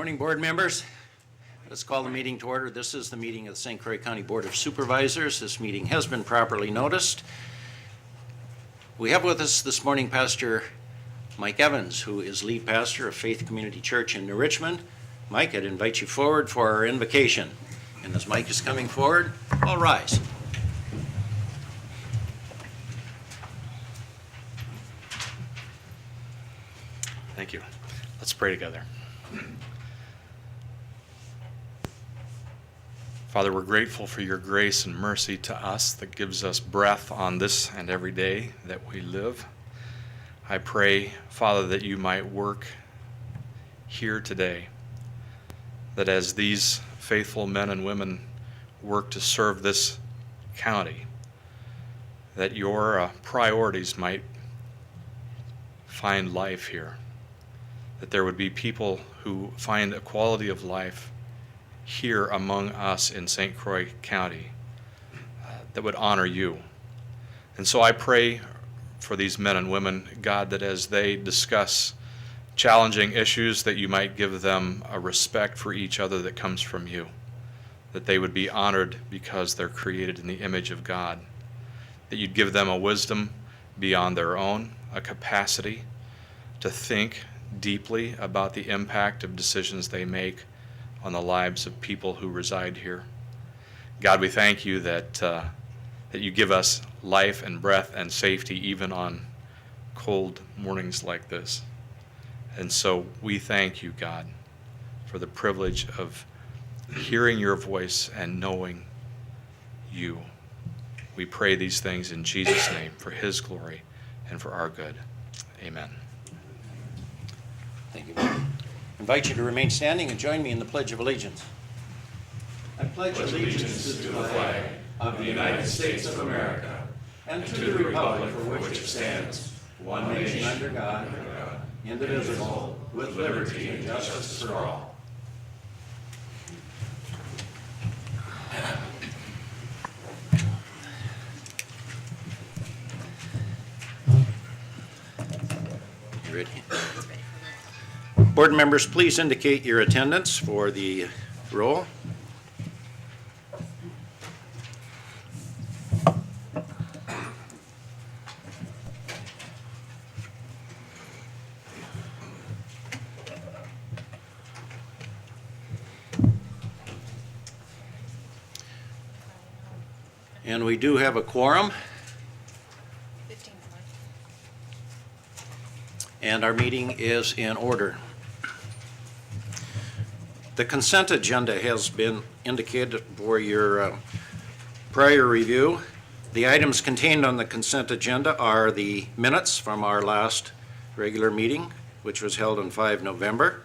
Morning, board members. Let's call the meeting to order. This is the meeting of the St. Croix County Board of Supervisors. This meeting has been properly noticed. We have with us this morning Pastor Mike Evans, who is lead pastor of Faith Community Church in New Richmond. Mike, I'd invite you forward for our invocation. And as Mike is coming forward, all rise. Thank you. Let's pray together. Father, we're grateful for your grace and mercy to us that gives us breath on this and every day that we live. I pray, Father, that you might work here today, that as these faithful men and women work to serve this county, that your priorities might find life here, that there would be people who find a quality of life here among us in St. Croix County that would honor you. And so I pray for these men and women, God, that as they discuss challenging issues, that you might give them a respect for each other that comes from you, that they would be honored because they're created in the image of God, that you'd give them a wisdom beyond their own, a capacity to think deeply about the impact of decisions they make on the lives of people who reside here. God, we thank you that you give us life and breath and safety even on cold mornings like this. And so we thank you, God, for the privilege of hearing your voice and knowing you. We pray these things in Jesus' name for his glory and for our good. Amen. Thank you. I invite you to remain standing and join me in the Pledge of Allegiance. I pledge allegiance to the flag of the United States of America and to the republic for which it stands, one nation under God, indivisible, with liberty and justice for all. You ready? Board members, please indicate your attendance for the roll. And we do have a quorum. And our meeting is in order. The consent agenda has been indicated for your prior review. The items contained on the consent agenda are the minutes from our last regular meeting, which was held on 5 November.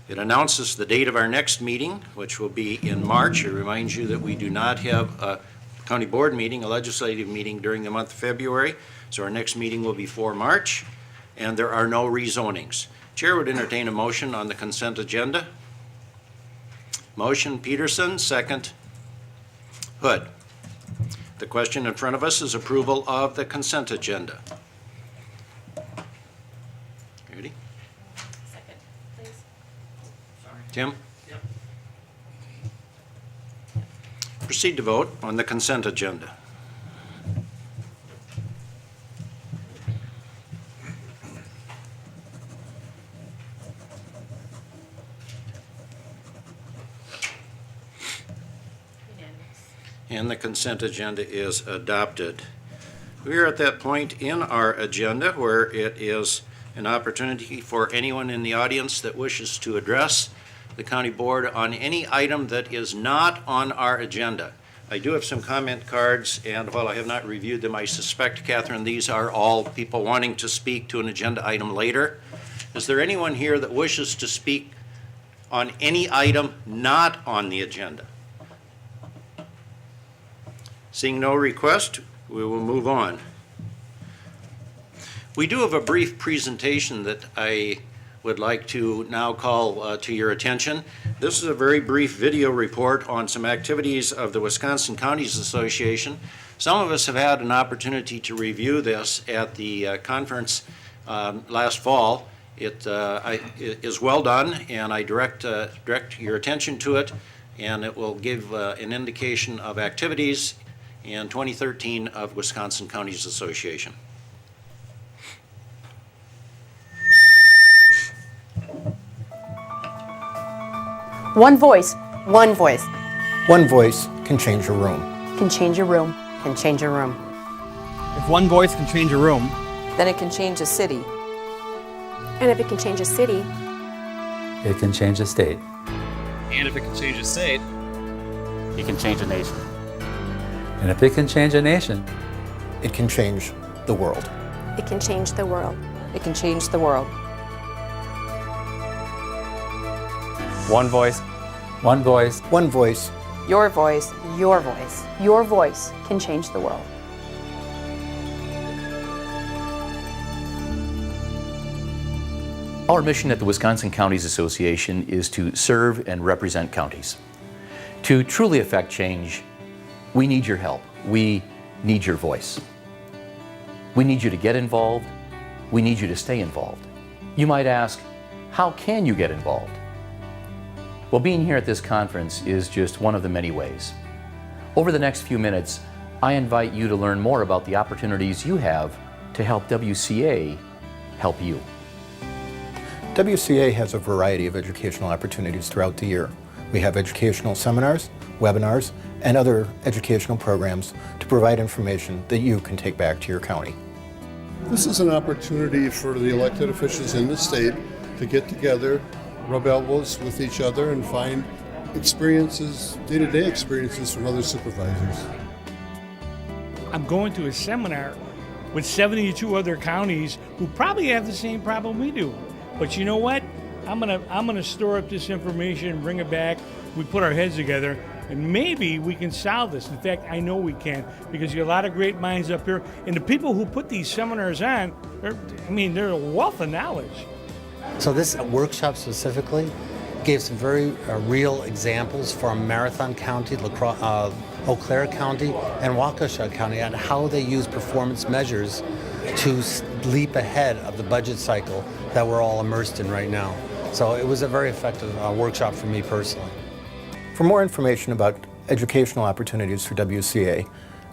It announces the date of our next meeting, which will be in March. It reminds you that we do not have a county board meeting, a legislative meeting during the month of February, so our next meeting will be for March, and there are no rezonings. Chair would entertain a motion on the consent agenda. Motion Peterson, second Hood. The question in front of us is approval of the consent agenda. Ready? Second, please. Sorry. Tim? Yep. Proceed to vote on the consent agenda. And the consent agenda is adopted. We are at that point in our agenda where it is an opportunity for anyone in the audience that wishes to address the county board on any item that is not on our agenda. I do have some comment cards, and while I have not reviewed them, I suspect, Catherine, these are all people wanting to speak to an agenda item later. Is there anyone here that wishes to speak on any item not on the agenda? Seeing no request, we will move on. We do have a brief presentation that I would like to now call to your attention. This is a very brief video report on some activities of the Wisconsin Counties Association. Some of us have had an opportunity to review this at the conference last fall. It is well done, and I direct your attention to it, and it will give an indication of activities in 2013 of Wisconsin Counties Association. One voice One voice One voice can change a room. can change a room. can change a room. If one voice can change a room, then it can change a city. And if it can change a city, It can change a state. And if it can change a state, it can change a nation. And if it can change a nation, It can change the world. it can change the world. It can change the world. One voice. one voice, One voice, Your voice, Your voice. Your voice can change the world. Our mission at the Wisconsin Counties Association is to serve and represent counties. To truly affect change, we need your help. We need your voice. We need you to get involved. We need you to stay involved. You might ask, how can you get involved? Well, being here at this conference is just one of the many ways. Over the next few minutes, I invite you to learn more about the opportunities you have to help WCA help you. WCA has a variety of educational opportunities throughout the year. We have educational seminars, webinars, and other educational programs to provide information that you can take back to your county. This is an opportunity for the elected officials in the state to get together, rub elbows with each other, and find experiences, day-to-day experiences from other supervisors. I'm going to a seminar with 72 other counties who probably have the same problem we do. But you know what? I'm gonna store up this information and bring it back. We put our heads together, and maybe we can solve this. In fact, I know we can, because you have a lot of great minds up here, and the people who put these seminars on, they're a wealth of knowledge. So this workshop specifically gave some very real examples from Marathon County, Eau Claire County, and Waukesha County on how they use performance measures to leap ahead of the budget cycle that we're all immersed in right now. So it was a very effective workshop for me personally. For more information about educational opportunities for WCA,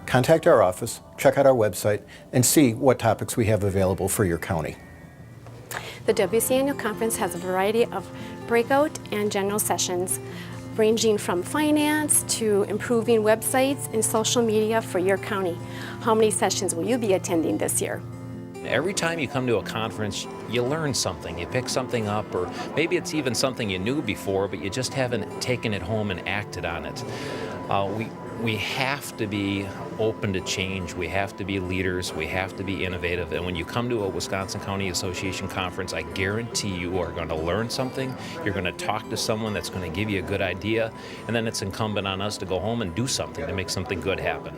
contact our office, check out our website, and see what topics we have available for your county. The WCA Annual Conference has a variety of breakout and general sessions, ranging from finance to improving websites and social media for your county. How many sessions will you be attending this year? Every time you come to a conference, you learn something, you pick something up, or maybe it's even something you knew before, but you just haven't taken it home and acted on it. We have to be open to change. We have to be leaders. We have to be innovative. And when you come to a Wisconsin County Association conference, I guarantee you are going to learn something. You're going to talk to someone that's going to give you a good idea. And then it's incumbent on us to go home and do something to make something good happen.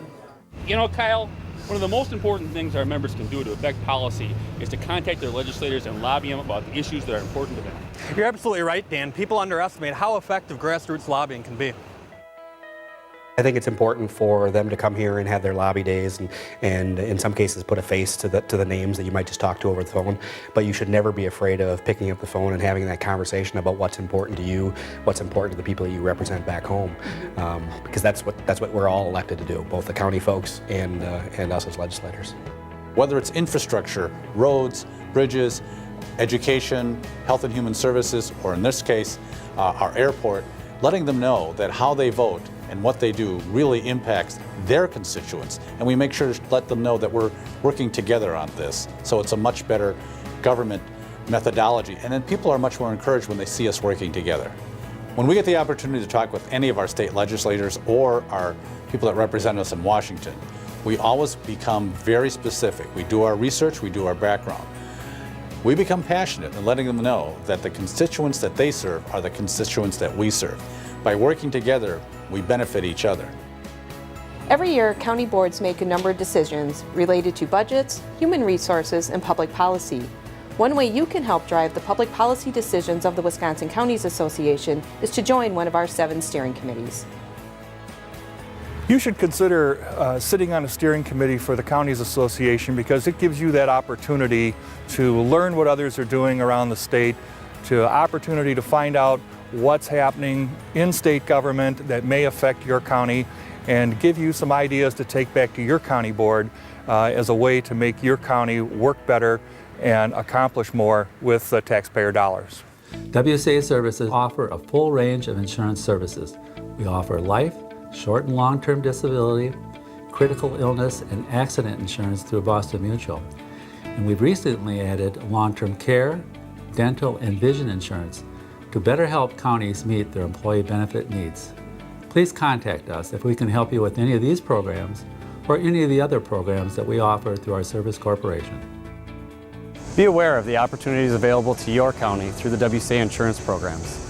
you know, Kyle, one of the most important things our members can do to affect policy is to contact their legislators and lobby them about the issues that are important to them. You're absolutely right, Dan. People underestimate how effective grassroots lobbying can be. I think it's important for them to come here and have their lobby days and in some cases put a face to the names that you might just talk to over the phone. But you should never be afraid of picking up the phone and having that conversation about what's important to you, what's important to the people that you represent back home, because that's what we're all elected to do, both the county folks and us as legislators. Whether it's infrastructure, roads, bridges, education, health and human services, or in this case, our airport, letting them know that how they vote and what they do really impacts their constituents. And we make sure to let them know that we're working together on this. So it's a much better government methodology. And then people are much more encouraged when they see us working together. When we get the opportunity to talk with any of our state legislators or our people that represent us in Washington, we always become very specific. We do our research, we do our background. We become passionate in letting them know that the constituents that they serve are the constituents that we serve. By working together, we benefit each other. Every year, county boards make a number of decisions related to budgets, human resources, and public policy. One way you can help drive the public policy decisions of the Wisconsin Counties Association is to join one of our 7 steering committees. You should consider sitting on a steering committee for the Counties Association because it gives you that opportunity to learn what others are doing around the state, to opportunity to find out what's happening in state government that may affect your county and give you some ideas to take back to your county board as a way to make your county work better and accomplish more with taxpayer dollars. WCA Services offer a full range of insurance services. We offer life, short and long-term disability, critical illness, and accident insurance through Boston Mutual. And we've recently added long-term care, dental, and vision insurance to better help counties meet their employee benefit needs. Please contact us if we can help you with any of these programs or any of the other programs that we offer through our service corporation. Be aware of the opportunities available to your county through the WCA insurance programs.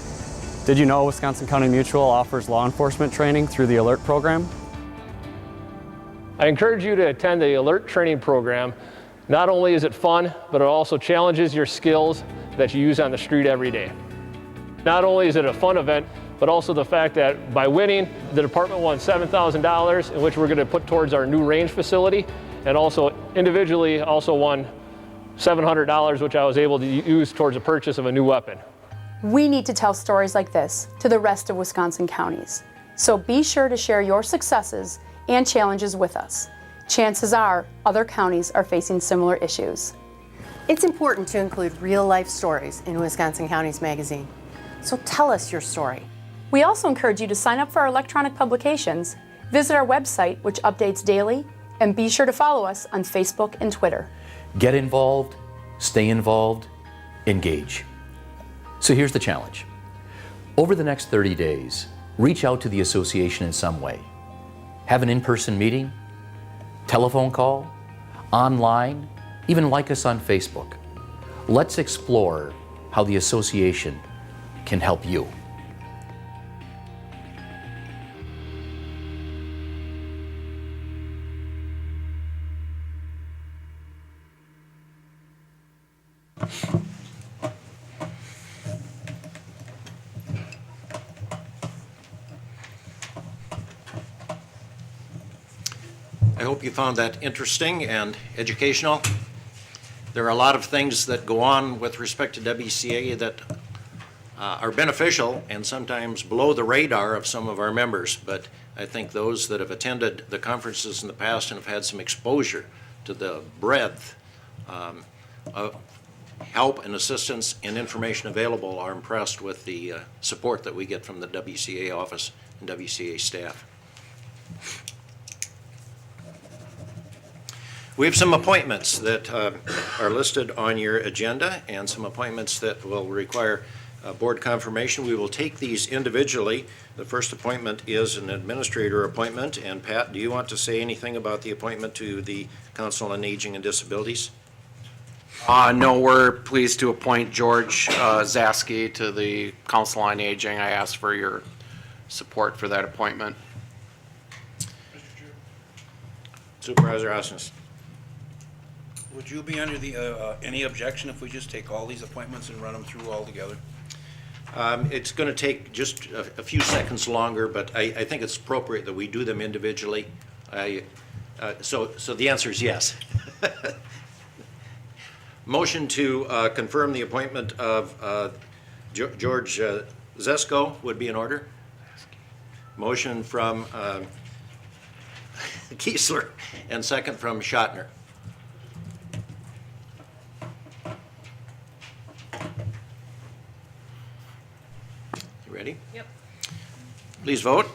Did you know Wisconsin County Mutual offers law enforcement training through the ALERT program? I encourage you to attend the ALERT training program. Not only is it fun, but it also challenges your skills that you use on the street every day. Not only is it a fun event, but also the fact that by winning, the department won $7,000, in which we're going to put towards our new range facility, and also individually also won $700, which I was able to use towards the purchase of a new weapon. We need to tell stories like this to the rest of Wisconsin counties. So be sure to share your successes and challenges with us. Chances are other counties are facing similar issues. It's important to include real-life stories in Wisconsin Counties Magazine. So tell us your story. We also encourage you to sign up for our electronic publications, visit our website, which updates daily, and be sure to follow us on Facebook and Twitter. Get involved, stay involved, engage. So here's the challenge. Over the next 30 days, reach out to the association in some way. Have an in-person meeting, telephone call, online, even like us on Facebook. Let's explore how the association can help you. I hope you found that interesting and educational. There are a lot of things that go on with respect to WCA that are beneficial and sometimes below the radar of some of our members, but I think those that have attended the conferences in the past and have had some exposure to the breadth of help and assistance and information available are impressed with the support that we get from the WCA office and WCA staff. We have some appointments that are listed on your agenda and some appointments that will require board confirmation. We will take these individually. The first appointment is an administrator appointment. And Pat, do you want to say anything about the appointment to the Council on Aging and Disabilities? No, we're pleased to appoint George Zaski to the Council on Aging. I ask for your support for that appointment. Supervisor Osnes. Would you be under the any objection if we just take all these appointments and run them through all together? It's going to take just a few seconds longer, but I think it's appropriate that we do them individually. So the answer is yes. Motion to confirm the appointment of George Zesko would be in order. Motion from Kiesler and second from Schottner. You ready? Yep. Please vote.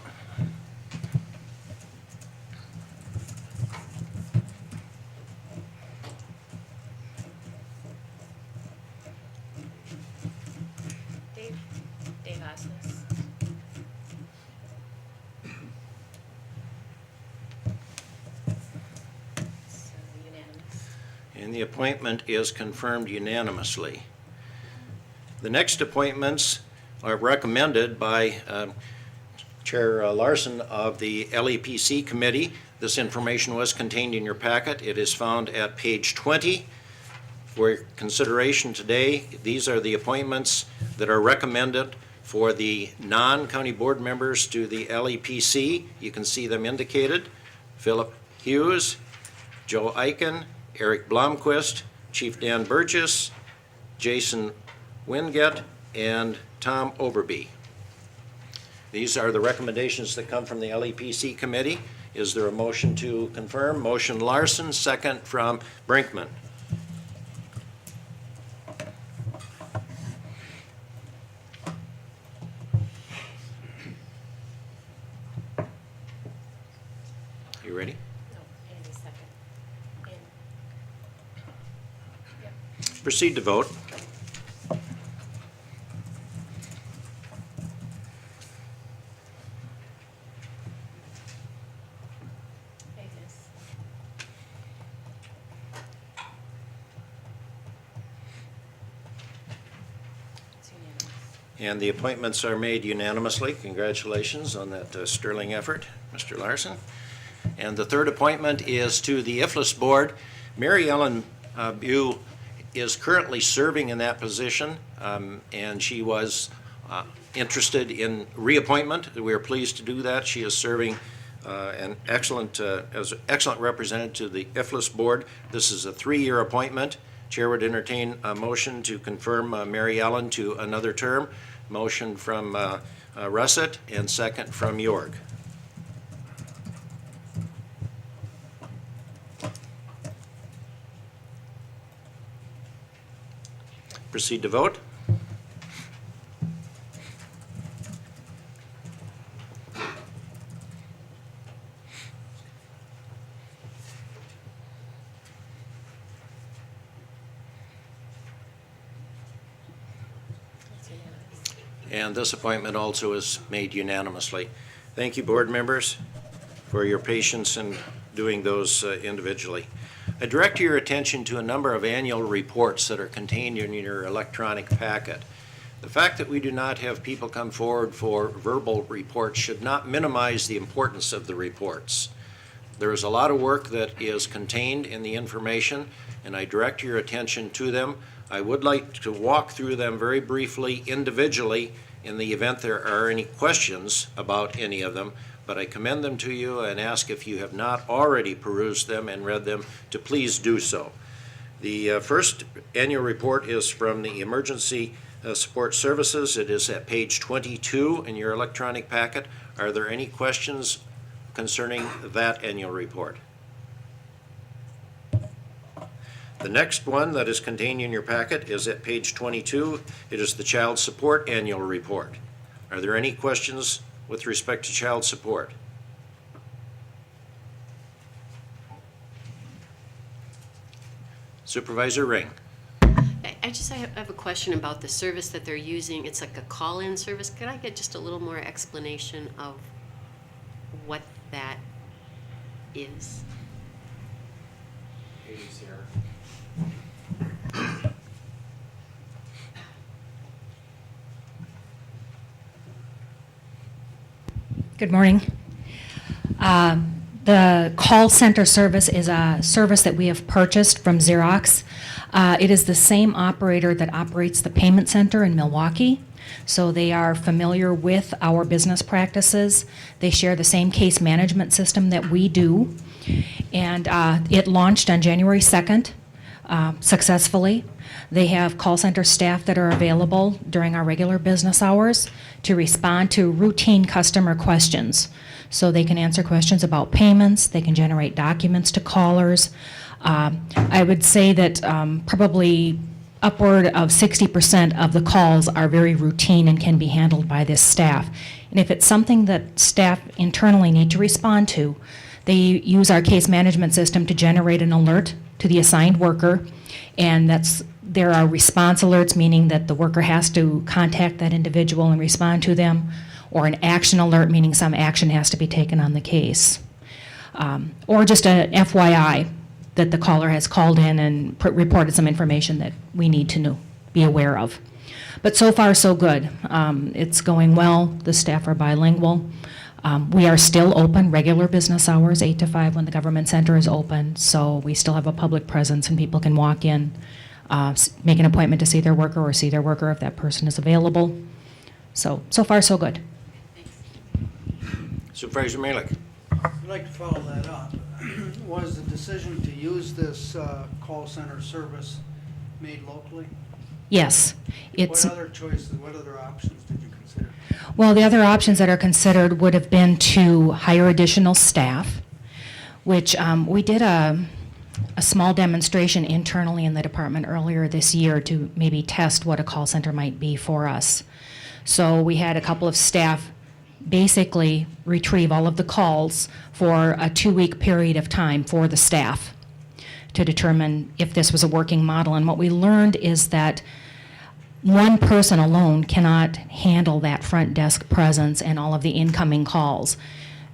Dave Osnes. So unanimous. And the appointment is confirmed unanimously. The next appointments are recommended by Chair Larson of the LEPC Committee. This information was contained in your packet. It is found at page 20. For consideration today, these are the appointments that are recommended For the non-county board members to the LEPC, you can see them indicated. Philip Hughes, Joe Eichen, Eric Blomquist, Chief Dan Burgess, Jason Winget, and Tom Overby. These are the recommendations that come from the LEPC committee. Is there a motion to confirm? Motion Larson, second from Brinkman. You ready? Proceed to vote. And the appointments are made unanimously. Congratulations on that sterling effort, Mr. Larson. And the third appointment is to the IFLIS Board. Mary Ellen Bew is currently serving in that position, and she was interested in reappointment. We are pleased to do that. She is serving as an excellent representative to the IFLIS Board. This is a 3-year appointment. Chair would entertain a motion to confirm Mary Ellen to another term. Motion from Russet and second from York. Proceed to vote. And this appointment also is made unanimously. Thank you, board members, for your patience in doing those individually. I direct your attention to a number of annual reports that are contained in your electronic packet. The fact that we do not have people come forward for verbal reports should not minimize the importance of the reports. There is a lot of work that is contained in the information, and I direct your attention to them. I would like to walk through them very briefly individually in the event there are any questions about any of them, but I commend them to you and ask if you have not already perused them and read them to please do so. The first annual report is from the Emergency Support Services. It is at page 22 in your electronic packet. Are there any questions concerning that annual report? The next one that is contained in your packet is at page 22. It is the Child Support Annual Report. Are there any questions with respect to child support? Supervisor Ring. I have a question about the service that they're using. It's like a call-in service. Could I get just a little more explanation of what that is? Good morning. The call center service is a service that we have purchased from Xerox. It is the same operator that operates the payment center in Milwaukee, so they are familiar with our business practices. They share the same case management system that we do, and it launched on January 2nd successfully. They have call center staff that are available during our regular business hours to respond to routine customer questions. So they can answer questions about payments, they can generate documents to callers. I would say that probably upward of 60% of the calls are very routine and can be handled by this staff. And if it's something that staff internally need to respond to, they use our case management system to generate an alert to the assigned worker, and there are response alerts, meaning that the worker has to contact that individual and respond to them, or an action alert, meaning some action has to be taken on the case. Or just an FYI that the caller has called in and reported some information that we need to be aware of. But so far, so good. It's going well. The staff are bilingual. We are still open, regular business hours, 8 to 5 when the government center is open, so we still have a public presence and people can walk in, make an appointment to see their worker or see their worker if that person is available. So far, so good. Supervisor Malik. I'd like to follow that up. Was the decision to use this call center service made locally? Yes. It's, What other choices, what other options did you consider? well, the other options that are considered would have been to hire additional staff, which we did a small demonstration internally in the department earlier this year to maybe test what a call center might be for us. So we had a couple of staff basically retrieve all of the calls for a 2-week period of time for the staff to determine if this was a working model. And what we learned is that one person alone cannot handle that front desk presence and all of the incoming calls.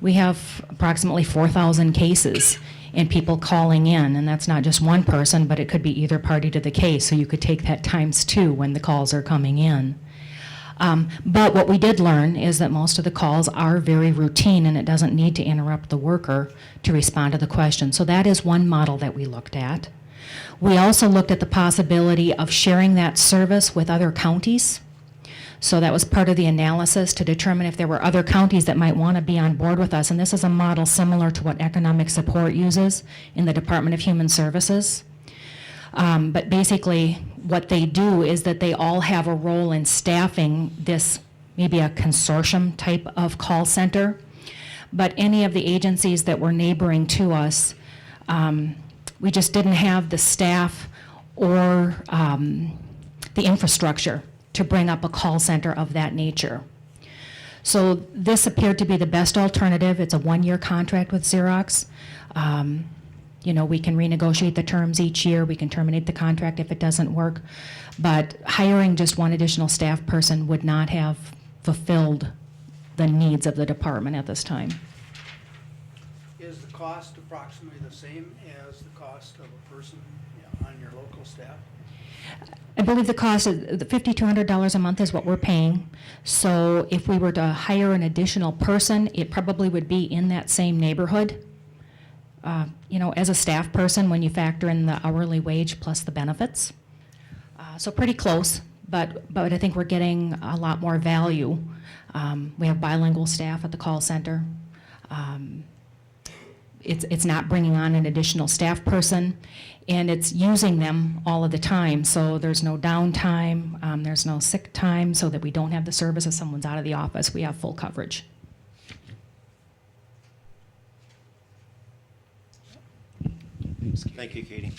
We have approximately 4,000 cases and people calling in, and that's not just one person, but it could be either party to the case, so you could take that times 2 when the calls are coming in. But what we did learn is that most of the calls are very routine and it doesn't need to interrupt the worker to respond to the question. So that is one model that we looked at. We also looked at the possibility of sharing that service with other counties. So that was part of the analysis to determine if there were other counties that might want to be on board with us. And this is a model similar to what economic support uses in the Department of Human Services. But basically, what they do is that they all have a role in staffing this, maybe a consortium type of call center. But any of the agencies that were neighboring to us, we just didn't have the staff or the infrastructure to bring up a call center of that nature. So this appeared to be the best alternative. It's a 1-year contract with Xerox. You know, we can renegotiate the terms each year. We can terminate the contract if it doesn't work. But hiring just one additional staff person would not have fulfilled the needs of the department at this time. Is the cost approximately the same as the cost of a person on your local staff? I believe the cost of the $5,200 a month is what we're paying. So if we were to hire an additional person, it probably would be in that same neighborhood. You know, as a staff person, when you factor in the hourly wage plus the benefits. So pretty close, but I think we're getting a lot more value. We have bilingual staff at the call center. It's not bringing on an additional staff person, and it's using them all of the time. So there's no downtime, there's no sick time, so that we don't have the service if someone's out of the office. We have full coverage. Thank you, Katie.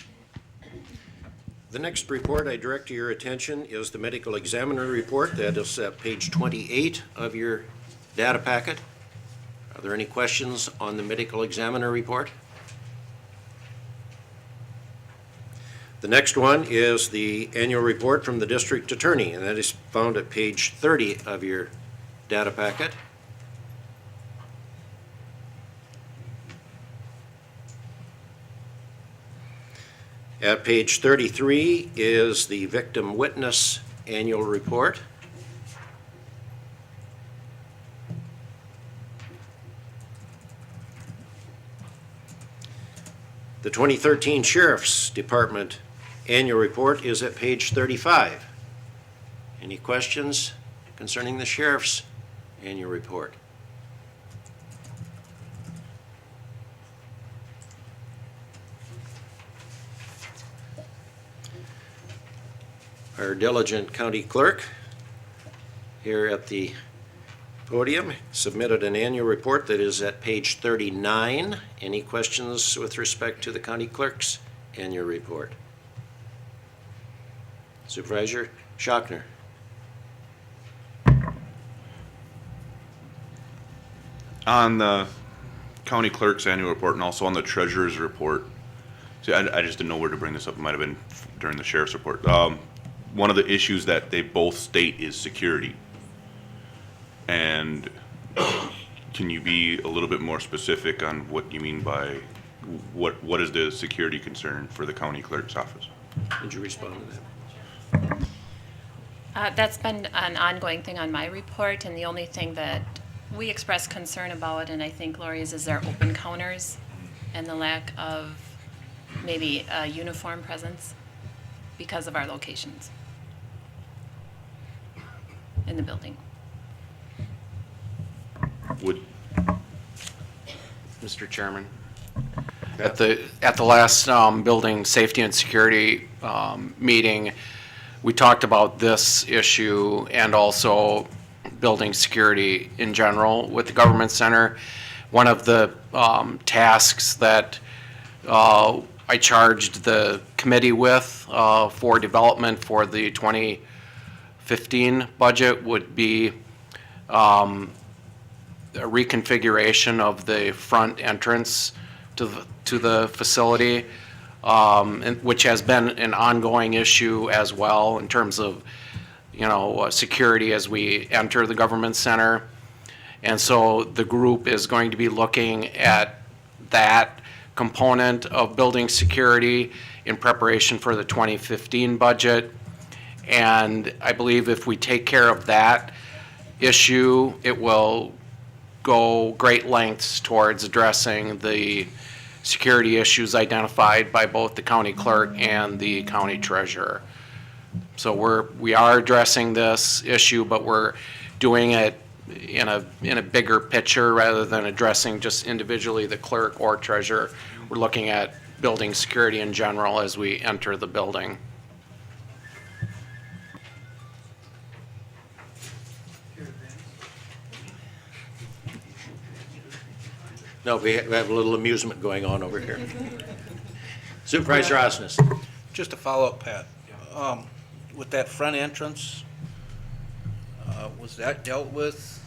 The next report I direct to your attention is the medical examiner report. That is at page 28 of your data packet. Are there any questions on the medical examiner report? The next one is the annual report from the district attorney, and that is found at page 30 of your data packet. At page 33 is the victim witness annual report. The 2013 Sheriff's Department annual report is at page 35. Any questions concerning the Sheriff's annual report? Our diligent county clerk here at the podium submitted an annual report that is at page 39. Any questions with respect to the county clerk's annual report? Supervisor Schachner. On the county clerk's annual report and also on the treasurer's report, see, I just didn't know where to bring this up. It might have been during the sheriff's report. One of the issues that they both state is security. And can you be a little bit more specific on what you mean by what is the security concern for the county clerk's office? Would you respond to that? That's been an ongoing thing on my report, and the only thing that we express concern about, and I think Lori's, is our open counters and the lack of maybe a uniform presence because of our locations in the building. Mr. Chairman, at the last building safety and security meeting, we talked about this issue and also building security in general with the government center. One of the tasks that I charged the committee with for development for the 2015 budget would be a reconfiguration of the front entrance to the facility, which has been an ongoing issue as well in terms of, security as we enter the government center. And so the group is going to be looking at that component of building security in preparation for the 2015 budget. And I believe if we take care of that issue, it will go great lengths towards addressing the security issues identified by both the county clerk and the county treasurer. So we are addressing this issue, but we're doing it in a bigger picture rather than addressing just individually the clerk or treasurer. We're looking at building security in general as we enter the building. No, we have a little amusement going on over here. Supervisor Osnes. Just a follow-up, Pat. With that front entrance, was that dealt with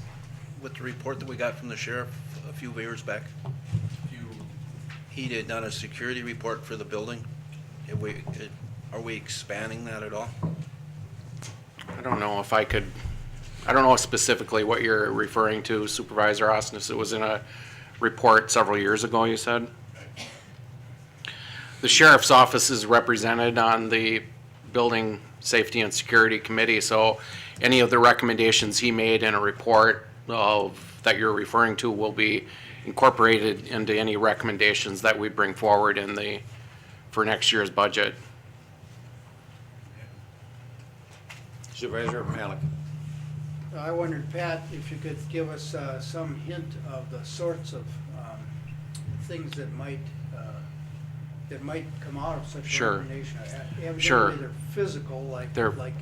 the report that we got from the sheriff a few years back? He had done a security report for the building. Are we expanding that at all? I don't know if I don't know specifically what you're referring to, Supervisor Osnes. It was in a report several years ago, you said? The sheriff's office is represented on the Building Safety and Security Committee, so any of the recommendations he made in a report that you're referring to will be incorporated into any recommendations that we bring forward for next year's budget. Supervisor Malik. I wondered, Pat, if you could give us some hint of the sorts of things that might come out of such a Sure. recommendation. Sure. Evidently they're physical, like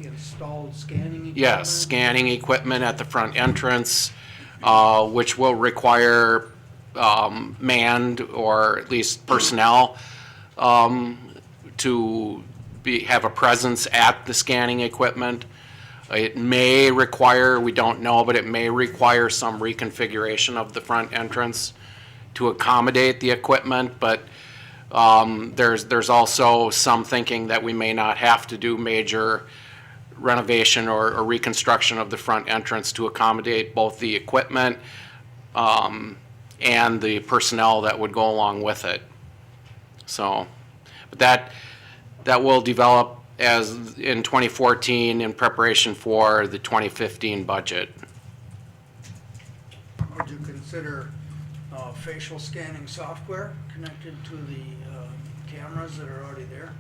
installed scanning equipment? Yes, scanning equipment at the front entrance, which will require manned or at least personnel to have a presence at the scanning equipment. It may require, we don't know, but it may require some reconfiguration of the front entrance to accommodate the equipment, but there's also some thinking that we may not have to do major renovation or reconstruction of the front entrance to accommodate both the equipment and the personnel that would go along with it. So, but that will develop as in 2014 in preparation for the 2015 budget. Would you consider facial scanning software connected to the cameras that are already there?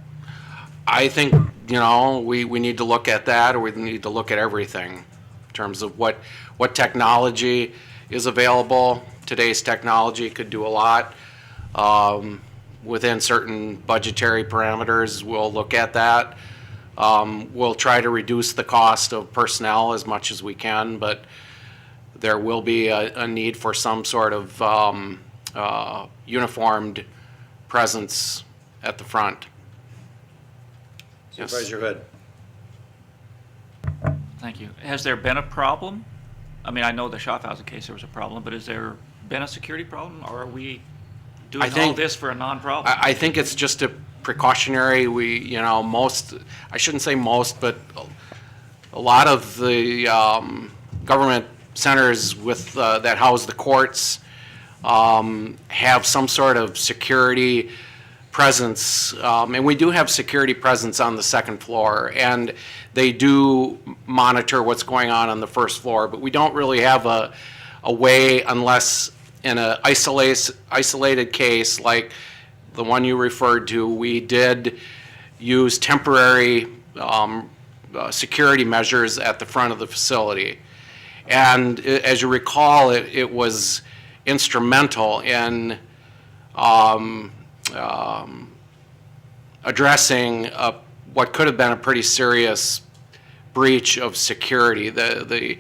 I think, we need to look at that, or we need to look at everything in terms of what technology is available. Today's technology could do a lot. Within certain budgetary parameters, we'll look at that. We'll try to reduce the cost of personnel as much as we can, but there will be a need for some sort of uniformed presence at the front. Yes. Supervisor Hood. Thank you. Has there been a problem? I mean, I know the Schaffhausen case there was a problem, but has there been a security problem, or are we doing all this for a non-problem? I think it's just a precautionary. I shouldn't say most, but a lot of the government centers that house the courts have some sort of security presence, and we do have security presence on the second floor, and they do monitor what's going on the first floor, but we don't really have a way, unless in an isolated case like the one you referred to, we did use temporary security measures at the front of the facility. And as you recall, it was instrumental in addressing what could have been a pretty serious breach of security. The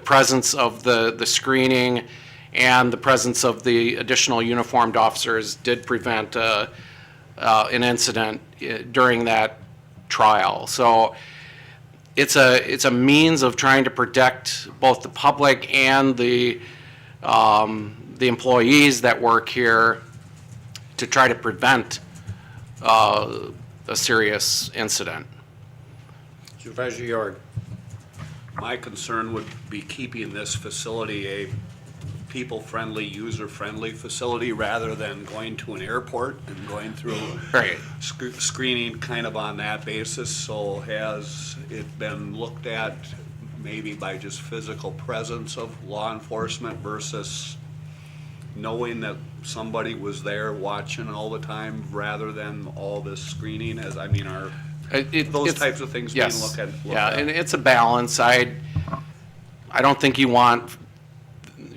presence of the screening and the presence of the additional uniformed officers did prevent an incident during that trial. So it's a means of trying to protect both the public and the employees that work here to try to prevent a serious incident. Supervisor Yard. My concern would be keeping this facility a people-friendly, user-friendly facility rather than going to an airport and going through screening kind of on that basis. So has it been looked at maybe by just physical presence of law enforcement versus knowing that somebody was there watching all the time rather than all this screening? As I mean, are those types of things being looked at? And it's a balance. I don't think you want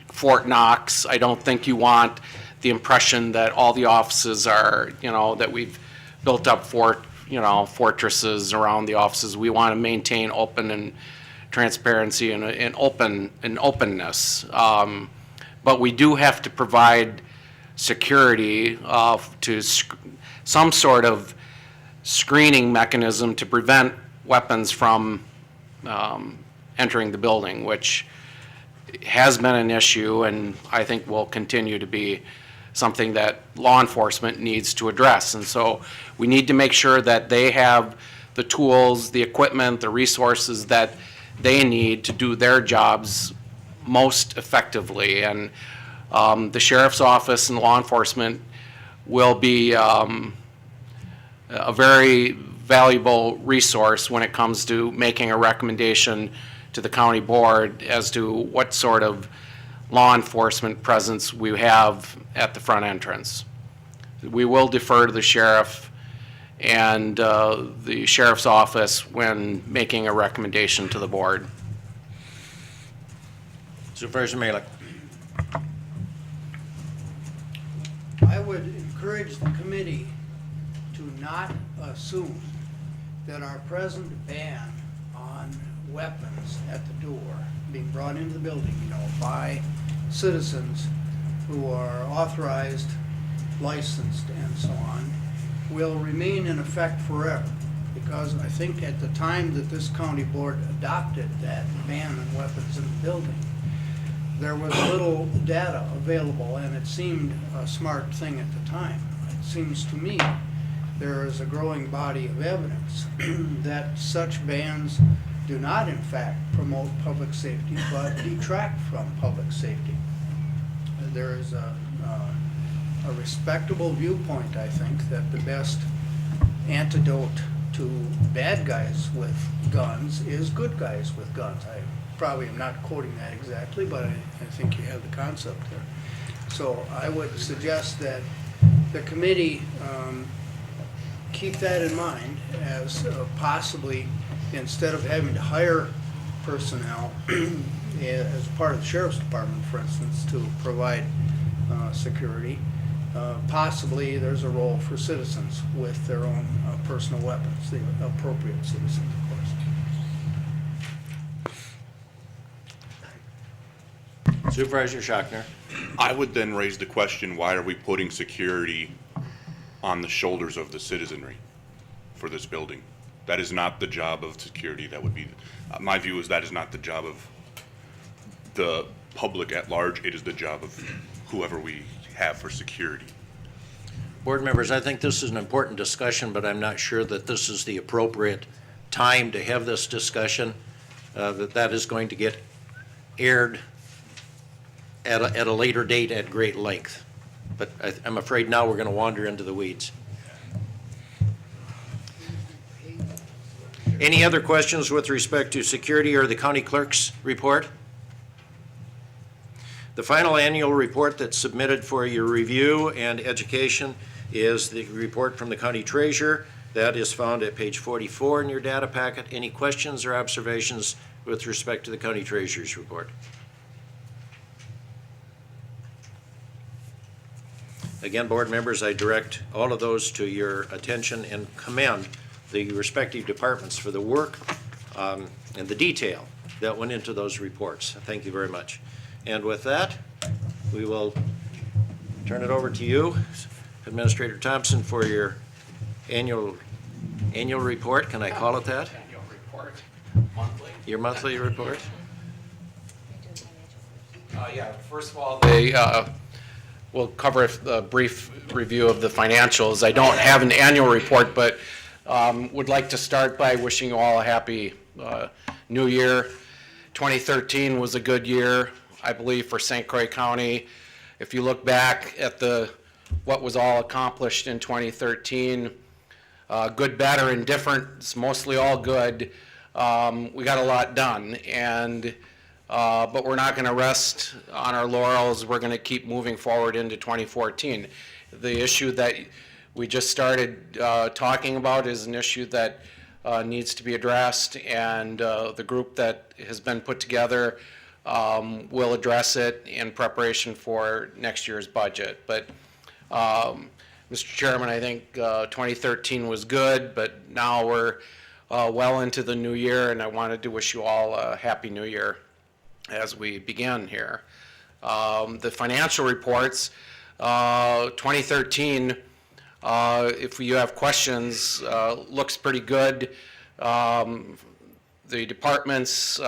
Fort Knox. I don't think you want the impression that all the offices are, that we've built up fortresses around the offices. We want to maintain open and transparency and openness. But we do have to provide security to some sort of screening mechanism to prevent weapons from entering the building, which has been an issue and I think will continue to be something that law enforcement needs to address. And so we need to make sure that they have the tools, the equipment, the resources that they need to do their jobs most effectively. And the sheriff's office and law enforcement will be a very valuable resource when it comes to making a recommendation to the county board as to what sort of law enforcement presence we have at the front entrance. We will defer to the sheriff and the sheriff's office when making a recommendation to the board. Supervisor Malik. I would encourage the committee to not assume that our present ban on weapons at the door being brought into the building, by citizens who are authorized, licensed, and so on, will remain in effect forever. Because I think at the time that this county board adopted that ban on weapons in the building, there was little data available, and it seemed a smart thing at the time. It seems to me there is a growing body of evidence that such bans do not in fact promote public safety, but detract from public safety. There is a respectable viewpoint, I think, that the best antidote to bad guys with guns is good guys with guns. I probably am not quoting that exactly, but I think you have the concept there. So I would suggest that the committee keep that in mind as possibly, instead of having to hire personnel as part of the sheriff's department, for instance, to provide security, possibly there's a role for citizens with their own personal weapons, the appropriate citizens, of course. Supervisor Schachner. I would then raise the question, why are we putting security on the shoulders of the citizenry for this building? That is not the job of security. That would be, my view is that is not the job of the public at large. It is the job of whoever we have for security. Board members, I think this is an important discussion, but I'm not sure that this is the appropriate time to have this discussion. That is going to get aired at a later date at great length. But I'm afraid now we're going to wander into the weeds. Any other questions with respect to security or the county clerk's report? The final annual report that's submitted for your review and education is the report from the county treasurer. That is found at page 44 in your data packet. Any questions or observations with respect to the county treasurer's report? Again, board members, I direct all of those to your attention and commend the respective departments for the work and the detail that went into those reports. Thank you very much. And with that, we will turn it over to you, Administrator Thompson, for your annual report. Can I call it that? Annual report, monthly. Your monthly report? Yeah, first of all, we'll cover a brief review of the financials. I don't have an annual report, but would like to start by wishing you all a happy new year. 2013 was a good year, I believe, for St. Croix County. If you look back at what was all accomplished in 2013, good, bad, or indifferent, it's mostly all good. We got a lot done, but we're not going to rest on our laurels. We're going to keep moving forward into 2014. The issue that we just started talking about is an issue that needs to be addressed, and the group that has been put together will address it in preparation for next year's budget. But Mr. Chairman, I think 2013 was good, but now we're well into the new year, and I wanted to wish you all a happy new year as we begin here. The financial reports, 2013, if you have questions, looks pretty good. The departments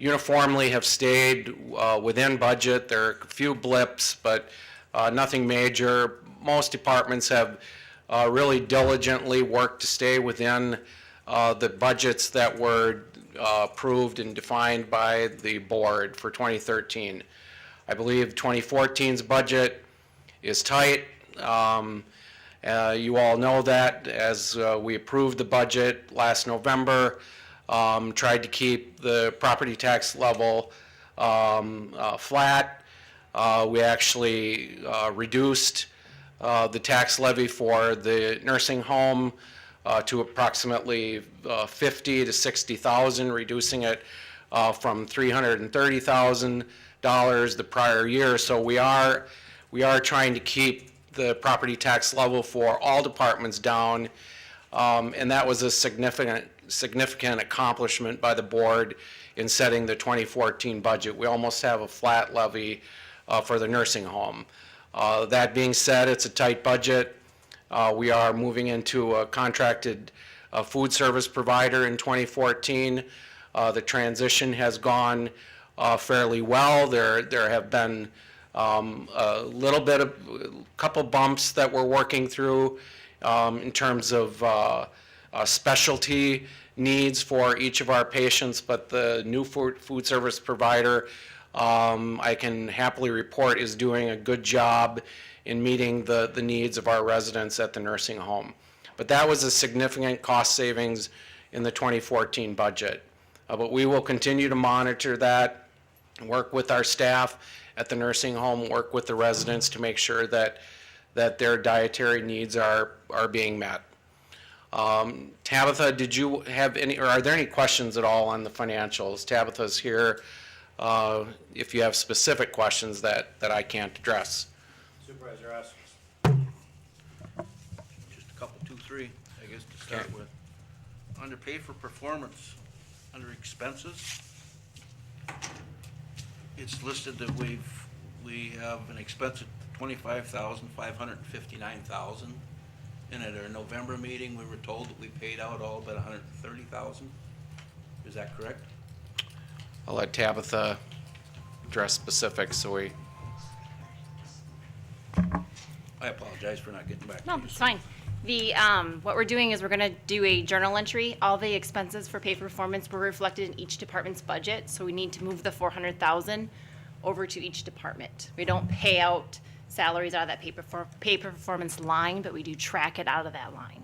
uniformly have stayed within budget. There are a few blips, but nothing major. Most departments have really diligently worked to stay within the budgets that were approved and defined by the board for 2013. I believe 2014's budget is tight. You all know that as we approved the budget last November, tried to keep the property tax level flat. We actually reduced the tax levy for the nursing home to approximately $50,000 to $60,000, reducing it from $330,000 the prior year. So we are trying to keep the property tax level for all departments down, and that was a significant accomplishment by the board in setting the 2014 budget. We almost have a flat levy for the nursing home. That being said, it's a tight budget. We are moving into a contracted food service provider in 2014. The transition has gone fairly well. There have been a couple bumps that we're working through in terms of specialty needs for each of our patients, but the new food service provider, I can happily report, is doing a good job in meeting the needs of our residents at the nursing home. But that was a significant cost savings in the 2014 budget. But we will continue to monitor that, work with our staff at the nursing home, work with the residents to make sure that their dietary needs are being met. Tabitha, did you have any, or are there any questions at all on the financials? Tabitha's here if you have specific questions that I can't address. Supervisor Ossos. Just a couple, 2, 3, I guess, to start with. Under pay for performance, under expenses, it's listed that we have an expense of $25,559,000. And at our November meeting, we were told that we paid out all but $130,000. Is that correct? I'll let Tabitha address specifics, I apologize for not getting back to No, you. it's fine. What we're doing is we're gonna do a journal entry. All the expenses for pay for performance were reflected in each department's budget, so we need to move the $400,000 over to each department. We don't pay out salaries out of that pay for performance line, but we do track it out of that line.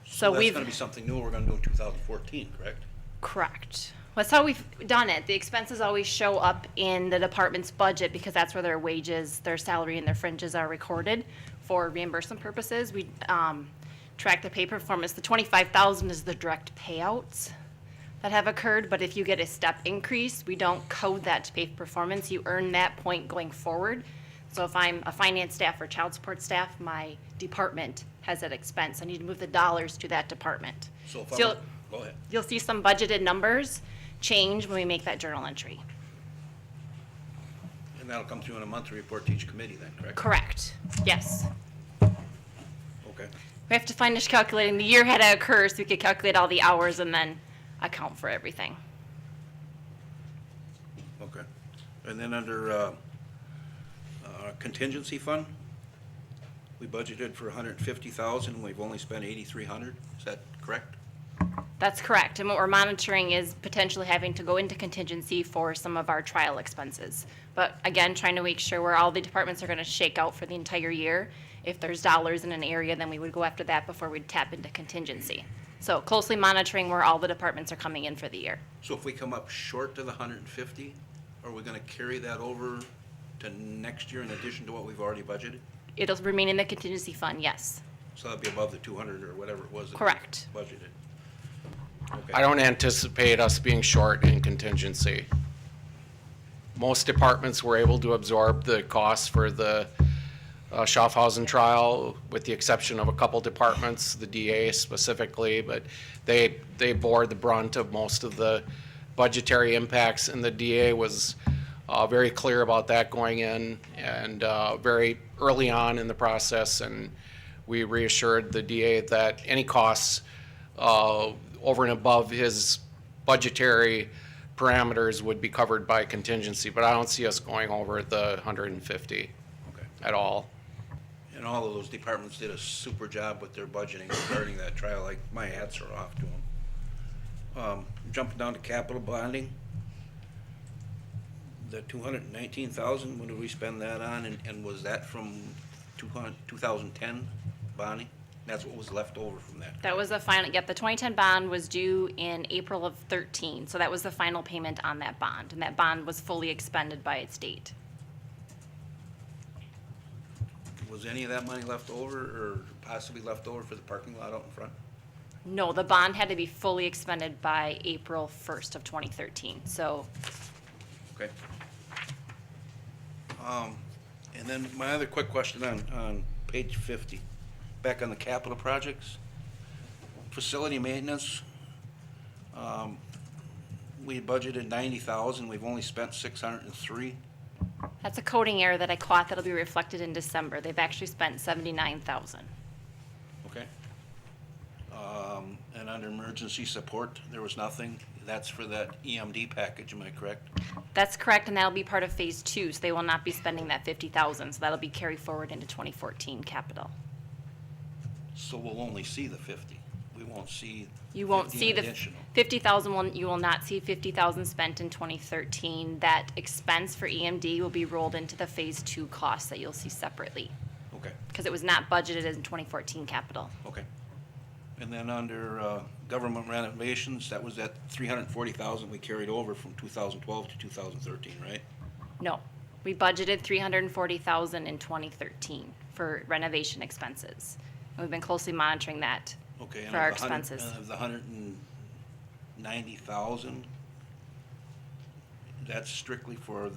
So that's gonna be something new we're gonna do in 2014, correct? Correct. That's how we've done it. The expenses always show up in the department's budget because that's where their wages, their salary, and their fringes are recorded for reimbursement purposes. We track the pay performance. The $25,000 is the direct payouts. that have occurred, but if you get a step increase, we don't code that to pay for performance. You earn that point going forward. So if I'm a finance staff or child support staff, my department has that expense. I need to move the dollars to that department. So if you'll, go ahead. you'll see some budgeted numbers change when we make that journal entry. And that'll come through in a monthly report to each committee then, correct? Correct, yes. Okay. We have to finish calculating the year had to occur so we could calculate all the hours and then account for everything. Okay. And then under contingency fund, we budgeted for 150,000, and we've only spent 8,300. Is that correct? That's correct. And what we're monitoring is potentially having to go into contingency for some of our trial expenses. But again, trying to make sure where all the departments are going to shake out for the entire year. If there's dollars in an area, then we would go after that before we'd tap into contingency. So closely monitoring where all the departments are coming in for the year. So if we come up short to the 150, are we going to carry that over to next year in addition to what we've already budgeted? It'll remain in the contingency fund, yes. So that'd be above the 200 or whatever it was that we Correct. budgeted. Okay. I don't anticipate us being short in contingency. Most departments were able to absorb the costs for the Schaffhausen trial, with the exception of a couple departments, the DA specifically, but they bore the brunt of most of the budgetary impacts, and the DA was very clear about that going in, and very early on in the process, and we reassured the DA that any costs over and above his budgetary parameters would be covered by contingency, but I don't see us going over the 150 at all. And all of those departments did a super job with their budgeting regarding that trial. Like, my hats are off to them. Jumping down to capital bonding, the 219,000, when did we spend that on? And was that from 2010 bonding? That's what was left over from that. That was the final, yep, the 2010 bond was due in April of 13, so that was the final payment on that bond, and that bond was fully expended by its date. Was any of that money left over, or possibly left over for the parking lot out in front? No, the bond had to be fully expended by April 1st of 2013, so. Okay. And then my other quick question on page 50, back on the capital projects, facility maintenance, we budgeted 90,000, we've only spent 603. That's a coding error that I caught that'll be reflected in December. They've actually spent 79,000. Okay. And under emergency support, there was nothing. That's for that EMD package, am I correct? That's correct, and that'll be part of phase 2, so they will not be spending that 50,000, so that'll be carried forward into 2014 capital. So we'll only see the 50. We won't see. You won't 50 see the additional. 50,000, you will not see 50,000 spent in 2013. That expense for EMD will be rolled into the phase 2 costs that you'll see separately. Okay. Because it was not budgeted in 2014 capital. Okay. And then under government renovations, that was that 340,000 we carried over from 2012 to 2013, right? No, we budgeted 340,000 in 2013 for renovation expenses. And we've been closely monitoring that Okay. And for our of the 100 expenses. and of the 190,000, that's strictly for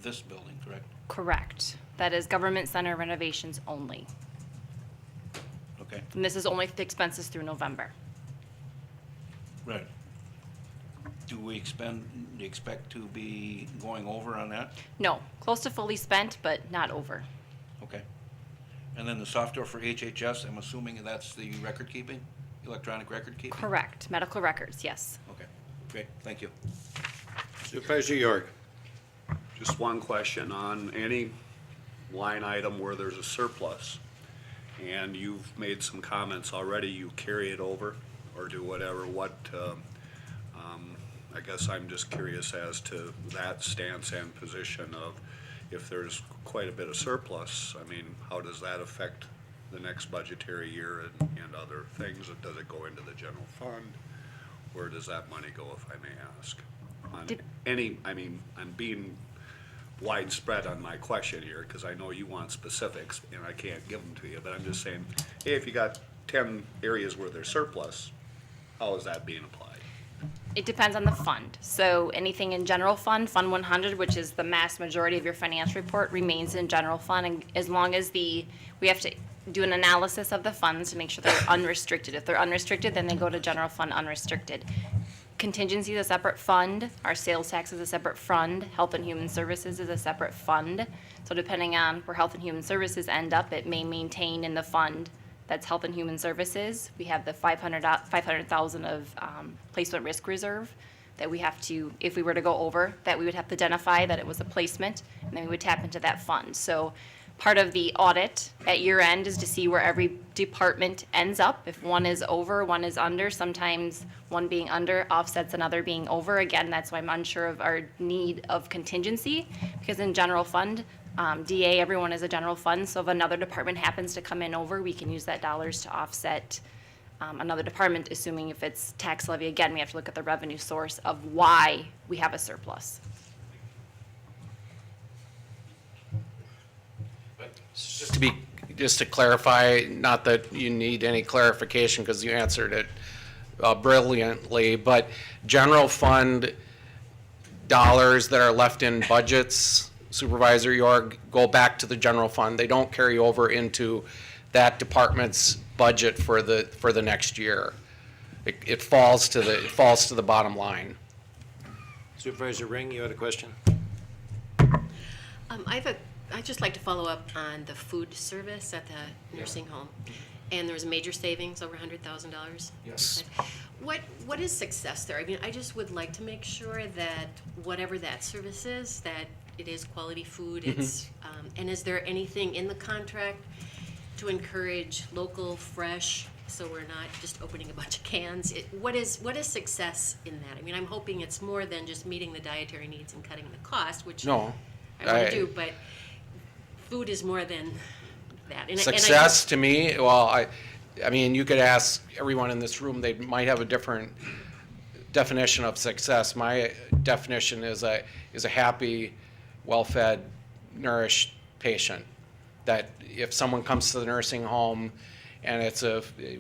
this building, correct? Correct. That is government center renovations only. Okay. And this is only the expenses through November. Right. Do we expect to be going over on that? No, close to fully spent, but not over. Okay. And then the software for HHS, I'm assuming that's the record keeping, electronic record keeping? Correct. Medical records, yes. Okay, great, thank you. Supervisor York. Just one question on any line item where there's a surplus, and you've made some comments already, you carry it over or do whatever, I guess I'm just curious as to that stance and position of if there's quite a bit of surplus, I mean, how does that affect the next budgetary year and other things? Does it go into the general fund? Where does that money go, if I may ask? I'm being widespread on my question here because I know you want specifics and I can't give them to you, but I'm just saying, hey, if you got 10 areas where there's surplus, how is that being applied? It depends on the fund. So anything in general fund, Fund 100, which is the mass majority of your financial report, remains in general fund. And as long as we have to do an analysis of the funds to make sure they're unrestricted. If they're unrestricted, then they go to general fund unrestricted. Contingency is a separate fund. Our sales tax is a separate fund. Health and Human Services is a separate fund. So depending on where Health and Human Services end up, it may maintain in the fund that's Health and Human Services. We have the 500,000 of placement risk reserve that we have to, if we were to go over, that we would have to identify that it was a placement, and then we would tap into that fund. So part of the audit at year end is to see where every department ends up. If one is over, one is under, sometimes one being under offsets another being over. Again, that's why I'm unsure of our need of contingency, because in general fund, DA, everyone is a general fund, so if another department happens to come in over, we can use that dollars to offset another department, assuming if it's tax levy. Again, we have to look at the revenue source of why we have a surplus. Just to clarify, not that you need any clarification because you answered it brilliantly, but general fund dollars that are left in budgets, Supervisor York, go back to the general fund. They don't carry over into that department's budget for the next year. It falls to the bottom line. Supervisor Ring, you had a question? I'd just like to follow up on the food service at the nursing home. And there was major savings, over $100,000. Yes. What is success there? I mean, I just would like to make sure that whatever that service is, that it is quality food. It's and is there anything in the contract to encourage local, fresh, so we're not just opening a bunch of cans? What is success in that? I mean, I'm hoping it's more than just meeting the dietary needs and cutting the cost, which I want to do, but food is more than that. And Success to me, well, I mean, you could ask everyone in this room, they might have a different definition of success. My definition is a happy, well-fed, nourished patient. That if someone comes to the nursing home and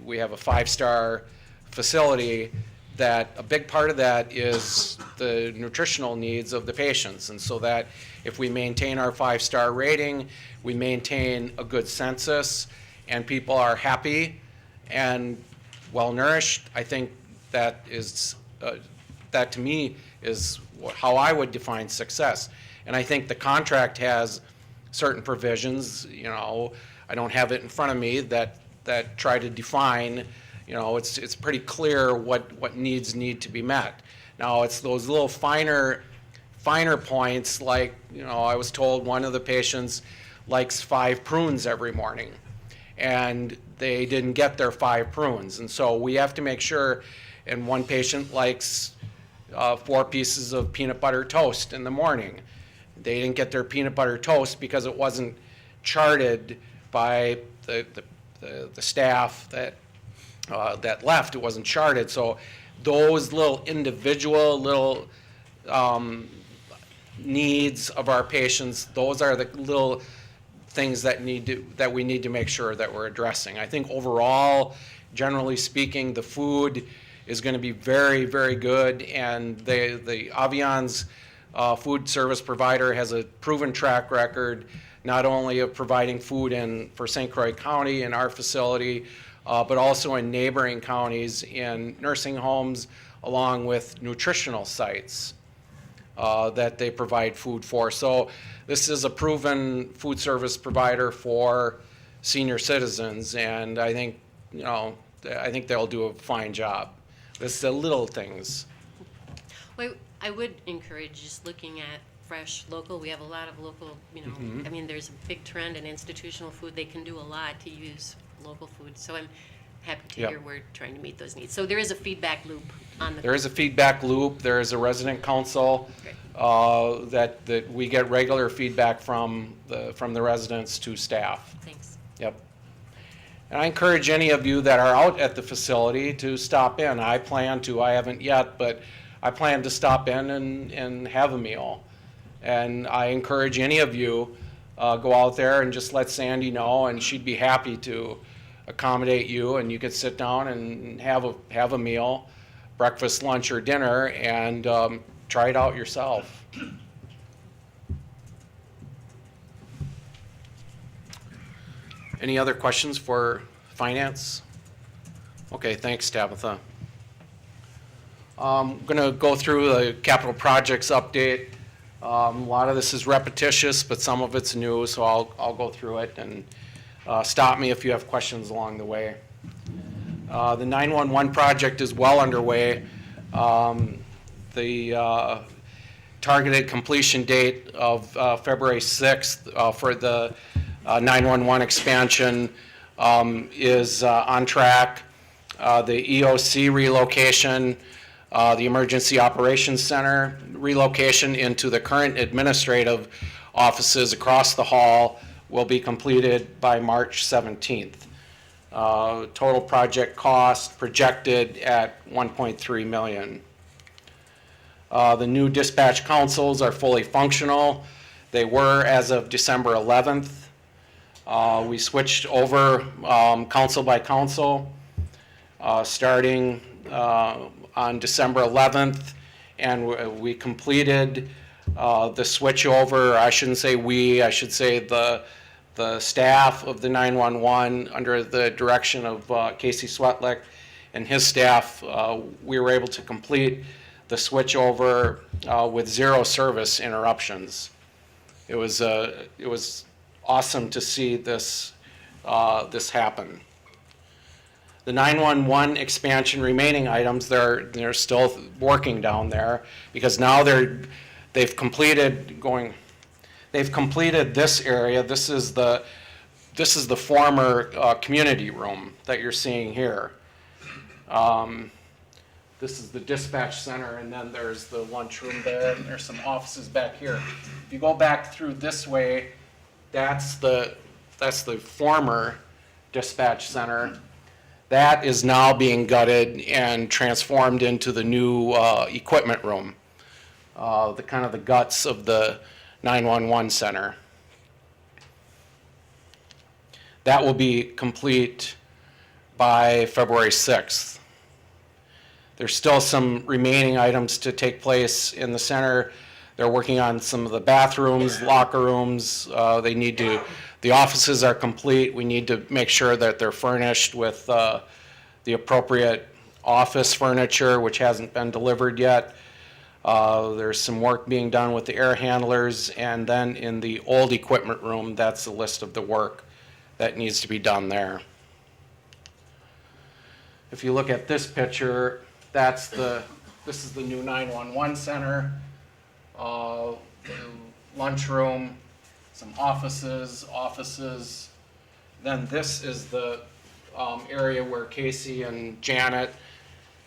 we have a 5-star facility, that a big part of that is the nutritional needs of the patients. And so that if we maintain our 5-star rating, we maintain a good census, and people are happy and well-nourished, I think that is, that to me is how I would define success. And I think the contract has certain provisions, I don't have it in front of me, that try to define, it's pretty clear what needs need to be met. Now, it's those little finer points, like, I was told one of the patients likes 5 prunes every morning, and they didn't get their 5 prunes. And so we have to make sure, and one patient likes 4 pieces of peanut butter toast in the morning. They didn't get their peanut butter toast because it wasn't charted by the staff that left. It wasn't charted. So those little individual needs of our patients, those are the little things that we need to make sure that we're addressing. I think overall, generally speaking, the food is going to be very, very good, and the Avian's food service provider has a proven track record, not only of providing food for St. Croix County in our facility, but also in neighboring counties in nursing homes, along with nutritional sites that they provide food for. So this is a proven food service provider for senior citizens, and I think they'll do a fine job. This is the little things. Well, I would encourage just looking at fresh, local. We have a lot of local, I mean, there's a big trend in institutional food. They can do a lot to use local food. So I'm happy to hear we're trying to meet those needs. So there is a feedback loop on the. There is a feedback loop. There is a resident council that we get regular feedback from the residents to staff. Thanks. Yep. And I encourage any of you that are out at the facility to stop in. I haven't yet, but I plan to stop in and have a meal. And I encourage any of you, go out there and just let Sandy know, and she'd be happy to accommodate you, and you could sit down and have a meal. breakfast, lunch, or dinner and try it out yourself. Any other questions for finance? Okay, thanks, Tabitha. I'm going to go through the capital projects update. A lot of this is repetitious, but some of it's new, so I'll go through it and stop me if you have questions along the way. The 911 project is well underway. The targeted completion date of February 6th for the 911 expansion is on track. The EOC relocation, the Emergency Operations Center relocation into the current administrative offices across the hall will be completed by March 17th. Total project cost projected at $1.3 million. The new dispatch consoles are fully functional. They were as of December 11th. We switched over console by console starting on December 11th, and we completed the switch over. I shouldn't say we, I should say the staff of the 911 under the direction of Casey Swetlick and his staff. We were able to complete the switch over with 0 service interruptions. It was awesome to see this happen. The 911 expansion remaining items, they're still working down there because now they've completed this area. This is the former community room that you're seeing here. This is the dispatch center, and then there's the lunchroom there, and there's some offices back here. If you go back through this way, that's the former dispatch center. That is now being gutted and transformed into the new equipment room, the kind of the guts of the 911 center. That will be complete by February 6th. There's still some remaining items to take place in the center. They're working on some of the bathrooms, locker rooms. The offices are complete. We need to make sure that they're furnished with the appropriate office furniture, which hasn't been delivered yet. There's some work being done with the air handlers, and then in the old equipment room, that's a list of the work that needs to be done there. If you look at this picture, this is the new 911 center, the lunchroom, some offices. Then this is the area where Casey and Janet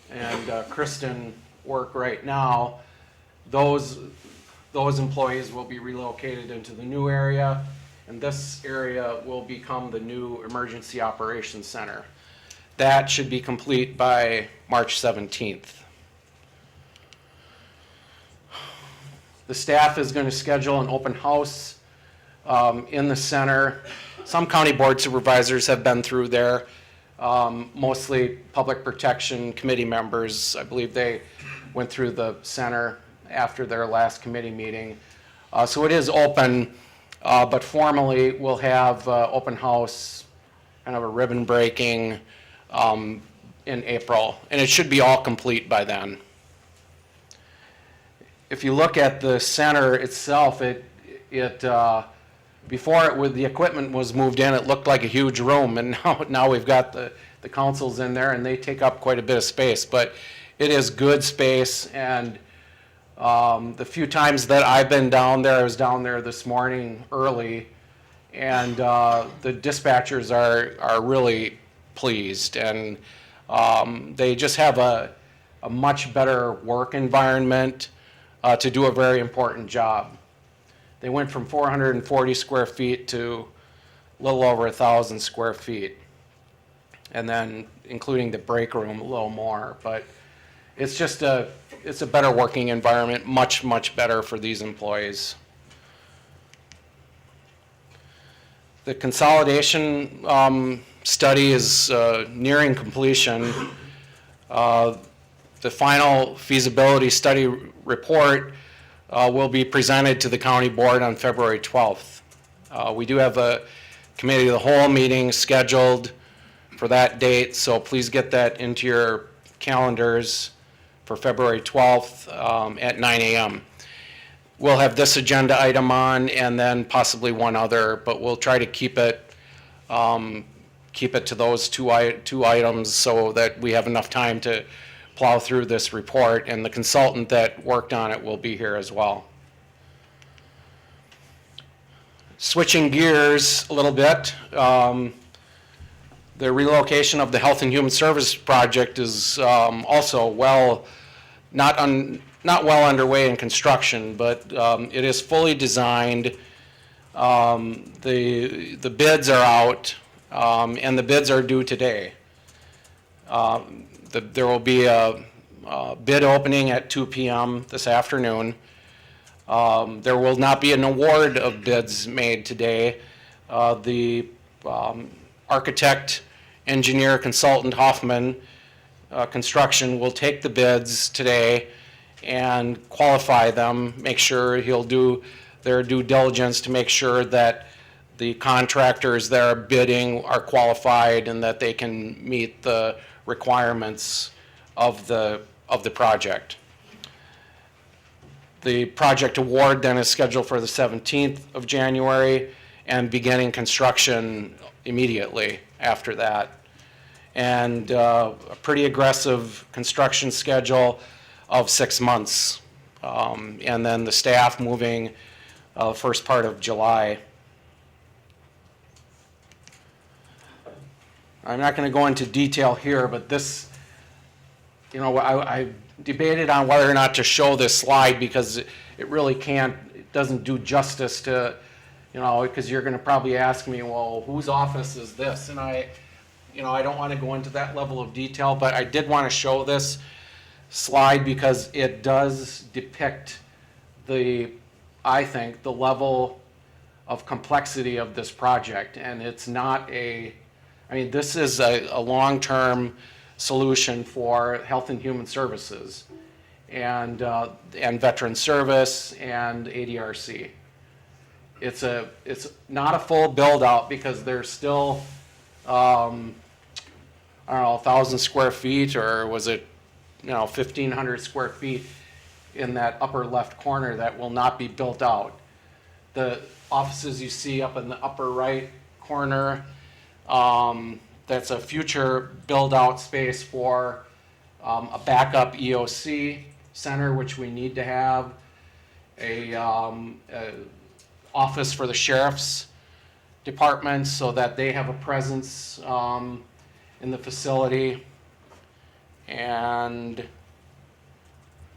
and Kristen work right now. Those employees will be relocated into the new area, and this area will become the new Emergency Operations Center. That should be complete by March 17th. The staff is going to schedule an open house in the center. Some county board supervisors have been through there, mostly public protection committee members. I believe they went through the center after their last committee meeting. So it is open, but formally we'll have open house, kind of a ribbon breaking in April, and it should be all complete by then. If you look at the center itself, before the equipment was moved in, it looked like a huge room, and now we've got the consoles in there, and they take up quite a bit of space. But it is good space, and the few times that I've been down there, I was down there this morning early, and the dispatchers are really pleased, and they just have a much better work environment to do a very important job. They went from 440 square feet to a little over 1,000 square feet, and then including the break room, a little more. But it's just it's a better working environment, much better for these employees. The consolidation study is nearing completion. the final feasibility study report will be presented to the county board on February 12th. We do have a committee of the whole meeting scheduled for that date, so please get that into your calendars for February 12th at 9 a.m. We'll have this agenda item on and then possibly one other, but we'll try to keep it to those two items so that we have enough time to plow through this report, and the consultant that worked on it will be here as well. Switching gears a little bit, the relocation of the Health and Human Service project is also not well underway in construction, but it is fully designed. The bids are out, and the bids are due today. There will be a bid opening at 2 p.m. this afternoon. There will not be an award of bids made today. The architect, engineer, consultant Hoffman Construction will take the bids today and qualify them, make sure he'll do their due diligence to make sure that the contractors that are bidding are qualified and that they can meet the requirements of the project. The project award then is scheduled for the 17th of January and beginning construction immediately after that. And a pretty aggressive construction schedule of 6 months. And then the staff moving first part of July. I'm not going to go into detail here, but this, I debated on whether or not to show this slide because it really it doesn't do justice to, because you're going to probably ask me, well, whose office is this? And I don't want to go into that level of detail, but I did want to show this slide because it does depict I think, the level of complexity of this project. And it's not this is a long-term solution for Health and Human Services and Veteran Service and ADRC. It's not a full build-out because there's still, 1,000 square feet, or was it, 1,500 square feet in that upper left corner that will not be built out. The offices you see up in the upper right corner, that's a future build-out space for a backup EOC center, which we need to have, a office for the sheriff's department so that they have a presence in the facility. And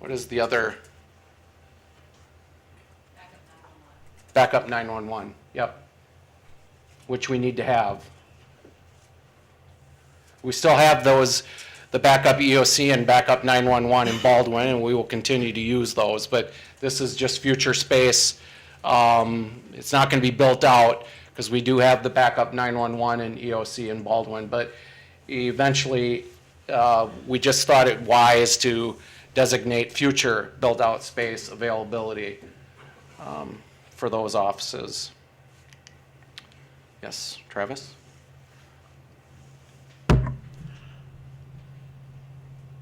what is the other? Backup 911, yep, which we need to have. We still have the backup EOC and backup 911 in Baldwin, and we will continue to use those, but this is just future space. It's not going to be built out because we do have the backup 911 and EOC in Baldwin, but eventually we just thought it wise to designate future built-out space availability for those offices. Yes, Travis?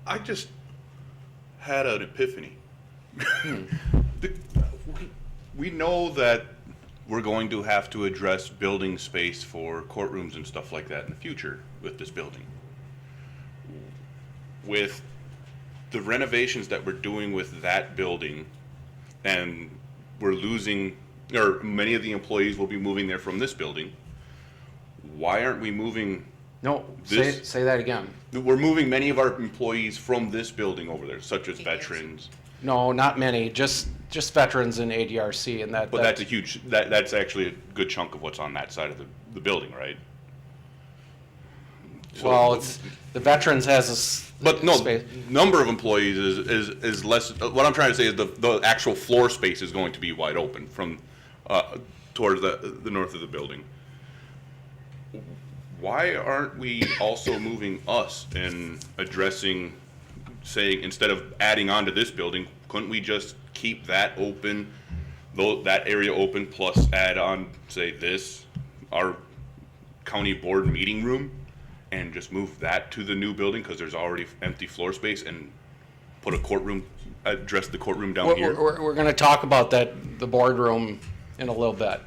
I just had an epiphany. We know that we're going to have to address building space for courtrooms and stuff like that in the future with this building. With the renovations that we're doing with that building, and we're losing, or many of the employees will be moving there from this building, why aren't we moving? No, this? Say that again. We're moving many of our employees from this building over there, such as veterans. No, not many, just veterans and ADRC, and that. But that's a huge, that's actually a good chunk of what's on that side of the building, right? So, well, the veterans has a number of employees is less. What I'm trying to say is the actual floor space is going to be wide open from towards the north of the building. Why aren't we also moving us and addressing saying, instead of adding on to this building, couldn't we just keep that open, that area open, plus add on, say, this, our county board meeting room, and just move that to the new building, because there's already empty floor space, and put a courtroom, address the courtroom down here? We're going to talk about that, the boardroom, in a little bit.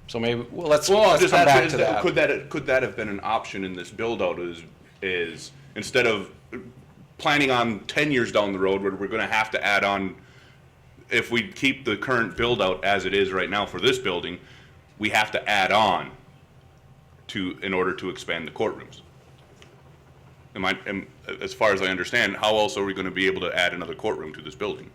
So maybe, let's come back to that. Could that have been an option in this build out, is instead of planning on 10 years down the road where we're going to have to add on, if we keep the current build out as it is right now for this building, we have to add on in order to expand the courtrooms. As far as I understand, how else are we going to be able to add another courtroom to this building?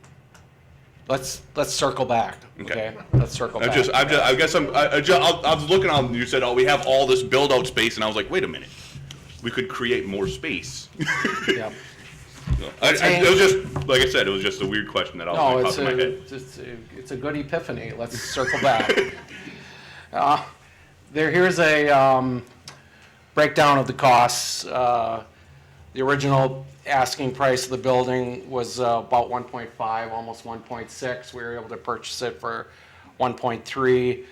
Let's circle back. Okay. Let's circle back. I was looking on. You said, "Oh, we have all this build out space," and I was like, "Wait a minute, we could create more space." Yeah. It was just, like I said, it was just a weird question that I was top of my head. It's a good epiphany. Let's circle back. Here's a breakdown of the costs. The original asking price of the building was about 1.5, almost 1.6. We were able to purchase it for 1.3.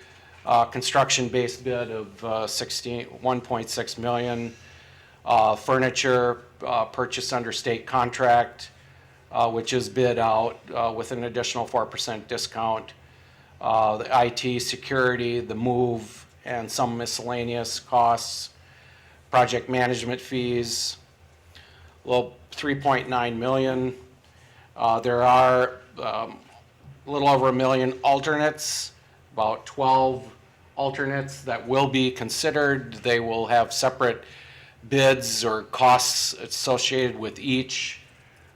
Construction-based bid of 1.6 million. Furniture purchased under state contract, which is bid out with an additional 4% discount. The IT, security, the move, and some miscellaneous costs. Project management fees, well, 3.9 million. There are a little over 1 million alternates, about 12 alternates that will be considered. They will have separate bids or costs associated with each.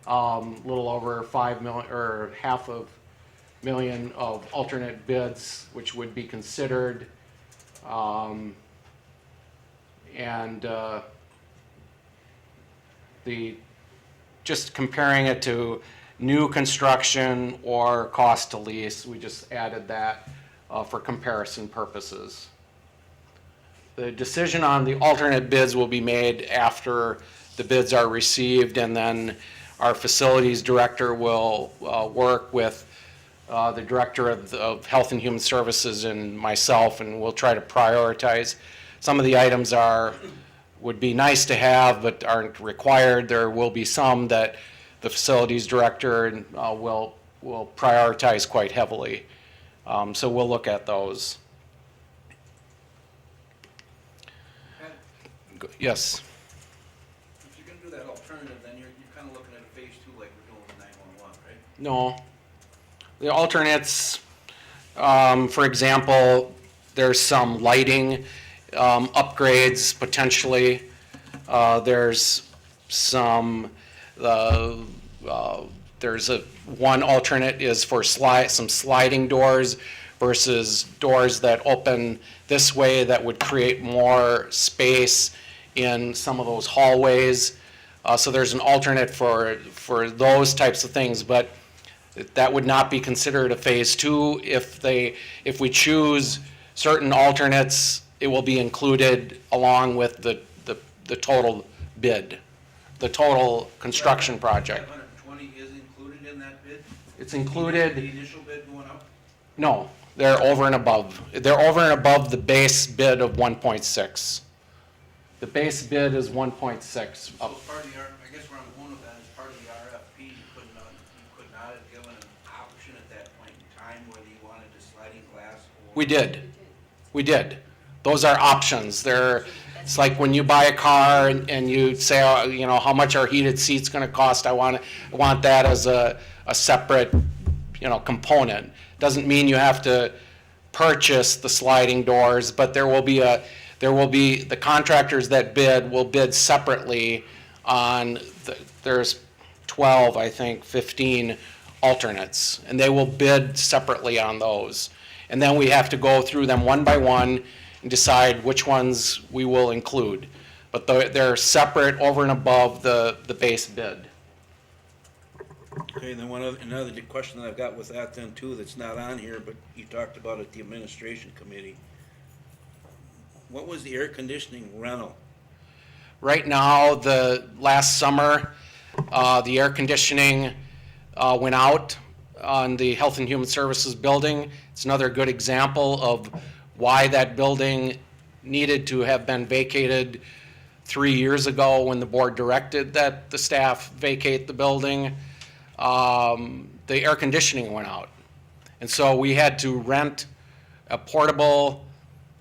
A little over 5 million or half of million of alternate bids, which would be considered. Just comparing it to new construction or cost to lease, we just added that for comparison purposes. The decision on the alternate bids will be made after the bids are received, and then our facilities director will work with the director of Health and Human Services and myself, and we'll try to prioritize. Some of the items would be nice to have but aren't required. There will be some that the facilities director will prioritize quite heavily. So we'll look at those. Yes. If you're going to do that alternative, then you're kind of looking at a phase 2 like we're doing with 911, right? No. The alternates, for example, there's some lighting upgrades potentially. There's some, one alternate is for some sliding doors versus doors that open this way that would create more space in some of those hallways. So there's an alternate for those types of things, but that would not be considered a phase 2. If we choose certain alternates, it will be included along with the total bid, the total construction project. 520 is included in that bid? It's included. The initial bid going up? No, they're over and above. They're over and above the base bid of 1.6. The base bid is 1.6. So part of the, I guess where I'm going with that is part of the RFP, you could not have given an option at that point in time whether you wanted a sliding glass or... We did. Those are options. It's like when you buy a car and you say, how much are heated seats going to cost? I want that as a separate, component. Doesn't mean you have to purchase the sliding doors, but there will be the contractors that bid will bid separately on there's 12, I think, 15 alternates, and they will bid separately on those. And then we have to go through them one by one and decide which ones we will include. But they're separate over and above the base bid. Okay, and then another question that I've got with that then too, that's not on here, but you talked about at the administration committee. What was the air conditioning rental? Right now, the last summer, The air conditioning went out on the Health and Human Services building. It's another good example of why that building needed to have been vacated 3 years ago when the board directed that the staff vacate the building. The air conditioning went out. And so we had to rent a portable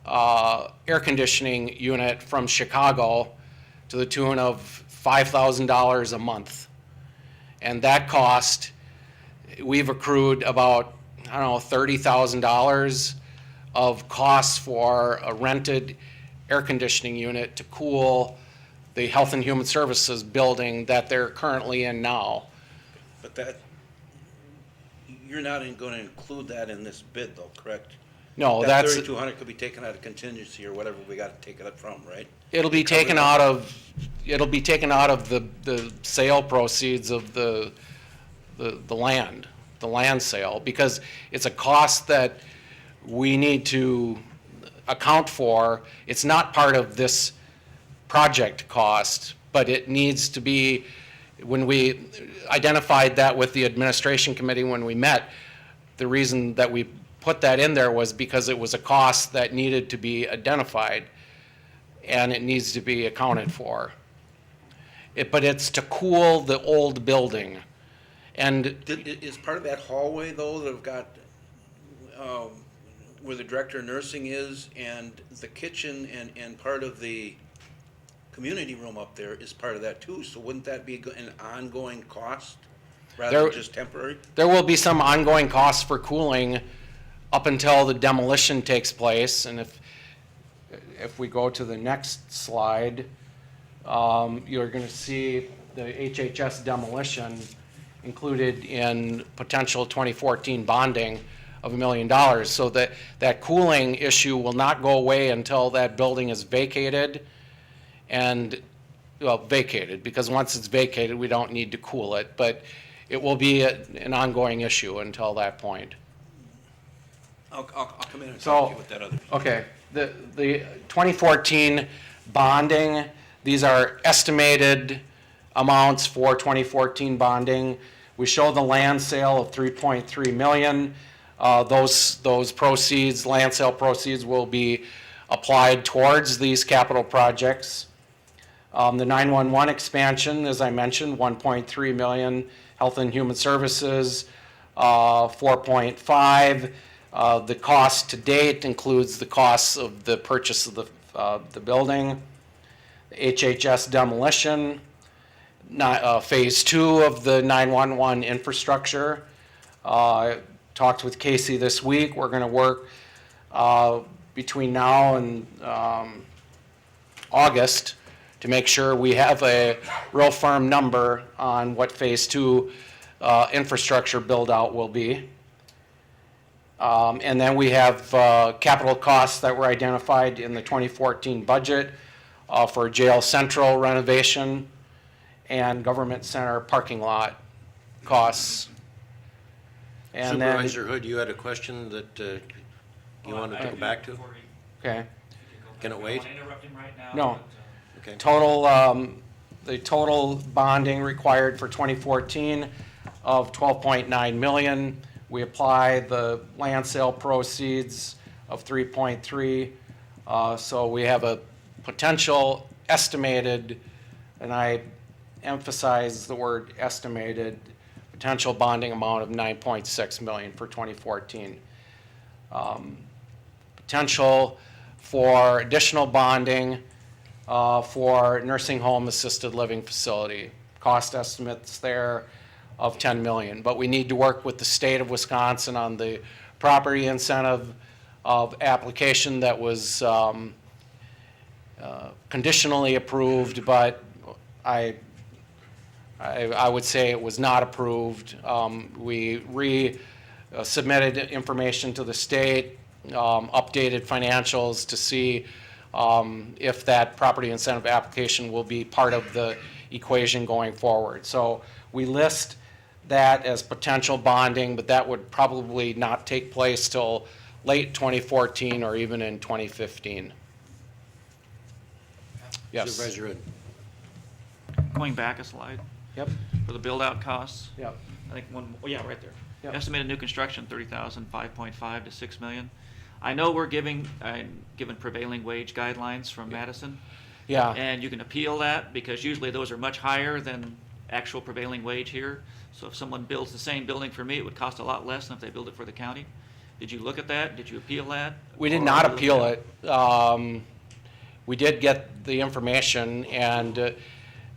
air conditioning unit from Chicago to the tune of $5,000 a month. And that cost, we've accrued about, I don't know, $30,000 of costs for a rented air conditioning unit to cool the Health and Human Services building that they're currently in now. But that, you're not going to include that in this bid though, correct? No, that that's. 3,200 could be taken out of contingency or whatever we got to take it up from, right? It'll be taken out of the sale proceeds of the land sale, because it's a cost that we need to account for. It's not part of this project cost, but it needs to be, when we identified that with the administration committee when we met, the reason that we put that in there was because it was a cost that needed to be identified and it needs to be accounted for. But it's to cool the old building. And Is part of that hallway though that have got, where the director of nursing is, and the kitchen and part of the community room up there is part of that too, so wouldn't that be an ongoing cost rather than just temporary? There will be some ongoing costs for cooling up until the demolition takes place. And if we go to the next slide, you're going to see the HHS demolition included in potential 2014 bonding of $1 million. So that cooling issue will not go away until that building is vacated. And, well, vacated, because once it's vacated, we don't need to cool it, but it will be an ongoing issue until that point. I'll come in and talk to you with that other. Okay, the 2014 bonding, these are estimated amounts for 2014 bonding. We show the land sale of $3.3 million. Those proceeds, land sale proceeds, will be applied towards these capital projects. The 911 expansion, as I mentioned, $1.3 million. Health and Human Services, $4.5. The cost to date includes the costs of the purchase of the building. The HHS demolition, phase 2 of the 911 infrastructure. I talked with Casey this week. We're going to work between now and August to make sure we have a real firm number on what phase 2 infrastructure build out will be. And then we have capital costs that were identified in the 2014 budget for jail central renovation and government center parking lot costs. And Supervisor Hood, you had a question that you wanted to go back to? Okay. Can it wait? No. Okay. The total bonding required for 2014 of $12.9 million. We apply the land sale proceeds of 3.3. So we have a potential estimated, and I emphasize the word estimated, potential bonding amount of $9.6 million for 2014. Potential for additional bonding for nursing home assisted living facility. Cost estimates there of $10 million. But we need to work with the state of Wisconsin on the property incentive of application that was conditionally approved, but I would say it was not approved. We submitted information to the state, updated financials to see if that property incentive application will be part of the equation going forward. So we list that as potential bonding, but that would probably not take place till late 2014 or even in 2015. Yes. Supervisor Hood. Going back a slide. Yep. for the build-out costs. Yep. I think oh yeah, right there. Yep. Estimated new construction, 30,000, 5.5 to 6 million. I know we're given prevailing wage guidelines from Madison. Yeah. And you can appeal that because usually those are much higher than actual prevailing wage here. So if someone builds the same building for me, it would cost a lot less than if they build it for the county. Did you look at that? Did you appeal that? We did Or not did you appeal look it. We did get the information, and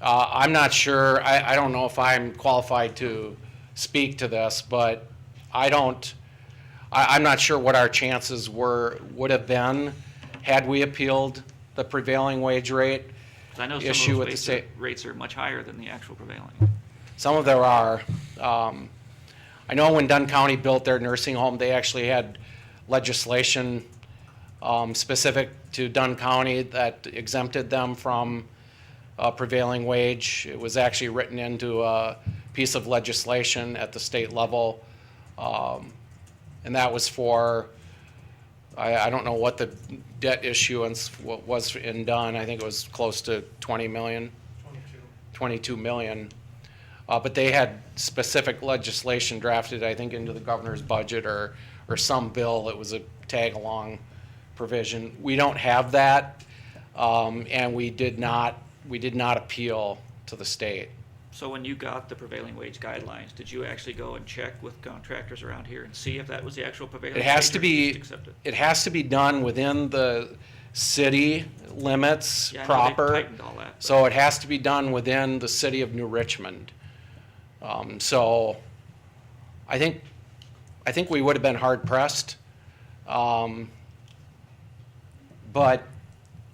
I'm not sure, I don't know if I'm qualified to speak to this, but I'm not sure what our chances would have been had we appealed the prevailing wage rate 'Cause I know issue some with of the those state. rates are much higher than the actual prevailing. Some of there are. I know when Dunn County built their nursing home, they actually had legislation specific to Dunn County that exempted them from prevailing wage. It was actually written into a piece of legislation at the state level. And that was for, I don't know what the debt issuance was in Dunn. I think it was close to 20 million. 22 million. But they had specific legislation drafted, I think, into the governor's budget or some bill that was a tag-along provision. We don't have that, and we did not appeal to the state. So when you got the prevailing wage guidelines, did you actually go and check with contractors around here and see if that was the actual prevailing It wage? has to or you be, just accept it? it has to be done within the city limits Yeah, I know they've proper. tightened all that, So it has to be done within the city of New Richmond. So I think we would have been hard pressed. But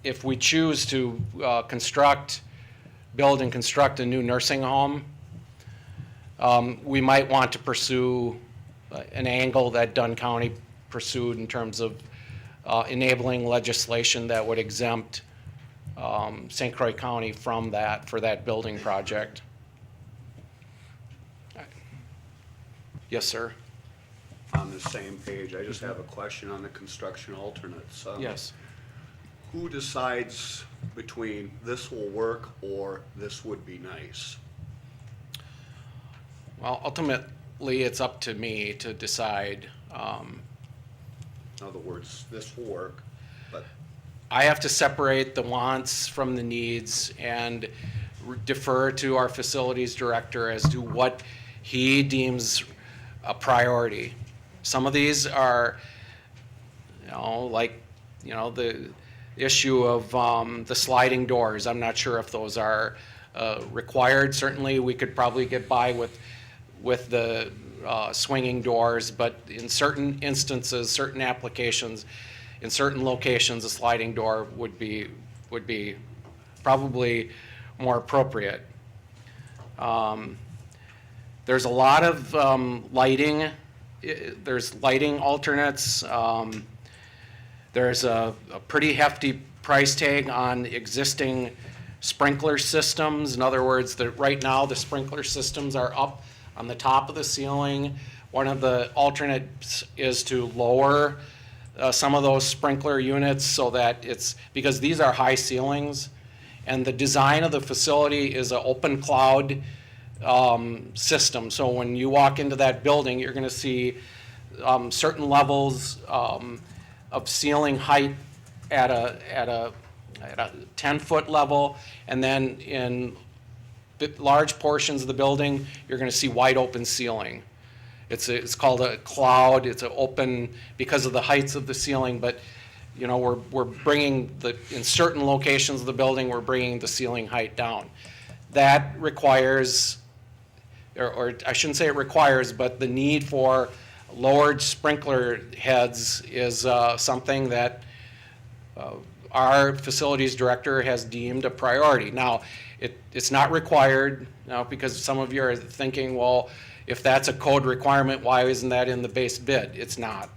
if we choose to build and construct a new nursing home, we might want to pursue an angle that Dunn County pursued in terms of enabling legislation that would exempt St. Croix County from that for that building project. Yes, sir. On the same page, I just have a question on the construction alternates. Yes. Who decides between this will work or this would be nice? Well, ultimately, it's up to me to decide. In other words, this will work, but I have to separate the wants from the needs and defer to our facilities director as to what he deems a priority. Some of these are, the issue of the sliding doors. I'm not sure if those are required. Certainly, we could probably get by with the swinging doors, but in certain instances, certain applications, in certain locations, a sliding door would be probably more appropriate. There's a lot of lighting. There's lighting alternates. There's a pretty hefty price tag on existing sprinkler systems. In other words, right now the sprinkler systems are up on the top of the ceiling. One of the alternates is to lower some of those sprinkler units so that because these are high ceilings, and the design of the facility is an open cloud system. So when you walk into that building, you're going to see certain levels of ceiling height at a 10-foot level, and then in large portions of the building, you're going to see wide open ceiling. It's called a cloud. It's an open because of the heights of the ceiling, but we're bringing in certain locations of the building, we're bringing the ceiling height down. That requires, or I shouldn't say it requires, but the need for lowered sprinkler heads is something that our facilities director has deemed a priority. Now, it's not required, because some of you are thinking, well, if that's a code requirement, why isn't that in the base bid? It's not.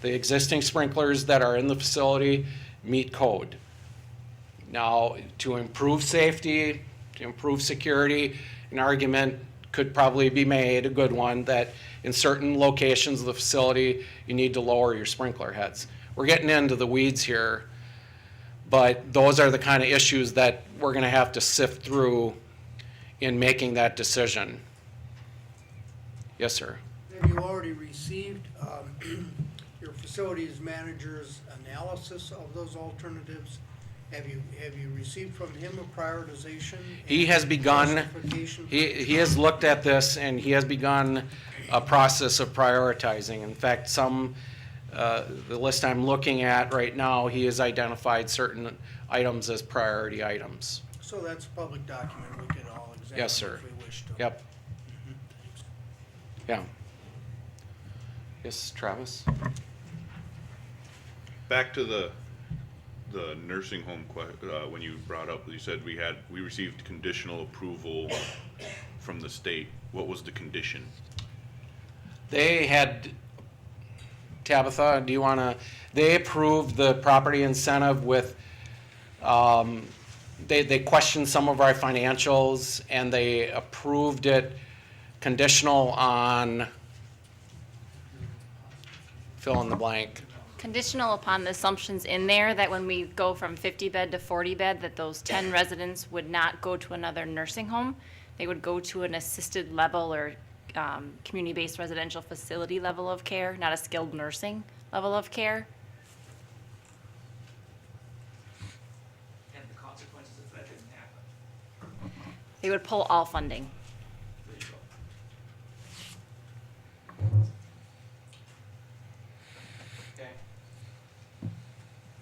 The existing sprinklers that are in the facility meet code. Now, to improve safety, to improve security, an argument could probably be made, a good one, that in certain locations of the facility, you need to lower your sprinkler heads. We're getting into the weeds here, but those are the kind of issues that we're going to have to sift through in making that decision. Yes, sir. Have you already received your facilities manager's analysis of those alternatives? Have you received from him a prioritization? He has begun, justification? he has looked at this and he has begun a process of prioritizing. In fact, the list I'm looking at right now, he has identified certain items as priority items. So that's a public document we could all examine Yes, sir. if we wish to. Yep. Yeah. Yes, Travis? Back to the nursing home, when you brought up, you said we received conditional approval from the state. What was the condition? They had, Tabitha, do you want to, they approved the property incentive with, they questioned some of our financials and they approved it conditional on, fill in the blank. Conditional upon the assumptions in there that when we go from 50 bed to 40 bed, that those 10 residents would not go to another nursing home. They would go to an assisted level or community-based residential facility level of care, not a skilled nursing level of care. And the consequences if that didn't happen. They would pull all funding. There you go. Okay.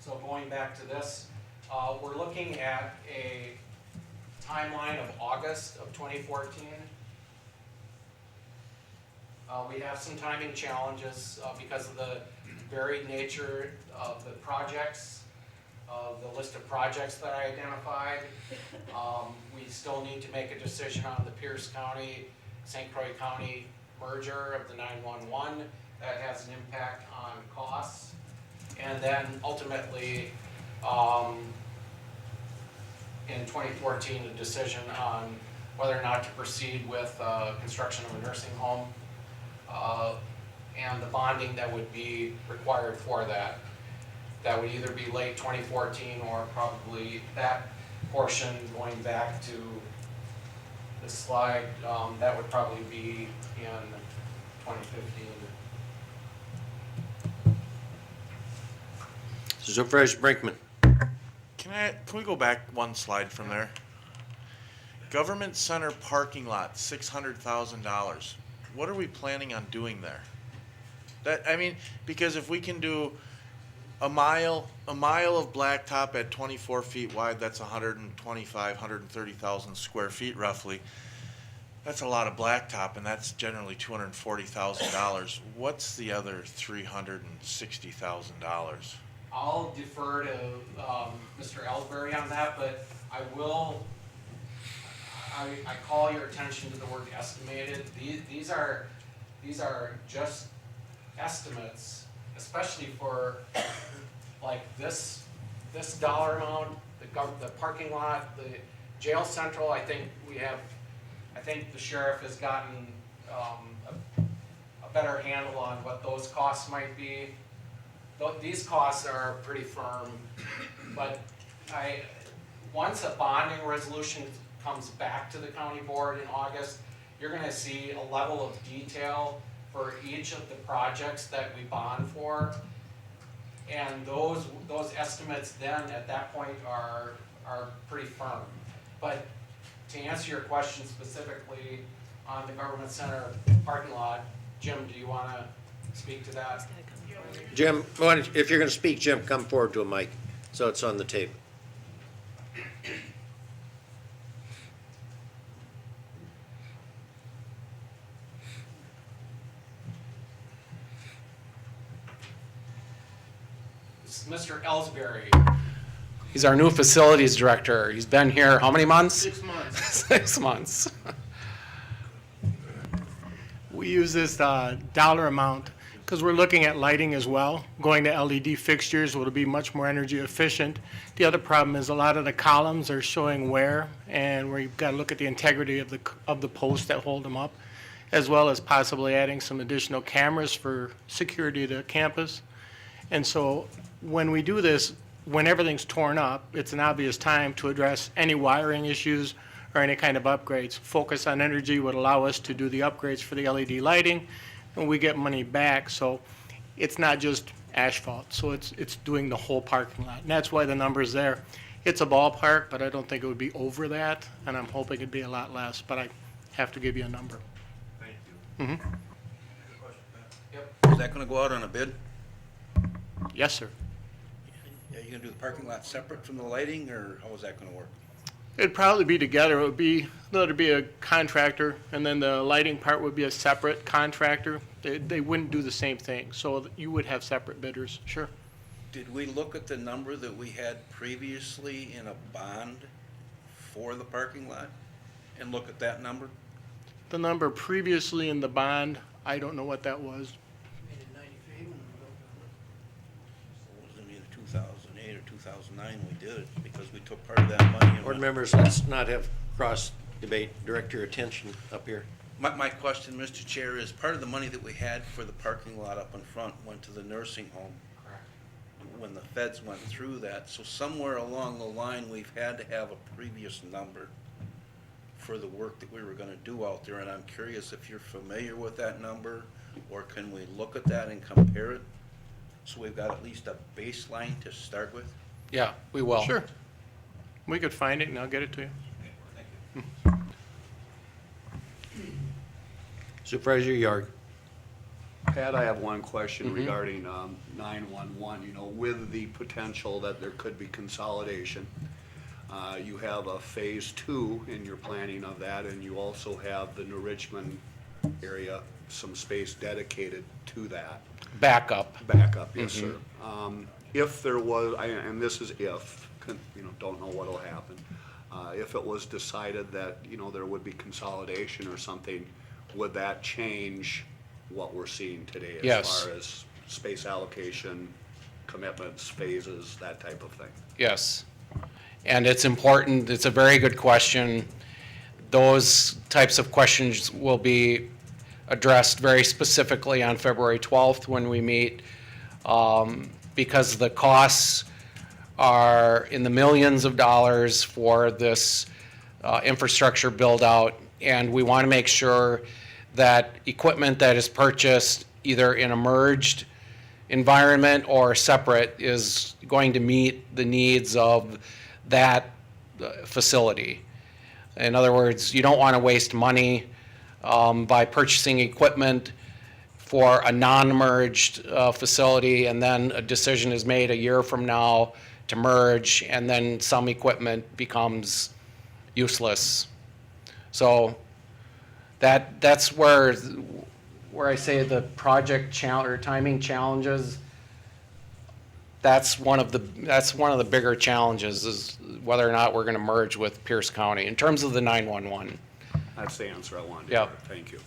So going back to this, we're looking at a timeline of August of 2014. We have some timing challenges because of the varied nature of the projects, of the list of projects that I identified. We still need to make a decision on the Pierce County, St. Croix County merger of the 911. That has an impact on costs. And then ultimately, in 2014, a decision on whether or not to proceed with construction of a nursing home and the bonding that would be required for that. That would either be late 2014 or probably that portion going back to the slide, that would probably be in 2015. Supervisor Brinkman. Can we go back one slide from there? Government Center parking lot, $600,000. What are we planning on doing there? Because if we can do a mile of blacktop at 24 feet wide, that's 130,000 square feet roughly. That's a lot of blacktop, and that's generally $240,000. What's the other $360,000? I'll defer to Mr. Ellsbury on that, but I call your attention to the word estimated. These are just estimates, especially for like this dollar amount, the parking lot, the jail central. I think the sheriff has gotten a better handle on what those costs might be. These costs are pretty firm, but once a bonding resolution comes back to the county board in August, you're going to see a level of detail for each of the projects that we bond for, and those estimates then at that point are pretty firm. But to answer your question specifically on the Government Center parking lot, Jim, do you want to speak to that? Jim, if you're going to speak, Jim, come forward to a mic so it's on the tape. This is Mr. Ellsbury. He's our new facilities director. He's been here how many months? 6 months. 6 months. We use this dollar amount because we're looking at lighting as well. Going to LED fixtures will be much more energy efficient. The other problem is a lot of the columns are showing wear, and we've got to look at the integrity of the posts that hold them up, as well as possibly adding some additional cameras for security to campus. And so when we do this, when everything's torn up, it's an obvious time to address any wiring issues or any kind of upgrades. Focus on Energy would allow us to do the upgrades for the LED lighting, and we get money back. So it's not just asphalt, so it's doing the whole parking lot. And that's why the number's there. It's a ballpark, but I don't think it would be over that, and I'm hoping it'd be a lot less, but I have to give you a number. Thank you. Mhm. Is that gonna go out on a bid? Yes, sir. Are you gonna do the parking lot separate from the lighting, or how is that gonna work? It'd probably be together. It would be, there'd be a contractor, and then the lighting part would be a separate contractor. They wouldn't do the same thing, so you would have separate bidders, sure. Did we look at the number that we had previously in a bond for the parking lot and look at that number? The number previously in the bond, I don't know what that was. It was in 2008 or 2009 we did it, because we took part of that money and Board went- members, let's not have cross debate. Direct your attention up here. My question, Mr. Chair, is part of the money that we had for the parking lot up in front went to the nursing home when the feds went through that. So somewhere along the line, we've had to have a previous number for the work that we were gonna do out there. And I'm curious if you're familiar with that number, or can we look at that and compare it? So we've got at least a baseline to start with? Yeah, we will. Sure. We could find it and I'll get it to you. Supervisor Yarg. Pat, I have one question Mhm. regarding 911, you know, with the potential that there could be consolidation. You have a phase 2 in your planning of that, and you also have the New Richmond area, some space dedicated to that. Backup. Backup, yes, sir. Mhm. If there was, and this is if, you know, don't know what'll happen. If it was decided that, you know, there would be consolidation or something, would that change what we're seeing today Yes. as far as space allocation, commitments, phases, that type of thing? Yes. And it's important, it's a very good question. Those types of questions will be addressed very specifically on February 12th when we meet, because the costs are in the millions of dollars for this infrastructure build-out, and we want to make sure that equipment that is purchased either in a merged environment or separate is going to meet the needs of that facility. In other words, you don't want to waste money by purchasing equipment for a non-merged facility, and then a decision is made a year from now to merge, and then some equipment becomes useless. So that's where I say the project or timing challenges. That's one of the bigger challenges, is whether or not we're going to merge with Pierce County in terms of the 911. That's the answer I wanted to Yeah. hear. Thank you.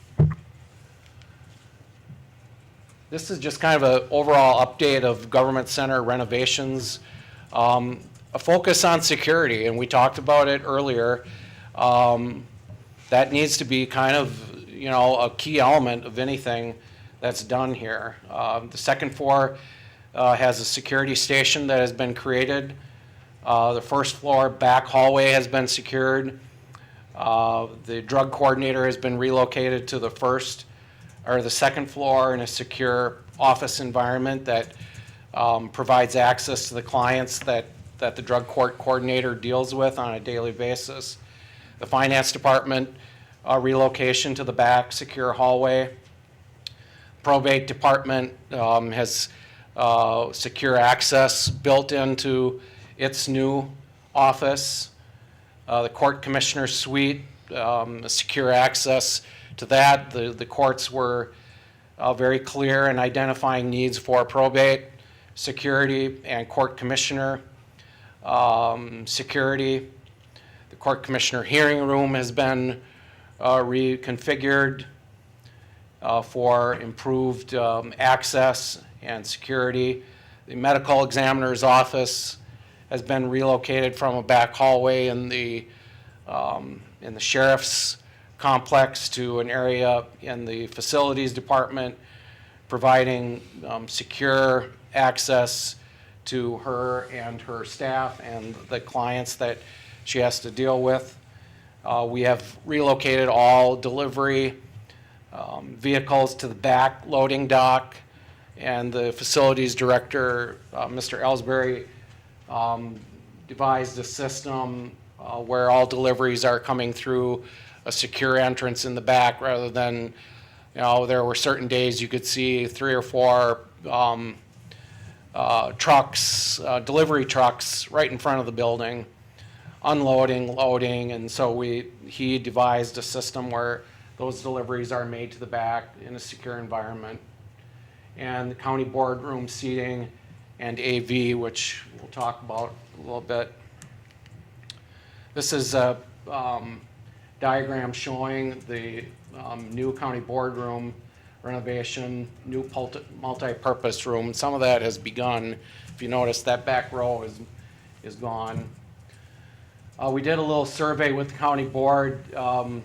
This is just kind of an overall update of government center renovations. A focus on security, and we talked about it earlier. That needs to be kind of, you know, a key element of anything that's done here. The second floor has a security station that has been created. The first floor back hallway has been secured. The drug coordinator has been relocated to the second floor in a secure office environment that provides access to the clients that the drug court coordinator deals with on a daily basis. The finance department relocation to the back secure hallway. Probate department has secure access built into its new office. The court commissioner suite, secure access to that. The courts were very clear in identifying needs for probate, security, and court commissioner security. The court commissioner hearing room has been reconfigured for improved access and security. The medical examiner's office has been relocated from a back hallway in the sheriff's complex to an area in the facilities department, providing secure access to her and her staff and the clients that she has to deal with. We have relocated all delivery vehicles to the back loading dock, and the facilities director, Mr. Ellsbury, devised a system where all deliveries are coming through a secure entrance in the back rather than, there were certain days you could see 3 or 4 trucks, delivery trucks right in front of the building, unloading, loading, and so he devised a system where those deliveries are made to the back in a secure environment. And the county boardroom seating and AV, which we'll talk about a little bit. This is a diagram showing the new county boardroom renovation, new multi-purpose room. Some of that has begun. If you notice, that back row is gone. We did a little survey with the county board.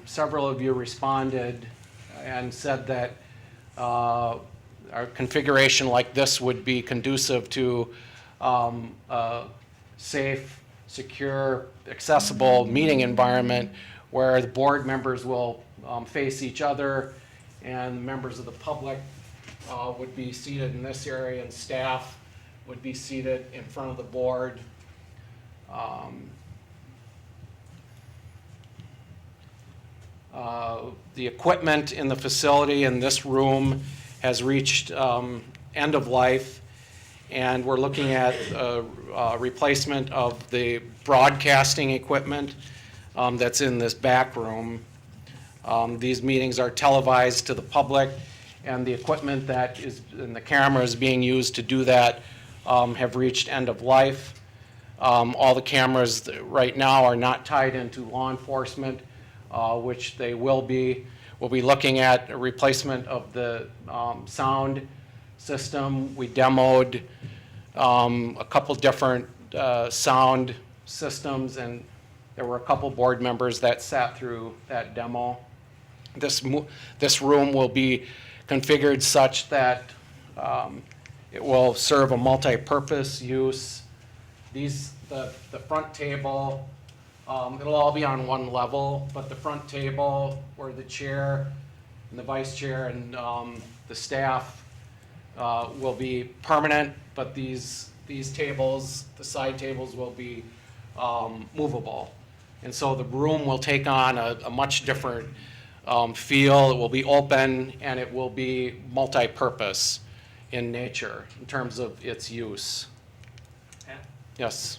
Several of you responded and said that our configuration like this would be conducive to a safe, secure, accessible meeting environment where the board members will face each other and members of the public would be seated in this area and staff would be seated in front of the board. The equipment in the facility in this room has reached end of life, and we're looking at replacement of the broadcasting equipment that's in this back room. These meetings are televised to the public, and the equipment that is, and the cameras being used to do that have reached end of life. All the cameras right now are not tied into law enforcement, which they will be. We'll be looking at a replacement of the sound system. We demoed a couple different sound systems, and there were a couple board members that sat through that demo. This room will be configured such that it will serve a multi-purpose use. The front table, it'll all be on one level, but the front table where the chair and the vice chair and the staff will be permanent, but these tables, the side tables, will be movable. And so the room will take on a much different feel. It will be open and it will be multi-purpose in nature in terms of its use. Yes.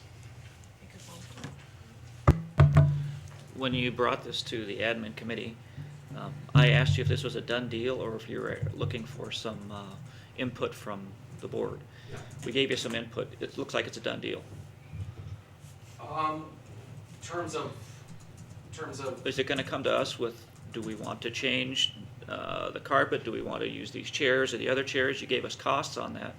When you brought this to the admin committee, I asked you if this was a done deal or if you were looking for some input from the board. We gave you some input. It looks like it's a done deal. In terms of, is it going to come to us with, do we want to change the carpet? Do we want to use these chairs or the other chairs? You gave us costs on that.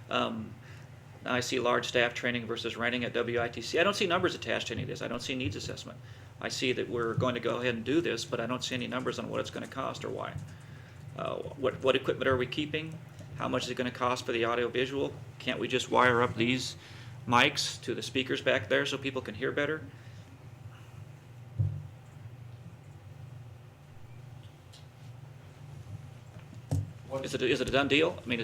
Now I see large staff training versus renting at WITC. I don't see numbers attached to any of this. I don't see needs assessment. I see that we're going to go ahead and do this, but I don't see any numbers on what it's going to cost or why. What equipment are we keeping? How much is it going to cost for the audio visual? Can't we just wire up these mics to the speakers back there so people can hear better? Is it a done deal? I mean,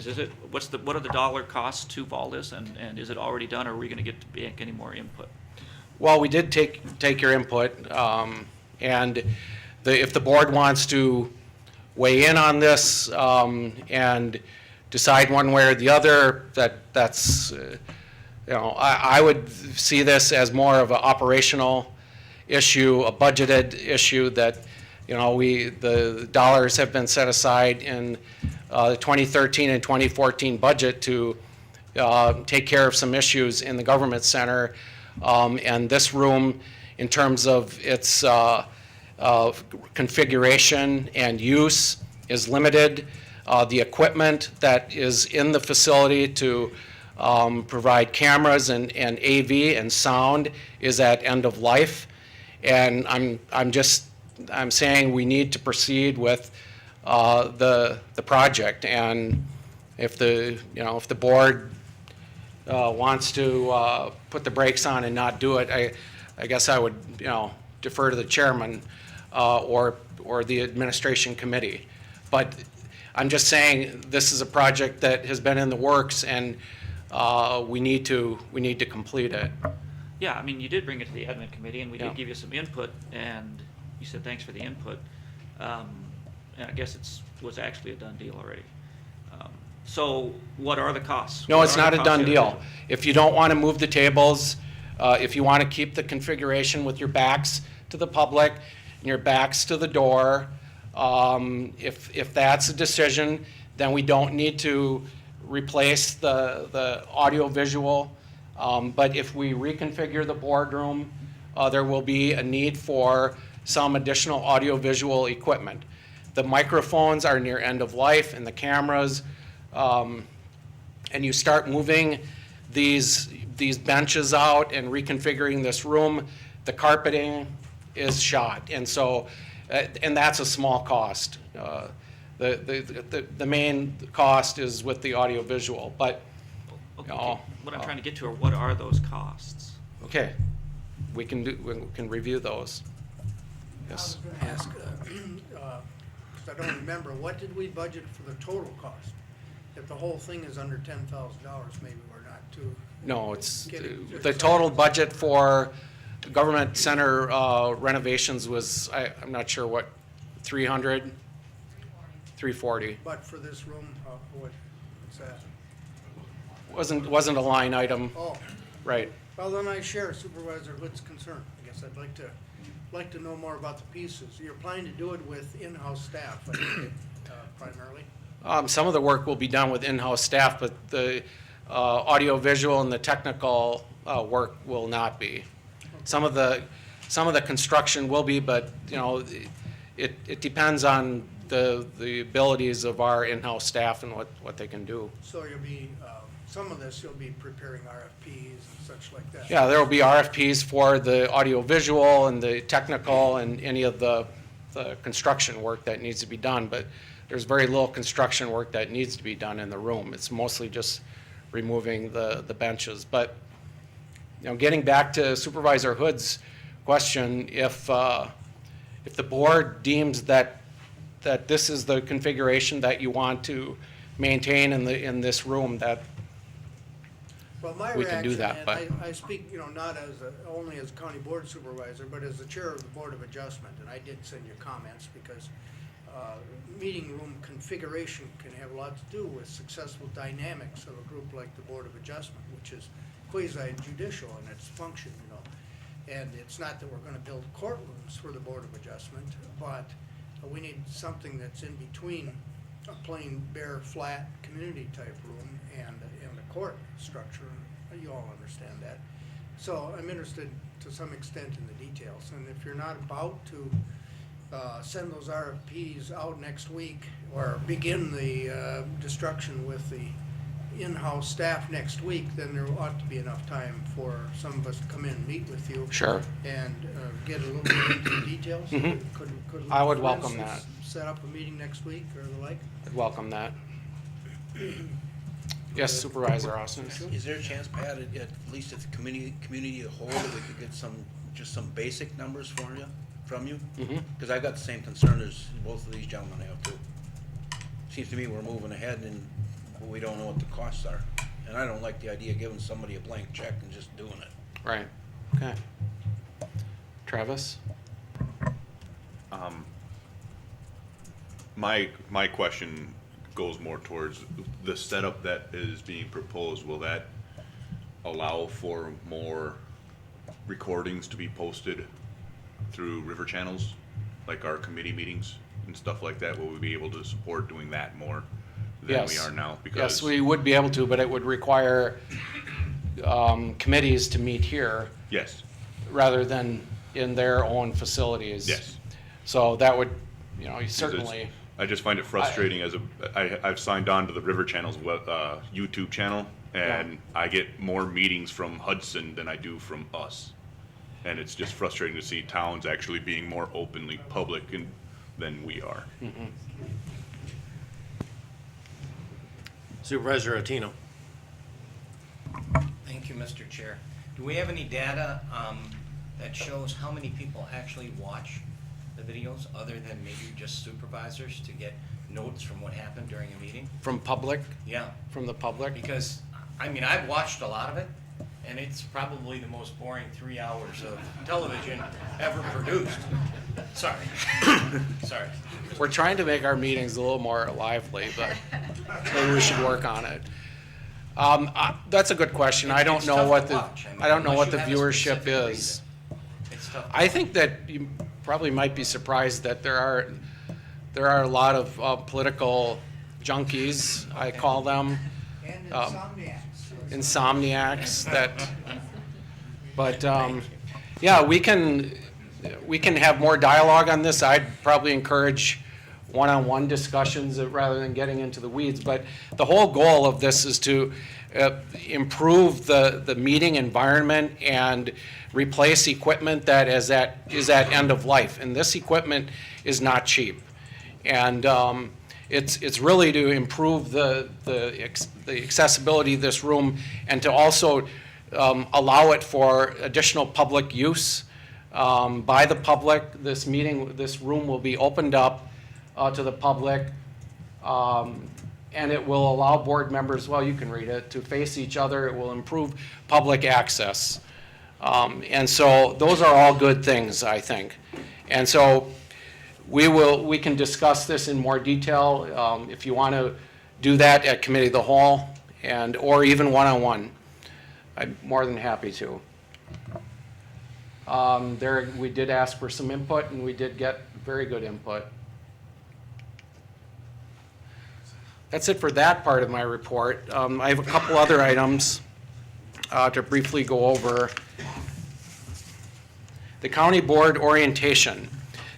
what are the dollar costs to all this, and is it already done, or are we going to get any more input? Well, we did take your input, and if the board wants to weigh in on this and decide one way or the other, that's I would see this as more of an operational issue, a budgeted issue that the dollars have been set aside in the 2013 and 2014 budget to take care of some issues in the government center. And this room, in terms of its configuration and use, is limited. The equipment that is in the facility to provide cameras and AV and sound is at end of life. And I'm saying we need to proceed with the project. And if the board wants to put the brakes on and not do it, I guess I would defer to the chairman or the administration committee. But I'm just saying, this is a project that has been in the works, and we need to complete it. Yeah, I mean, you did bring it to the admin committee, and we Yeah. did give you some input, and you said thanks for the input. And I guess was actually a done deal already. So what are the costs? No, What it's are not the a costs done of the deal. vision? If you don't want to move the tables, if you want to keep the configuration with your backs to the public and your backs to the door, if that's a decision, then we don't need to replace the audio visual. But if we reconfigure the boardroom, there will be a need for some additional audio visual equipment. The microphones are near end of life, and the cameras, and you start moving these benches out and reconfiguring this room, the carpeting is shot. And so, and that's a small cost. The main cost is with the audio visual, but, you know, What I'm trying to get to are what are those costs? okay, we can review those. Yes. I was gonna ask, 'cause I don't remember, what did we budget for the total cost? If the whole thing is under $10,000, maybe we're not too. No, it's, getting the total budget for government center renovations was, I'm not sure what, 300? 340. But for this room, what's that? Wasn't a line item. Oh, Right. well, then I share Supervisor Hood's concern. I guess I'd like to know more about the pieces. You're planning to do it with in-house staff, I think, primarily? Some of the work will be done with in-house staff, but the audio visual and the technical work will not be. Some of the construction will be, but, you know, it depends on the abilities of our in-house staff and what they can do. So you'll be, some of this, you'll be preparing RFPs and such like that? Yeah, there will be RFPs for the audio visual and the technical and any of the construction work that needs to be done, but there's very little construction work that needs to be done in the room. It's mostly just removing the benches. But, you know, getting back to Supervisor Hood's question, if the board deems that this is the configuration that you want to maintain in this room, that Well, my we can do reaction, that, and I speak, you know, not only as county board supervisor, but as the chair of the Board of Adjustment, and I did send you comments because meeting room configuration can have a lot to do with successful dynamics of a group like the Board of Adjustment, which is quasi-judicial in its function, you know. And it's not that we're gonna build courtrooms for the Board of Adjustment, but we need something that's in between a plain, bare, flat, community-type room and a court structure. You all understand that. So I'm interested to some extent in the details. And if you're not about to send those RFPs out next week or begin the destruction with the in-house staff next week, then there ought to be enough time for some of us to come in and meet with you. Sure. And get a little bit into the details. Mhm. Could we, I would for welcome instance, set up a meeting next week or the like? I'd welcome that. Yes, Supervisor Austin. Is there a chance, Pat, at least at the community as a whole, that we could get just some basic numbers from you? Mhm. Because I've got the same concern as both of these gentlemen have too. Seems to me we're moving ahead and we don't know what the costs are. And I don't like the idea of giving somebody a blank check and just doing it. Right, okay. Travis? My question goes more towards the setup that is being proposed. Will that allow for more recordings to be posted through river channels, like our committee meetings and stuff like that? Will we be able to support doing that more than we are now? Yes, we would be able to, but it would require committees to meet here. Yes. Rather than in their own facilities. Yes. So that would, you know, certainly. I just find it frustrating I've signed on to the River Channel's YouTube channel, and I get more meetings from Hudson than I do from us. And it's just frustrating to see towns actually being more openly public than we are. Mhm. Supervisor Attino. Thank you, Mr. Chair. Do we have any data that shows how many people actually watch the videos, other than maybe just supervisors, to get notes from what happened during a meeting? From public? Yeah. From the public? Because, I mean, I've watched a lot of it, and it's probably the most boring 3 hours of television ever produced. Sorry. Sorry. We're trying to make our meetings a little more lively, but maybe we should work on it. That's a good question. I don't know what the, I don't know what the viewership is. I think that you probably might be surprised that there are a lot of political junkies, I call them. And insomniacs that, but yeah, we can have more dialogue on this. I'd probably encourage one-on-one discussions rather than getting into the weeds, but the whole goal of this is to improve the meeting environment and replace equipment that is at end of life, and this equipment is not cheap. And it's really to improve the accessibility of this room, and to also allow it for additional public use by the public. This room will be opened up to the public, and it will allow board members, well, you can read it, to face each other. It will improve public access. And so those are all good things, I think. And so we can discuss this in more detail if you want to do that at committee of the whole, or even one-on-one. I'm more than happy to. We did ask for some input, and we did get very good input. That's it for that part of my report. I have a couple other items to briefly go over. The county board orientation.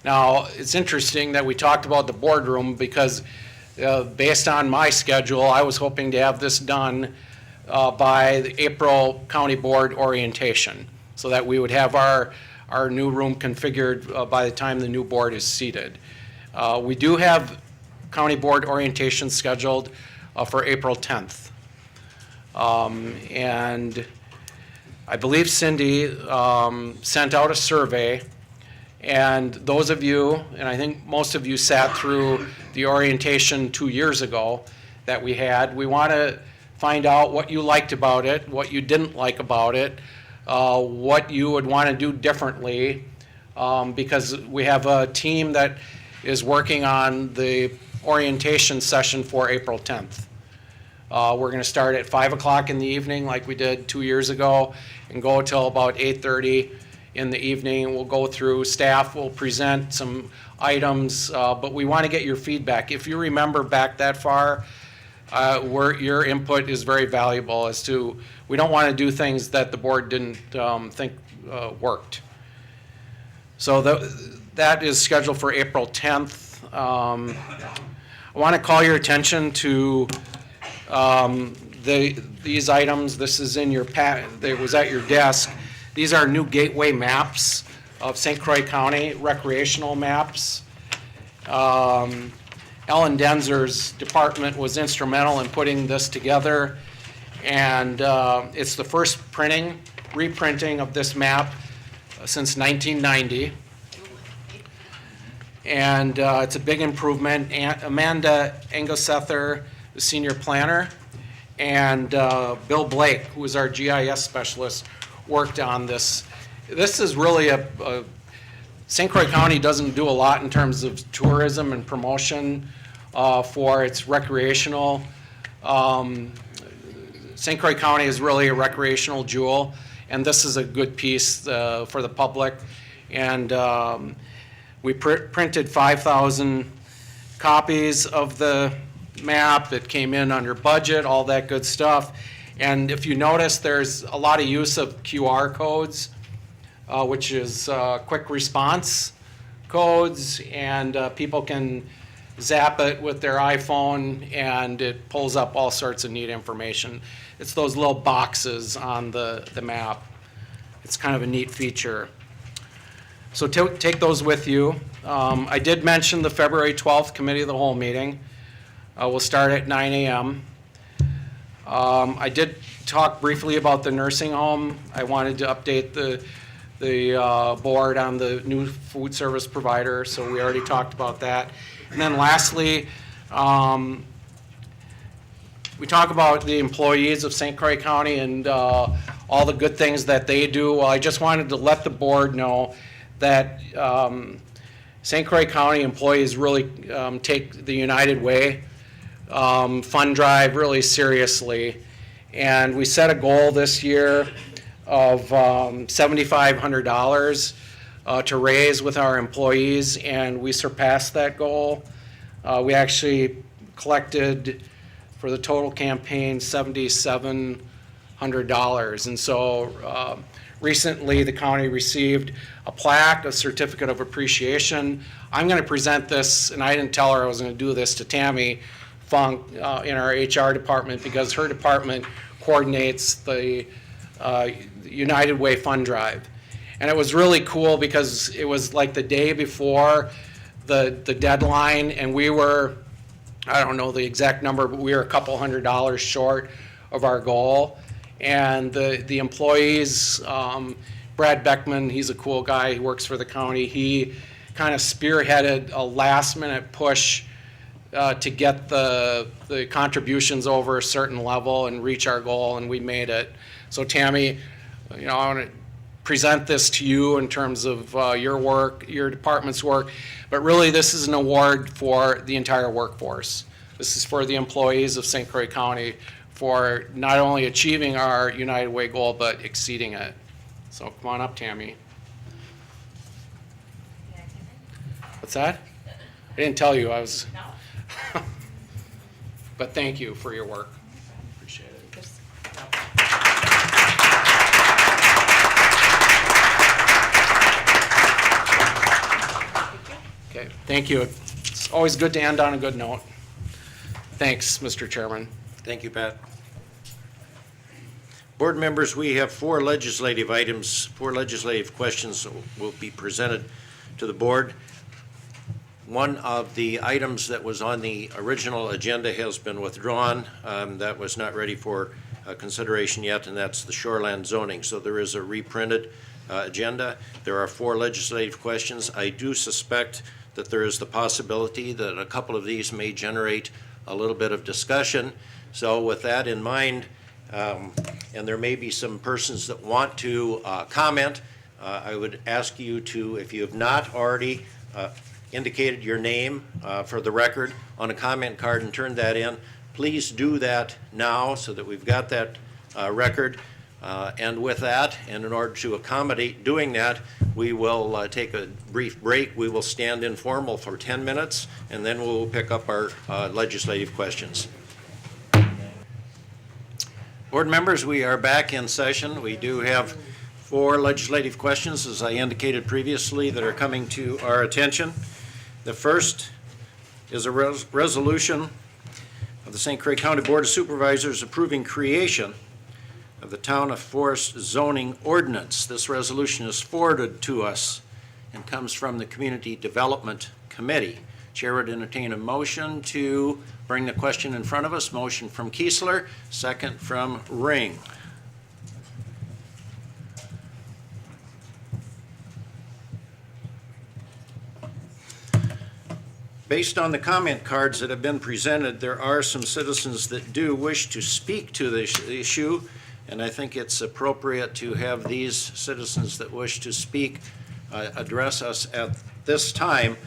Now, it's interesting that we talked about the boardroom, because based on my schedule, I was hoping to have this done by the April county board orientation, so that we would have our new room configured by the time the new board is seated. We do have county board orientation scheduled for April 10th. And I believe Cindy sent out a survey, and those of you, and I think most of you sat through the orientation 2 years ago that we had. We want to find out what you liked about it, what you didn't like about it, what you would want to do differently, because we have a team that is working on the orientation session for April 10th. We're going to start at 5 o'clock in the evening like we did 2 years ago, and go till about 8:30 in the evening. We'll go through, staff will present some items, but we want to get your feedback. If you remember back that far, your input is very valuable as to, we don't want to do things that the board didn't think worked. So that is scheduled for April 10th. I want to call your attention to these items. This is in your it was at your desk. These are new gateway maps of St. Croix County, recreational maps. Ellen Denzer's department was instrumental in putting this together, and it's the first reprinting of this map since 1990. And it's a big improvement. Amanda Engelsether, the senior planner, and Bill Blake, who is our GIS specialist, worked on this. This is really St. Croix County doesn't do a lot in terms of tourism and promotion for its recreational. St. Croix County is really a recreational jewel, and this is a good piece for the public. And we printed 5,000 copies of the map. It came in under budget, all that good stuff. And if you notice, there's a lot of use of QR codes, which is quick response codes, and people can zap it with their iPhone, and it pulls up all sorts of neat information. It's those little boxes on the map. It's kind of a neat feature. So take those with you. I did mention the February 12th Committee of the Whole meeting. We'll start at 9 a.m. I did talk briefly about the nursing home. I wanted to update the board on the new food service provider, so we already talked about that. And then lastly, we talk about the employees of St. Croix County and all the good things that they do. Well, I just wanted to let the board know that St. Croix County employees really take the United Way fund drive really seriously. And we set a goal this year of $7,500 to raise with our employees, and we surpassed that goal. We actually collected for the total campaign $7,700. And so recently the county received a plaque, a certificate of appreciation. I'm going to present this, and I didn't tell her I was going to do this, to Tammy Funk in our HR department, because her department coordinates the United Way Fund Drive. And it was really cool because it was like the day before the deadline, and we were, I don't know the exact number, but we were a couple $100 short of our goal. And the employees, Brad Beckman, he's a cool guy, he works for the county, he kind of spearheaded a last minute push to get the contributions over a certain level and reach our goal, and we made it. So Tammy, I want to present this to you in terms of your work, your department's work, but really this is an award for the entire workforce. This is for the employees of St. Croix County for not only achieving our United Way goal, but exceeding it. So come on up, Tammy. What's that? I didn't tell you, I was. But thank you for your work. Appreciate it. Okay, thank you. It's always good to end on a good note. Thanks, Mr. Chairman. Thank you, Pat. Board members, we have four legislative questions that will be presented to the board. One of the items that was on the original agenda has been withdrawn. That was not ready for consideration yet, and that's the shoreland zoning. So there is a reprinted agenda. There are four legislative questions. I do suspect that there is the possibility that a couple of these may generate a little bit of discussion. So with that in mind, and there may be some persons that want to comment, I would ask you to, if you have not already indicated your name for the record on a comment card and turned that in, please do that now so that we've got that record. And with that, and in order to accommodate doing that, we will take a brief break. We will stand informal for 10 minutes, and then we'll pick up our legislative questions. Board members, we are back in session. We do have four legislative questions, as I indicated previously, that are coming to our attention. The first is a resolution of the St. Croix County Board of Supervisors approving creation of the Town of Forest zoning ordinance. This resolution is forwarded to us and comes from the Community Development Committee. Chair would entertain a motion to bring the question in front of us. Motion from Kiesler, second from Ring. Based on the comment cards that have been presented, there are some citizens that do wish to speak to this issue, and I think it's appropriate to have these citizens that wish to speak address us at this time.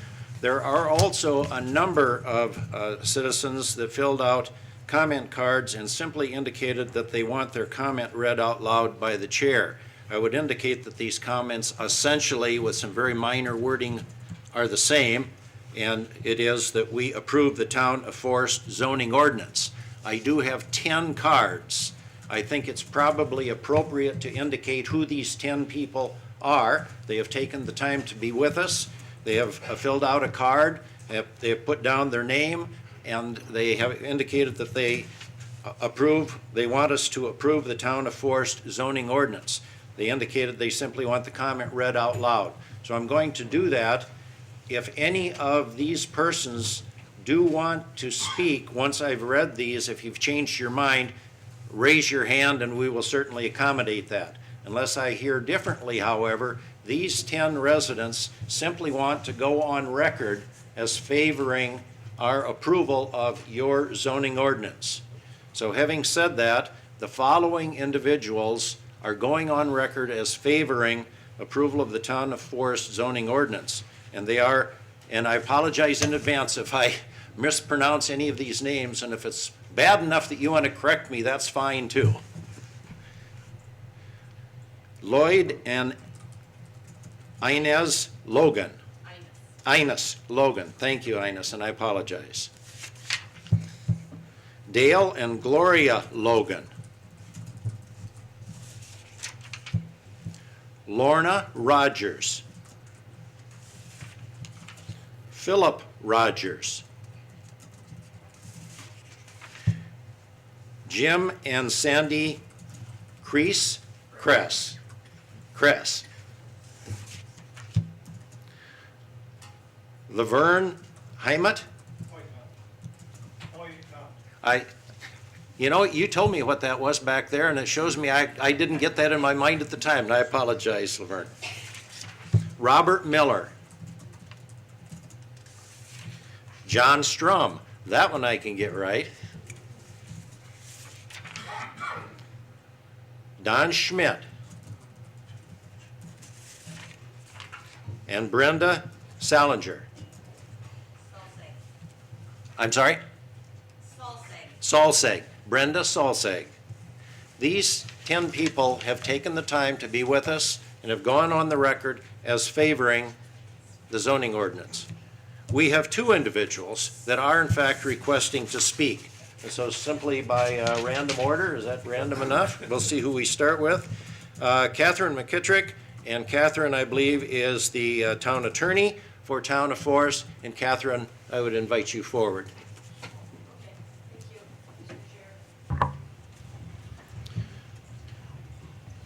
There are also a number of citizens that filled out comment cards and simply indicated that they want their comment read out loud by the chair. I would indicate that these comments essentially, with some very minor wording, are the same, and it is that we approve the Town of Forest zoning ordinance. I do have 10 cards. I think it's probably appropriate to indicate who these 10 people are. They have taken the time to be with us. They have filled out a card. They have put down their name, and they have indicated that they want us to approve the Town of Forest zoning ordinance. They indicated they simply want the comment read out loud. So I'm going to do that. If any of these persons do want to speak, once I've read these, if you've changed your mind, raise your hand and we will certainly accommodate that. Unless I hear differently, however, these 10 residents simply want to go on record as favoring our approval of your zoning ordinance. So having said that, the following individuals are going on record as favoring approval of the Town of Forest zoning ordinance. And they are, and I apologize in advance if I mispronounce any of these names, and if it's bad enough that you want to correct me, that's fine too. Lloyd and Inez Logan. Ines Logan. Thank you, Ines, and I apologize. Dale and Gloria Logan. Lorna Rogers. Philip Rogers. Jim and Sandy Cress. Laverne Heimat. You told me what that was back there, and it shows me I didn't get that in my mind at the time, and I apologize, Laverne. Robert Miller. John Strum. That one I can get right. Don Schmidt. And Brenda Salinger. I'm sorry? Salseg. Brenda Salseg. These 10 people have taken the time to be with us and have gone on the record as favoring the zoning ordinance. We have 2 individuals that are in fact requesting to speak. And so simply by random order, is that random enough? We'll see who we start with. Catherine McKittrick, and Catherine, I believe, is the town attorney for Town of Forest. And Catherine, I would invite you forward.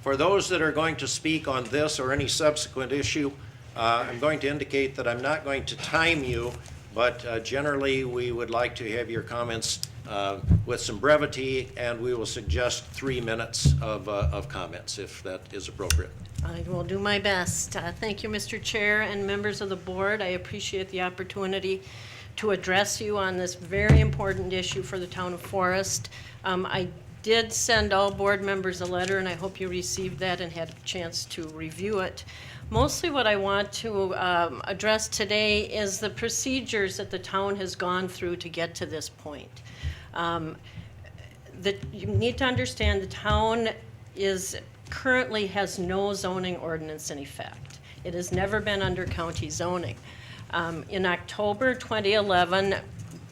For those that are going to speak on this or any subsequent issue, I'm going to indicate that I'm not going to time you, but generally we would like to have your comments with some brevity, and we will suggest 3 minutes of comments if that is appropriate. I will do my best. Thank you, Mr. Chair and members of the board. I appreciate the opportunity to address you on this very important issue for the town of Forest. I did send all board members a letter, and I hope you received that and had a chance to review it. Mostly what I want to address today is the procedures that the town has gone through to get to this point. You need to understand the town currently has no zoning ordinance in effect. It has never been under county zoning. In October 2011,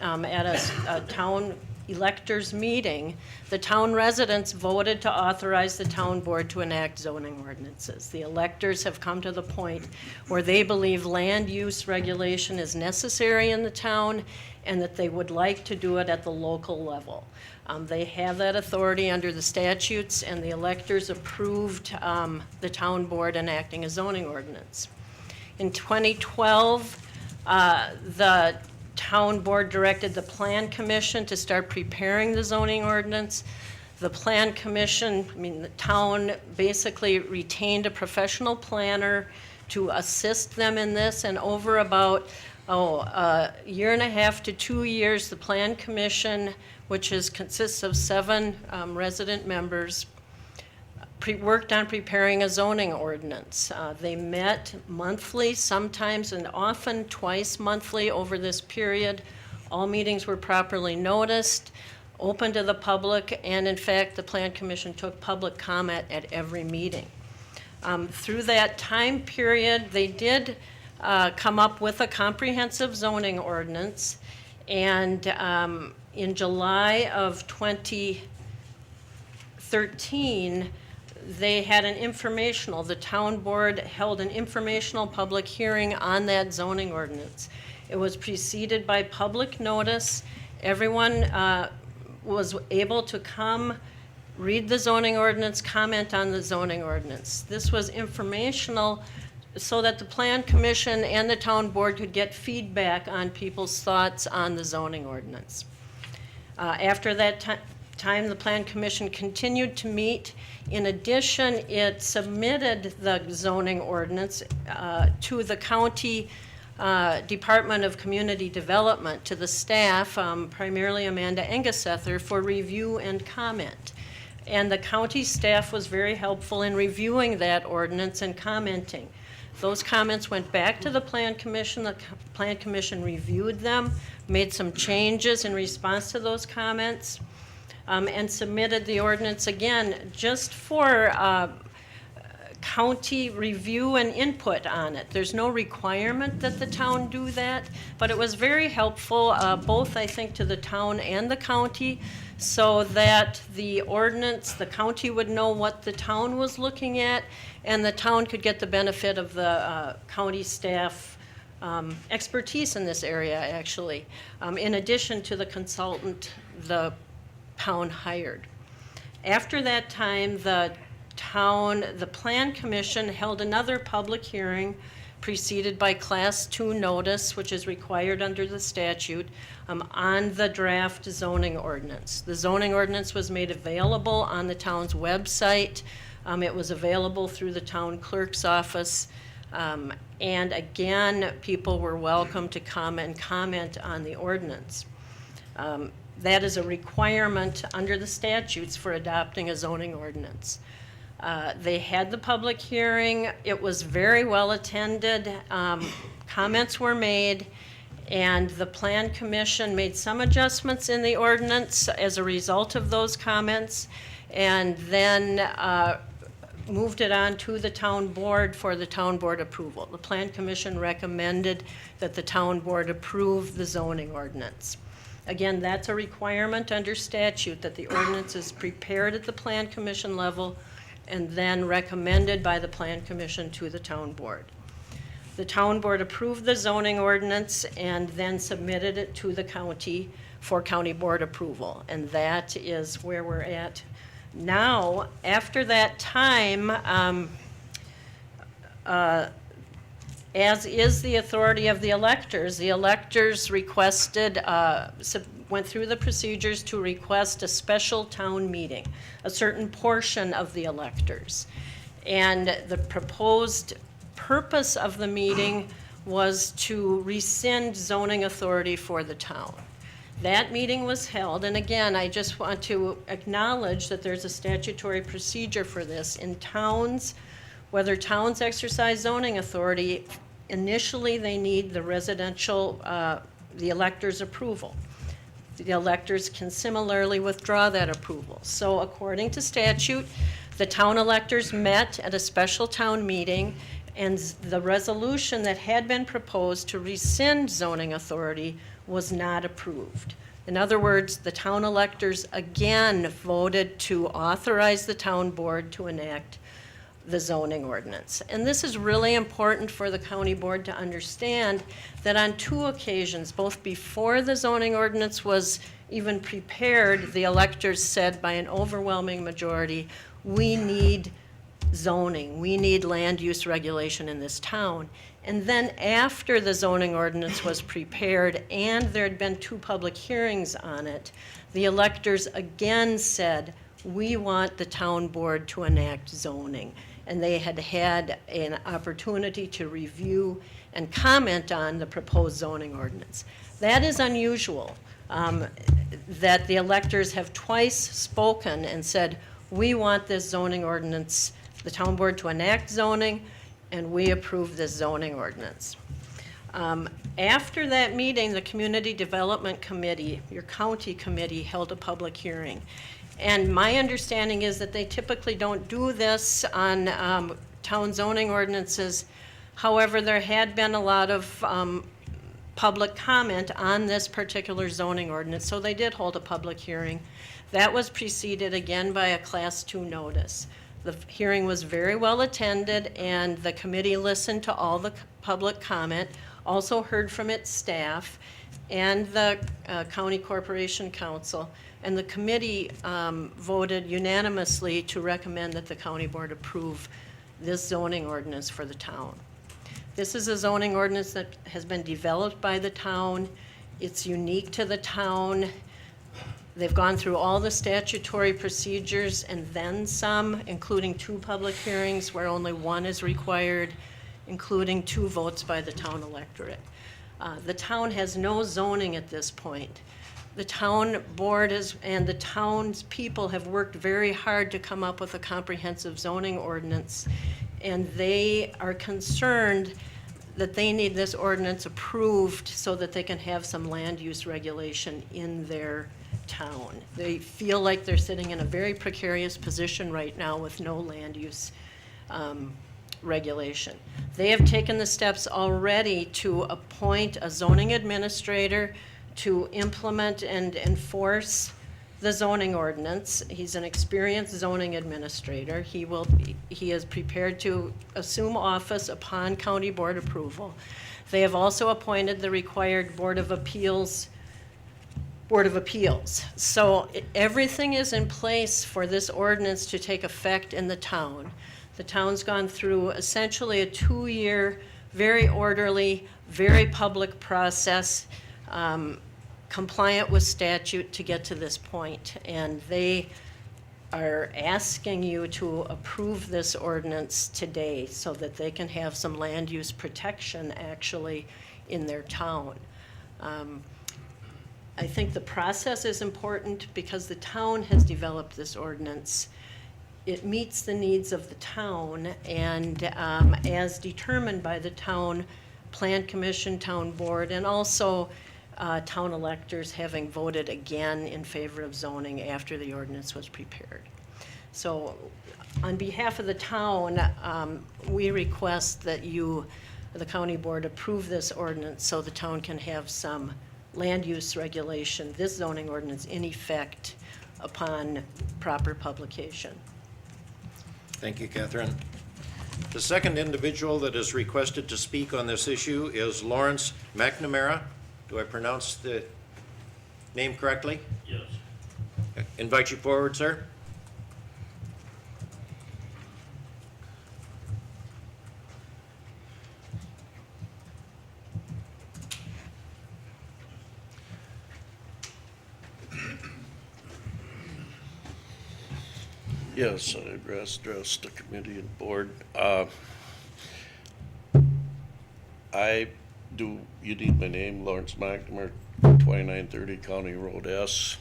at a town electors meeting, the town residents voted to authorize the town board to enact zoning ordinances. The electors have come to the point where they believe land use regulation is necessary in the town and that they would like to do it at the local level. They have that authority under the statutes, and the electors approved the town board enacting a zoning ordinance. In 2012, the town board directed the Plan Commission to start preparing the zoning ordinance. The Plan Commission, the town basically retained a professional planner to assist them in this, and over about a year and a half to 2 years, the Plan Commission, which consists of 7 resident members, worked on preparing a zoning ordinance. They met monthly, sometimes and often twice monthly over this period. All meetings were properly noticed, open to the public, and in fact, the Plan Commission took public comment at every meeting. Through that time period, they did come up with a comprehensive zoning ordinance, and in July of 2013, they had the town board held an informational public hearing on that zoning ordinance. It was preceded by public notice. Everyone was able to come, read the zoning ordinance, comment on the zoning ordinance. This was informational so that the Plan Commission and the town board could get feedback on people's thoughts on the zoning ordinance. After that time, the Plan Commission continued to meet. In addition, it submitted the zoning ordinance to the county Department of Community Development, to the staff, primarily Amanda Engesether, for review and comment. And the county staff was very helpful in reviewing that ordinance and commenting. Those comments went back to the Plan Commission. The Plan Commission reviewed them, made some changes in response to those comments, and submitted the ordinance again just for county review and input on it. There's no requirement that the town do that, but it was very helpful, both I think to the town and the county, so that the ordinance, the county would know what the town was looking at, and the town could get the benefit of the county staff expertise in this area, actually, in addition to the consultant the town hired. After that time, the Plan Commission held another public hearing preceded by Class 2 notice, which is required under the statute, on the draft zoning ordinance. The zoning ordinance was made available on the town's website. It was available through the town clerk's office. And again, people were welcome to come and comment on the ordinance. That is a requirement under the statutes for adopting a zoning ordinance. They had the public hearing. It was very well attended. Comments were made, and the Plan Commission made some adjustments in the ordinance as a result of those comments, and then moved it on to the town board for the town board approval. The Plan Commission recommended that the town board approve the zoning ordinance. Again, that's a requirement under statute, that the ordinance is prepared at the Plan Commission level and then recommended by the Plan Commission to the town board. The town board approved the zoning ordinance and then submitted it to the county for county board approval. And that is where we're at now. After that time, as is the authority of the electors requested, went through the procedures to request a special town meeting, a certain portion of the electors. And the proposed purpose of the meeting was to rescind zoning authority for the town. That meeting was held, and again, I just want to acknowledge that there's a statutory procedure for this. In towns, whether towns exercise zoning authority, initially they need the residential, the electors' approval. The electors can similarly withdraw that approval. So according to statute, the town electors met at a special town meeting, and the resolution that had been proposed to rescind zoning authority was not approved. In other words, the town electors again voted to authorize the town board to enact the zoning ordinance. And this is really important for the county board to understand that on two occasions, both before the zoning ordinance was even prepared, the electors said by an overwhelming majority, we need zoning, we need land use regulation in this town. And then after the zoning ordinance was prepared and there had been two public hearings on it, the electors again said, we want the town board to enact zoning. And they had had an opportunity to review and comment on the proposed zoning ordinance. That is unusual, that the electors have twice spoken and said, we want this zoning ordinance, the town board to enact zoning, and we approve this zoning ordinance. After that meeting, the Community Development Committee, your county committee, held a public hearing. And my understanding is that they typically don't do this on town zoning ordinances. However, there had been a lot of public comment on this particular zoning ordinance, so they did hold a public hearing. That was preceded again by a Class 2 notice. The hearing was very well attended, and the committee listened to all the public comment, also heard from its staff and the County Corporation Council, and the committee voted unanimously to recommend that the county board approve this zoning ordinance for the town. This is a zoning ordinance that has been developed by the town. It's unique to the town. They've gone through all the statutory procedures and then some, including 2 public hearings where only 1 is required, including 2 votes by the town electorate. The town has no zoning at this point. The town board and the town's people have worked very hard to come up with a comprehensive zoning ordinance, and they are concerned that they need this ordinance approved so that they can have some land use regulation in their town. They feel like they're sitting in a very precarious position right now with no land use regulation. They have taken the steps already to appoint a zoning administrator to implement and enforce the zoning ordinance. He's an experienced zoning administrator. He is prepared to assume office upon county board approval. They have also appointed the required Board of Appeals. So everything is in place for this ordinance to take effect in the town. The town's gone through essentially a 2-year, very orderly, very public process, compliant with statute to get to this point. And they are asking you to approve this ordinance today so that they can have some land use protection actually in their town. I think the process is important because the town has developed this ordinance. It meets the needs of the town, and as determined by the town plan commission, town board, and also town electors having voted again in favor of zoning after the ordinance was prepared. So on behalf of the town, we request that you, the county board, approve this ordinance so the town can have some land use regulation, this zoning ordinance, in effect upon proper publication. Thank you, Catherine. The second individual that is requested to speak on this issue is Lawrence McNamara. Do I pronounce the name correctly? Yes. Invite you forward, sir. Yes, I address the committee and board. You need my name, Lawrence McNamara, 2930 County Road S.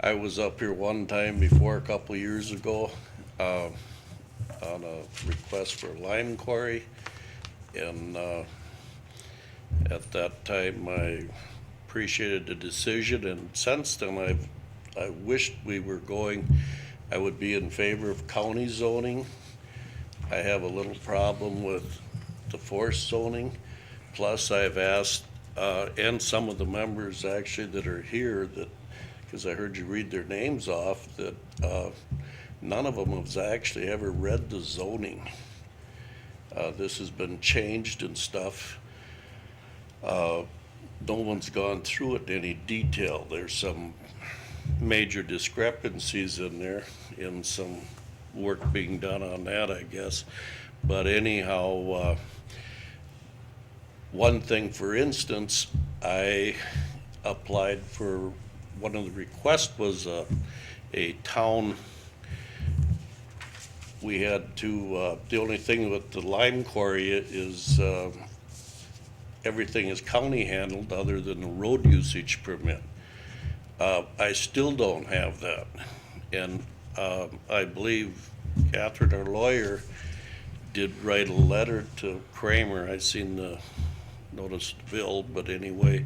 I was up here one time before, a couple of years ago, on a request for a lime quarry. And at that time, I appreciated the decision, and since then, I wished we were going. I would be in favor of county zoning. I have a little problem with the forest zoning. Plus, I've asked, and some of the members actually that are here, that, because I heard you read their names off, that none of them has actually ever read the zoning. This has been changed and stuff. No one's gone through it in any detail. There's some major discrepancies in there, and some work being done on that, I guess. But anyhow, one thing, for instance, I applied for, one of the requests was a town, we had to, the only thing with the lime quarry is everything is county handled other than the road usage permit. I still don't have that, and I believe Catherine, our lawyer, did write a letter to Kramer. I seen the notice bill, but anyway,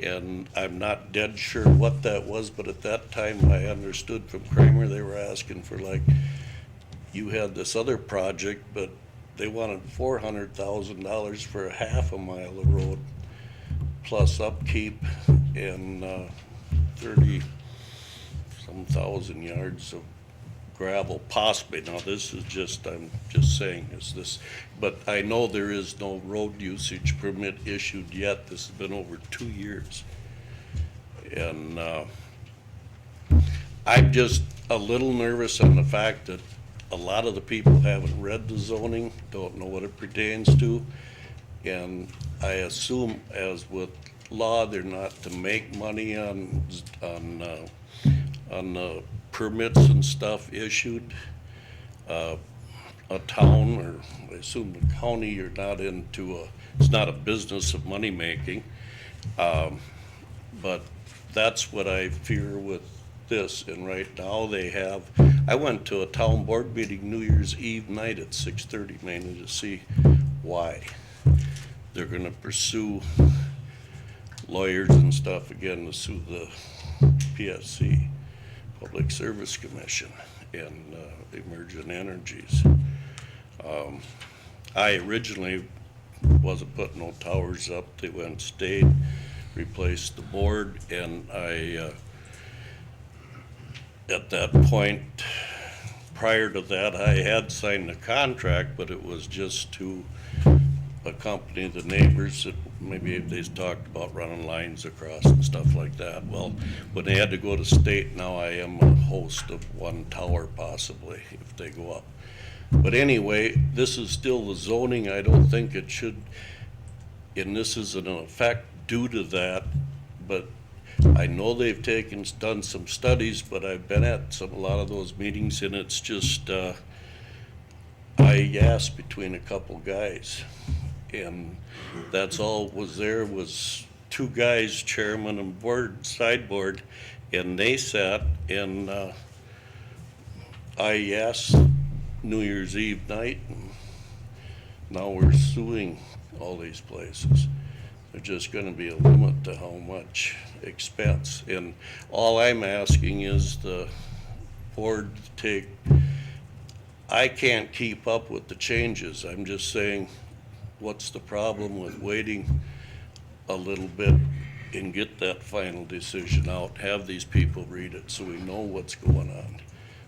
and I'm not dead sure what that was, but at that time I understood from Kramer they were asking for, like, you had this other project, but they wanted $400,000 for a half a mile of road plus upkeep and 30-some thousand yards of gravel, possibly. Now, this is just, I'm just saying, is this, but I know there is no road usage permit issued yet. This has been over 2 years. And I'm just a little nervous on the fact that a lot of the people haven't read the zoning, don't know what it pertains to, and I assume, as with law, they're not to make money on on the permits and stuff issued. A town, or I assume the county, you're not into it's not a business of money making. But that's what I fear with this, and right now they have, I went to a town board meeting New Year's Eve night at 6:30, mainly to see why. They're gonna pursue lawyers and stuff again to sue the PSC, Public Service Commission, and Emergent Energies. I originally wasn't putting no towers up. They went and stayed, replaced the board, and I, at that point, prior to that, I had signed a contract, but it was just to accompany the neighbors that maybe they talked about running lines across and stuff like that. Well, when they had to go to state, now I am a host of one tower possibly if they go up. But anyway, this is still the zoning. I don't think it should, and this is an effect due to that, but I know they've done some studies, but I've been at a lot of those meetings, and it's just, I asked between a couple guys, and that's all was there was two guys, chairman and board, sideboard, and they sat, and I asked New Year's Eve night, and now we're suing all these places. There's just gonna be a limit to how much expense, and all I'm asking is the board to take, I can't keep up with the changes. I'm just saying, what's the problem with waiting a little bit and get that final decision out, have these people read it so we know what's going on.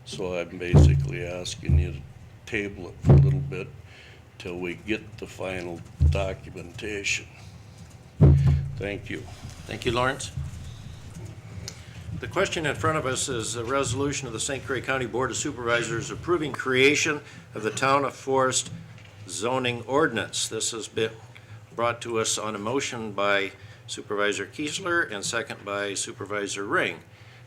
So I'm basically asking you to table it for a little bit till we get the final documentation. Thank you. Thank you, Lawrence. The question in front of us is a resolution of the St. Croix County Board of Supervisors approving creation of the Town of Forest zoning ordinance. This has been brought to us on a motion by Supervisor Kiesler and second by Supervisor Ring.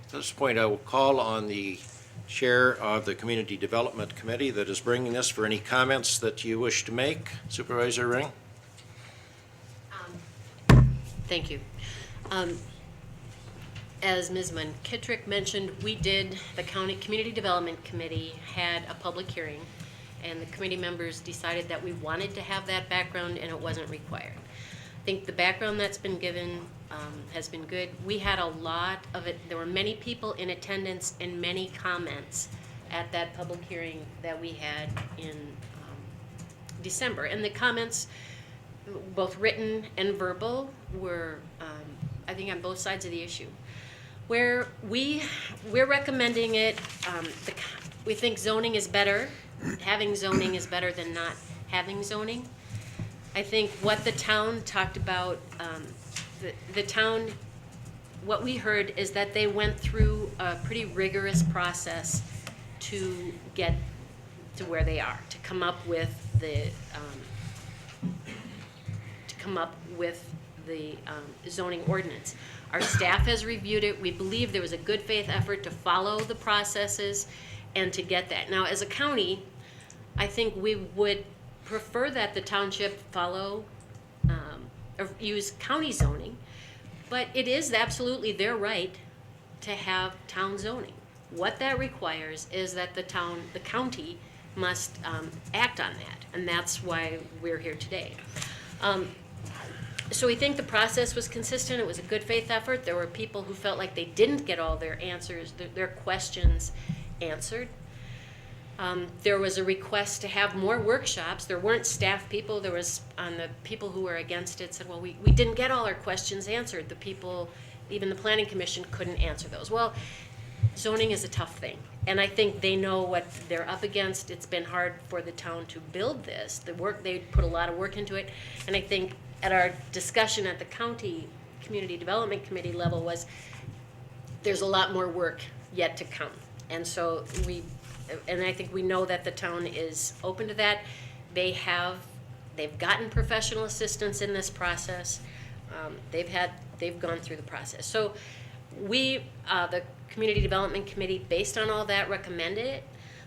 At this point, I will call on the Chair of the Community Development Committee that is bringing this for any comments that you wish to make. Supervisor Ring? Thank you. As Ms. McKittrick mentioned, the County Community Development Committee had a public hearing, and the committee members decided that we wanted to have that background and it wasn't required. I think the background that's been given has been good. We had a lot of it. There were many people in attendance and many comments at that public hearing that we had in December. And the comments, both written and verbal, were, I think, on both sides of the issue. Where we're recommending it, we think zoning is better. Having zoning is better than not having zoning. I think what the town talked about, the town, what we heard is that they went through a pretty rigorous process to get to where they are, to come up with the zoning ordinance. Our staff has reviewed it. We believe there was a good faith effort to follow the processes and to get that. Now, as a county, I think we would prefer that the township follow or use county zoning, but it is absolutely their right to have town zoning. What that requires is that the county must act on that, and that's why we're here today. So we think the process was consistent. It was a good faith effort. There were people who felt like they didn't get all their answers, their questions answered. There was a request to have more workshops. There weren't staff people. There was, the people who were against it said, well, we didn't get all our questions answered. The people, even the Planning Commission, couldn't answer those. Well, zoning is a tough thing, and I think they know what they're up against. It's been hard for the town to build this. They put a lot of work into it, and I think at our discussion at the County Community Development Committee level was there's a lot more work yet to come. And so I think we know that the town is open to that. They've gotten professional assistance in this process. They've gone through the process. So we, the Community Development Committee, based on all that, recommended it.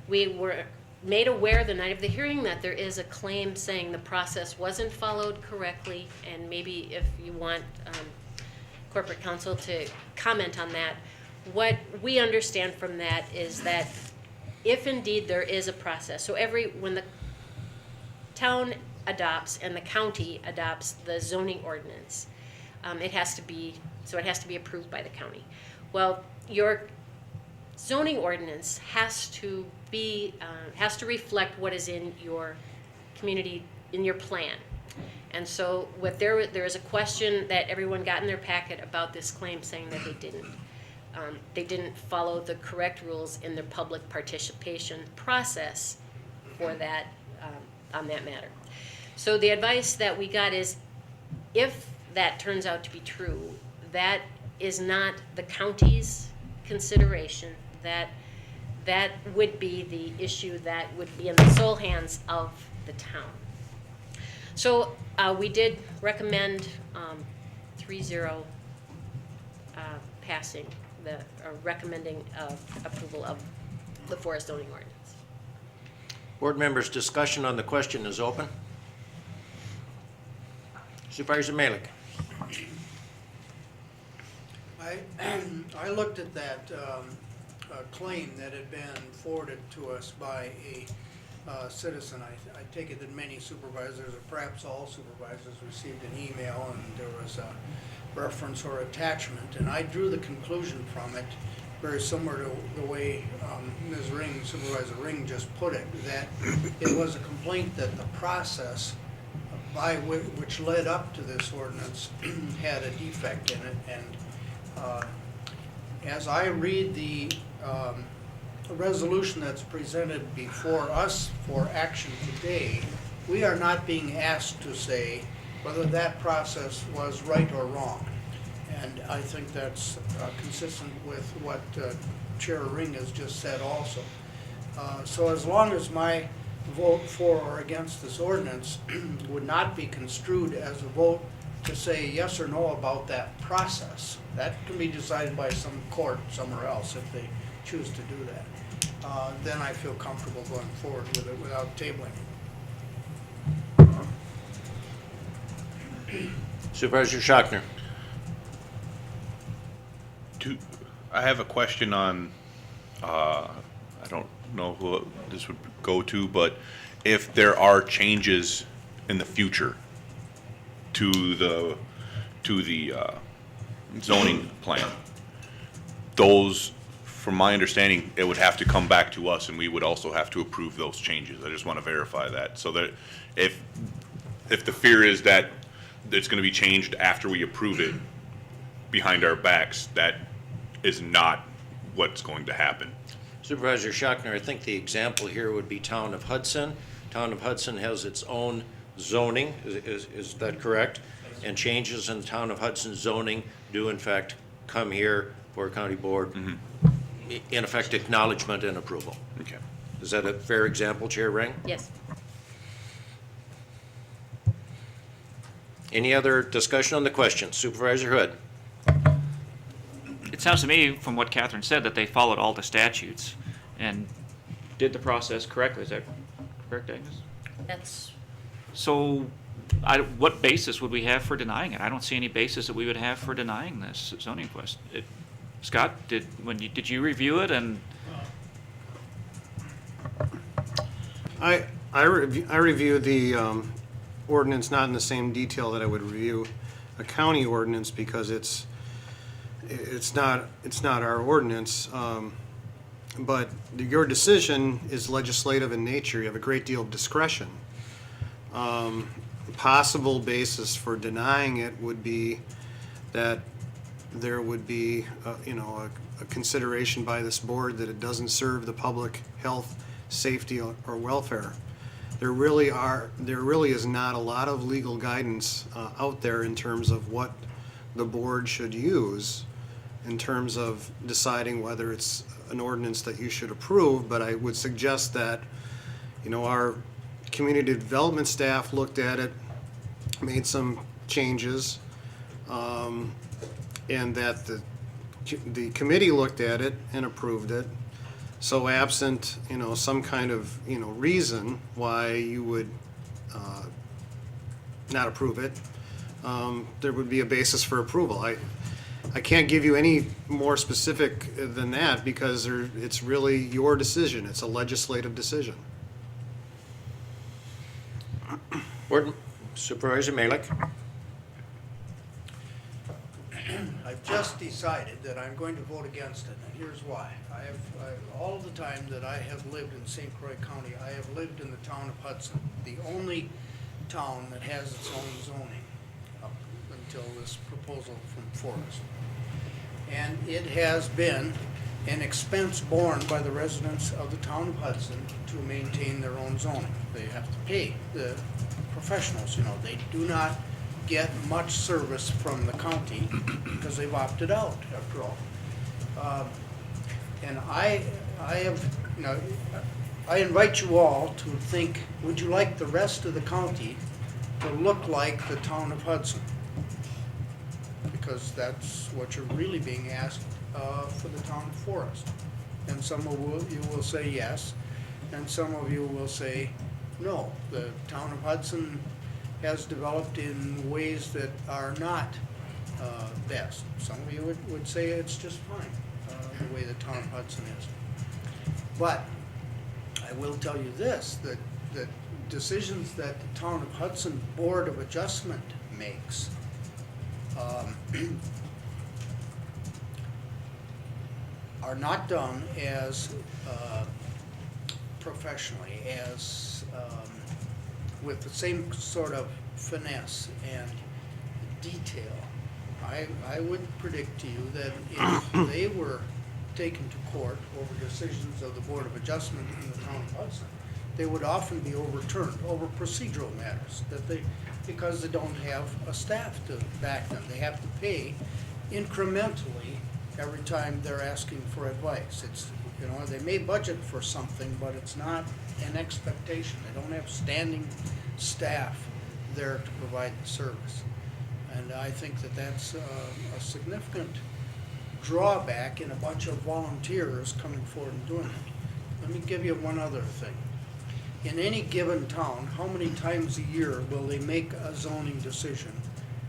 We were made aware the night of the hearing that there is a claim saying the process wasn't followed correctly, and maybe if you want corporate counsel to comment on that. What we understand from that is that if indeed there is a process, so when the town adopts and the county adopts the zoning ordinance, it has to be approved by the county. Well, your zoning ordinance has to reflect what is in your community, in your plan. And so there is a question that everyone got in their packet about this claim saying that they didn't follow the correct rules in their public participation process for that, on that matter. So the advice that we got is, if that turns out to be true, that is not the county's consideration. That would be the issue that would be in the sole hands of the town. So we did recommend 3-0 passing recommending approval of the forest zoning ordinance. Board members, discussion on the question is open. Supervisor Malik. I looked at that claim that had been forwarded to us by a citizen. I take it that many supervisors, or perhaps all supervisors, received an email and there was a reference or attachment, and I drew the conclusion from it, very similar to the way Ms. Ring, Supervisor Ring just put it, that it was a complaint that the process by which led up to this ordinance had a defect in it. And as I read the resolution that's presented before us for action today, we are not being asked to say whether that process was right or wrong. And I think that's consistent with what Chair Ring has just said also. So as long as my vote for or against this ordinance would not be construed as a vote to say yes or no about that process, that can be decided by some court somewhere else if they choose to do that, then I feel comfortable going forward with it without tabling it. Supervisor Schachner. I have a question on, I don't know who this would go to, but if there are changes in the future to the zoning plan, those, from my understanding, it would have to come back to us and we would also have to approve those changes. I just want to verify that, so that if the fear is that it's going to be changed after we approve it behind our backs, that is not what's going to happen. Supervisor Schachner, I think the example here would be Town of Hudson. Town of Hudson has its own zoning, is that correct? And changes in the Town of Hudson zoning do in fact come here for county board, in effect acknowledgement and approval. Okay. Is that a fair example, Chair Ring? Yes. Any other discussion on the question? Supervisor Hood. It sounds to me, from what Catherine said, that they followed all the statutes and did the process correctly. Is that correct, Agnes? That's. So, what basis would we have for denying it? I don't see any basis that we would have for denying this zoning request. Scott, did you review it and? I reviewed the ordinance not in the same detail that I would review a county ordinance, because it's not our ordinance. But your decision is legislative in nature. You have a great deal of discretion. Possible basis for denying it would be that there would be, a consideration by this board that it doesn't serve the public health, safety, or welfare. There really is not a lot of legal guidance out there in terms of what the board should use in terms of deciding whether it's an ordinance that you should approve. But I would suggest that, our community development staff looked at it, made some changes, and that the the committee looked at it and approved it. So absent, some kind of, reason why you would not approve it, there would be a basis for approval. I can't give you any more specific than that because it's really your decision. It's a legislative decision. Board Supervisor Malik. I've just decided that I'm going to vote against it, and here's why. All of the time that I have lived in St. Croix County, I have lived in the town of Hudson, the only town that has its own zoning up until this proposal from Forest. And it has been an expense borne by the residents of the town of Hudson to maintain their own zoning. They have to pay the professionals, they do not get much service from the county because they've opted out after all. And I invite you all to think, would you like the rest of the county to look like the town of Hudson? Because that's what you're really being asked for the town of Forest. And some of you will say yes, and some of you will say no. The town of Hudson has developed in ways that are not best. Some of you would say it's just fine, the way the town of Hudson is. But I will tell you this, that decisions that the town of Hudson Board of Adjustment makes are not done as professionally, as with the same sort of finesse and detail. I would predict to you that if they were taken to court over decisions of the Board of Adjustment in the town of Hudson, they would often be overturned over procedural matters because they don't have a staff to back them. They have to pay incrementally every time they're asking for advice. It's, they may budget for something, but it's not an expectation. They don't have standing staff there to provide the service. And I think that that's a significant drawback in a bunch of volunteers coming forward and doing it. Let me give you one other thing. In any given town, how many times a year will they make a zoning decision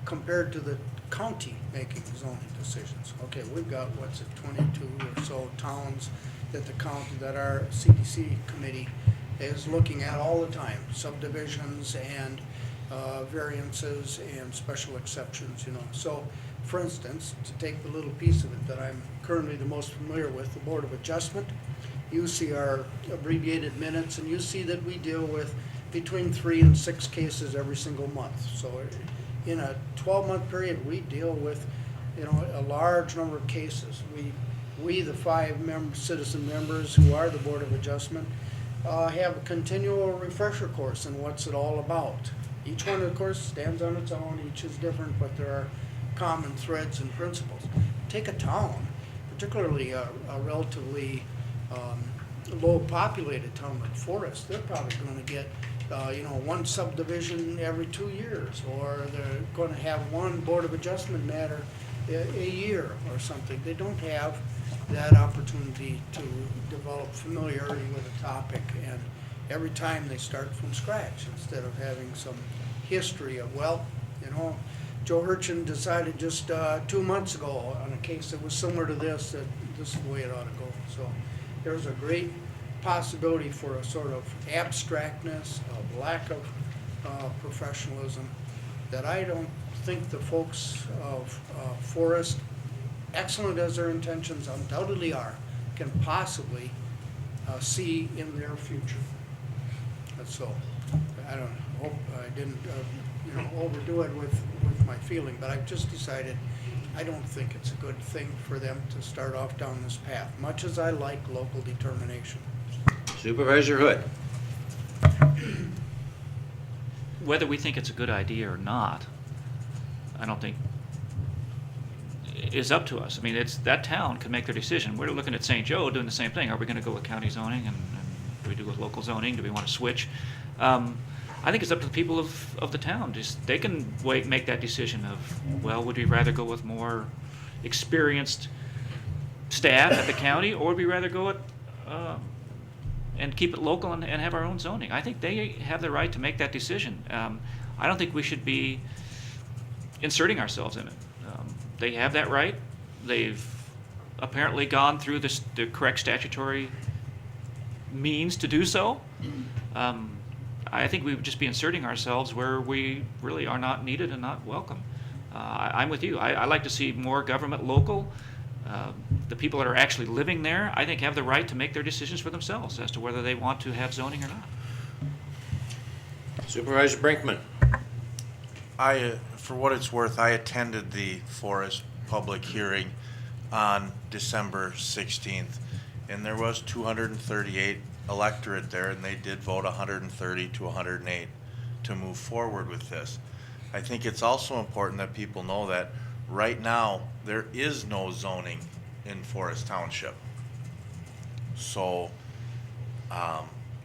compared to the county making zoning decisions? Okay, we've got, 22 or so towns that our CDC committee is looking at all the time, subdivisions and variances and special exceptions, So, for instance, to take the little piece of it that I'm currently the most familiar with, the Board of Adjustment, you see our abbreviated minutes, and you see that we deal with between 3 and 6 cases every single month. So in a 12-month period, we deal with, a large number of cases. We the 5 citizen members who are the Board of Adjustment, have a continual refresher course in what's it all about. Each one, of course, stands on its own, each is different, but there are common threads and principles. Take a town, particularly a relatively low populated town like Forest, they're probably going to get one subdivision every 2 years, or they're going to have one Board of Adjustment matter a year or something. They don't have that opportunity to develop familiarity with a topic, and every time they start from scratch instead of having some history of, Joe Hurchin decided just 2 months ago on a case that was similar to this, that this is the way it ought to go. So there's a great possibility for a sort of abstractness, a lack of professionalism that I don't think the folks of Forest, excellent as their intentions undoubtedly are, can possibly see in their future. So I don't hope I didn't overdo it with my feeling, but I've just decided I don't think it's a good thing for them to start off down this path, much as I like local determination. Supervisor Hood. Whether we think it's a good idea or not, I don't think is up to us. I mean, it's that town can make their decision. We're looking at St. Joe doing the same thing. Are we going to go with county zoning, and do we do with local zoning? Do we want to switch? I think it's up to the people of the town. Just they can make that decision of, well, would we rather go with more experienced staff at the county, or would we rather go it, and keep it local and have our own zoning? I think they have the right to make that decision. I don't think we should be inserting ourselves in it. They have that right. They've apparently gone through the correct statutory means to do so. I think we would just be inserting ourselves where we really are not needed and not welcome. I'm with you. I like to see more government local. The people that are actually living there, I think, have the right to make their decisions for themselves as to whether they want to have zoning or not. Supervisor Brinkman. For what it's worth, I attended the Forest public hearing on December 16th, and there was 238 electorate there, and they did vote 130 to 108 to move forward with this. I think it's also important that people know that right now there is no zoning in Forest Township. So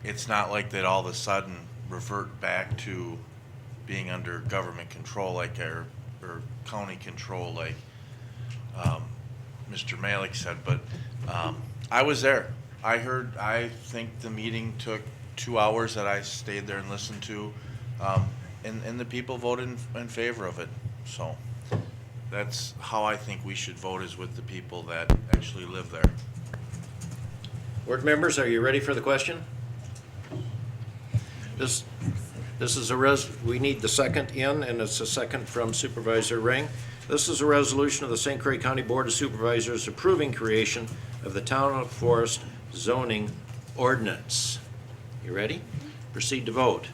it's not like that all of a sudden revert back to being under government control like or county control like Mr. Malik said, but I was there. I think the meeting took 2 hours that I stayed there and listened to, and the people voted in favor of it. So that's how I think we should vote, is with the people that actually live there. Board members, are you ready for the question? This is we need the second in, and it's a second from Supervisor Ring. This is a resolution of the St. Croix County Board of Supervisors approving creation of the Town of Forest zoning ordinance. You ready? Proceed to vote.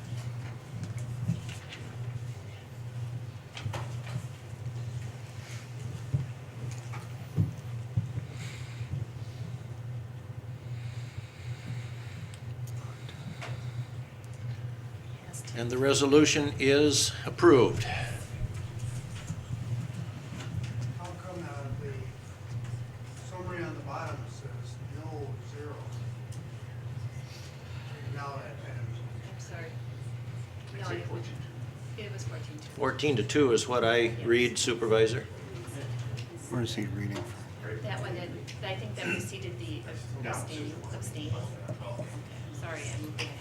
And the resolution is approved. How come the summary on the bottom says no, 0? Now that I'm sorry. No, it was 14 to 14 to 2 is what I read, Supervisor. Where is he reading from? That one, I think that preceded the abstaining. Okay, sorry, I moved ahead.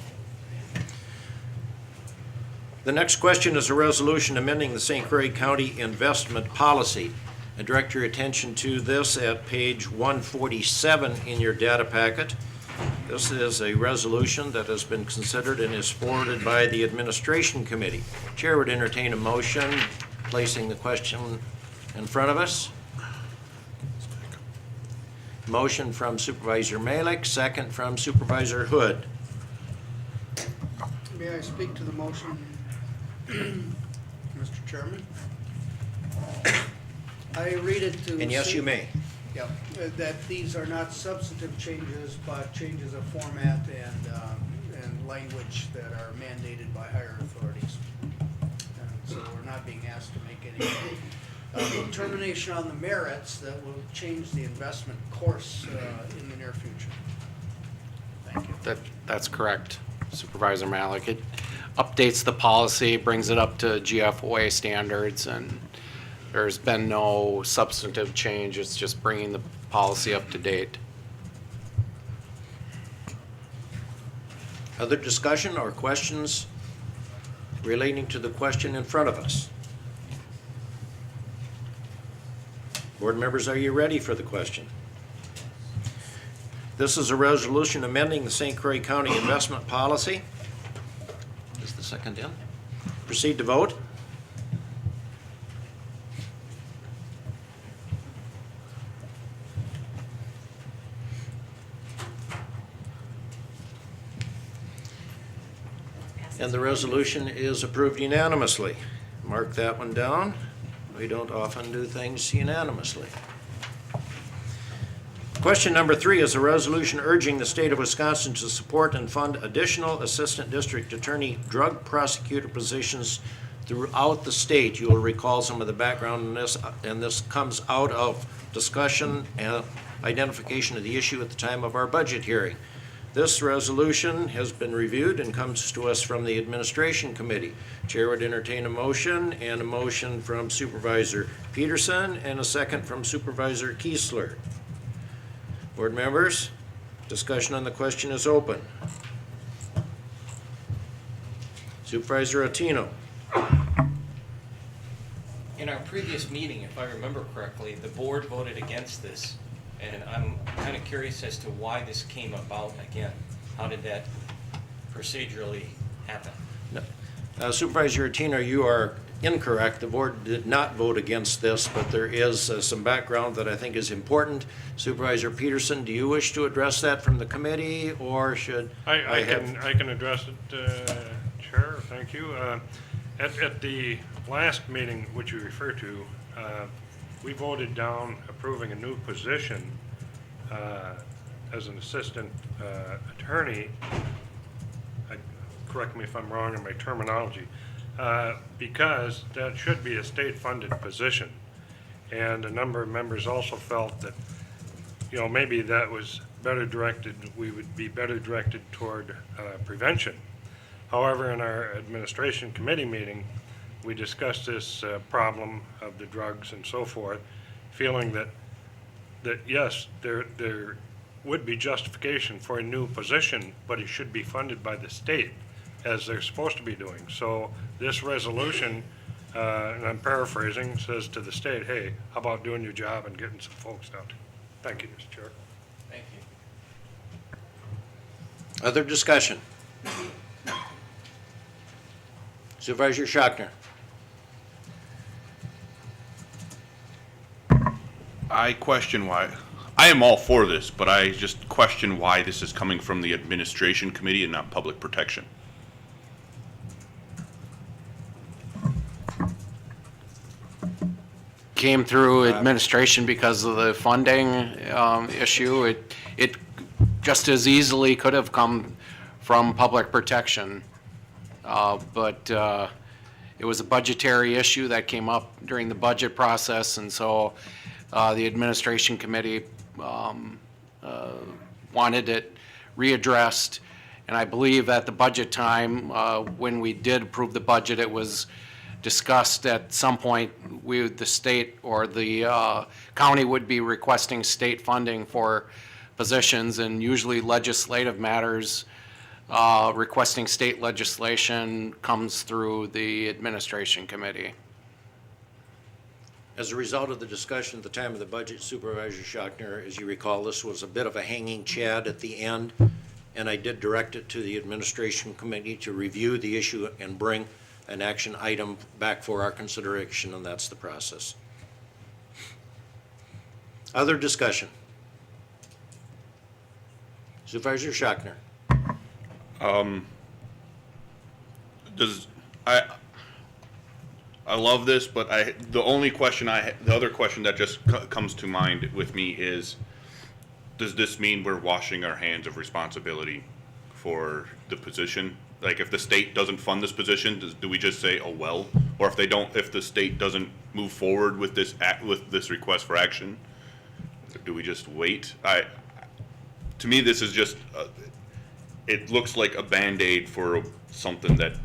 The next question is a resolution amending the St. Croix County investment policy. I direct your attention to this at page 147 in your data packet. This is a resolution that has been considered and is forwarded by the Administration Committee. Chair would entertain a motion placing the question in front of us. Motion from Supervisor Malik, second from Supervisor Hood. May I speak to the motion, Mr. Chairman? I read it to... And yes, you may. Yep, that these are not substantive changes, but changes of format and language that are mandated by higher authorities. And so we're not being asked to make any determination on the merits that will change the investment course in the near future. Thank you. That's correct, Supervisor Malik. It updates the policy, brings it up to GFOA standards, and there's been no substantive change. It's just bringing the policy up to date. Other discussion or questions relating to the question in front of us? Board members, are you ready for the question? This is a resolution amending the St. Croix County investment policy. Is the second in? Proceed to vote. And the resolution is approved unanimously. Mark that one down. We don't often do things unanimously. Question number 3 is a resolution urging the state of Wisconsin to support and fund additional assistant district attorney drug prosecutor positions throughout the state. You will recall some of the background in this, and this comes out of discussion and identification of the issue at the time of our budget hearing. This resolution has been reviewed and comes to us from the Administration Committee. Chair would entertain a motion, and a motion from Supervisor Peterson and a second from Supervisor Kiesler. Board members, discussion on the question is open. Supervisor Attino. In our previous meeting, if I remember correctly, the board voted against this, and I'm kind of curious as to why this came about again. How did that procedurally happen? Supervisor Attino, you are incorrect. The board did not vote against this, but there is some background that I think is important. Supervisor Peterson, do you wish to address that from the committee, or should I can address it, Chair, thank you. At the last meeting, which you refer to, we voted down approving a new position as an assistant attorney. Correct me if I'm wrong in my terminology, because that should be a state-funded position. And a number of members also felt that, you know, maybe that was better directed, we would be better directed toward prevention. However, in our administration committee meeting, we discussed this problem of the drugs and so forth, feeling that yes, there would be justification for a new position, but it should be funded by the state, as they're supposed to be doing. So this resolution, and I'm paraphrasing, says to the state, hey, how about doing your job and getting some folks out? Thank you, Mr. Chair. Thank you. Other discussion? Supervisor Schachner. I question why. I am all for this, but I just question why this is coming from the administration committee and not public protection. Came through administration because of the funding issue. It just as easily could have come from public protection. But it was a budgetary issue that came up during the budget process, and so the administration committee wanted it readdressed. And I believe at the budget time, when we did approve the budget, it was discussed at some point the state or the county would be requesting state funding for positions, and usually legislative matters requesting state legislation comes through the administration committee. As a result of the discussion at the time of the budget, Supervisor Schachner, as you recall, this was a bit of a hanging chad at the end, and I did direct it to the administration committee to review the issue and bring an action item back for our consideration, and that's the process. Other discussion? Supervisor Schachner. I love this, but the other question that just comes to mind with me is, does this mean we're washing our hands of responsibility for the position? Like, if the state doesn't fund this position, do we just say, oh well? Or if the state doesn't move forward with this request for action, do we just wait? To me, this is just it looks like a Band-Aid for something that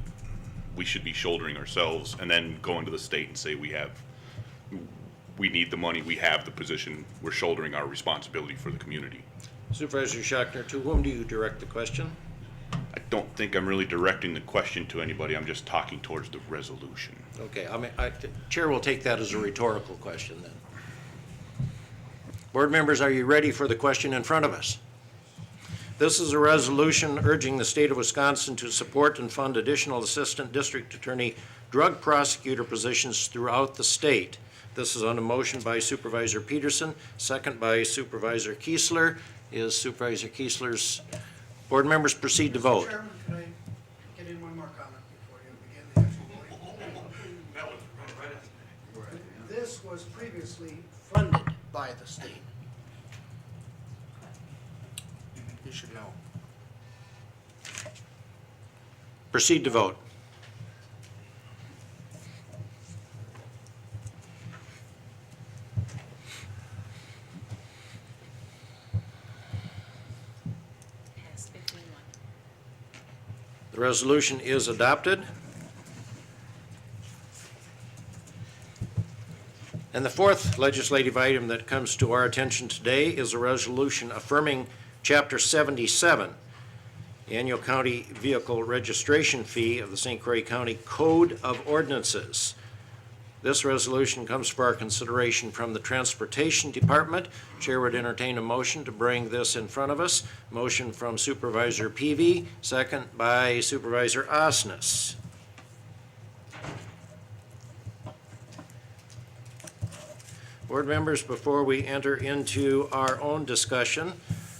we should be shouldering ourselves, and then going to the state and say we need the money, we have the position, we're shouldering our responsibility for the community. Supervisor Schachner, to whom do you direct the question? I don't think I'm really directing the question to anybody, I'm just talking towards the resolution. Okay, the Chair will take that as a rhetorical question then. Board members, are you ready for the question in front of us? This is a resolution urging the state of Wisconsin to support and fund additional assistant district attorney drug prosecutor positions throughout the state. This is on a motion by Supervisor Peterson, second by Supervisor Kiesler. Is Supervisor Kiesler's, board members proceed to vote. Chairman, can I get in one more comment before you begin the actual voting? This was previously funded by the state. You should know. Proceed to vote. The resolution is adopted. And the fourth legislative item that comes to our attention today is a resolution affirming Chapter 77, Annual County Vehicle Registration Fee of the St. Croix County Code of Ordinances. This resolution comes for our consideration from the Transportation Department. Chair would entertain a motion to bring this in front of us. Motion from Supervisor Peavy, second by Supervisor Osnes. Board members, before we enter into our own discussion,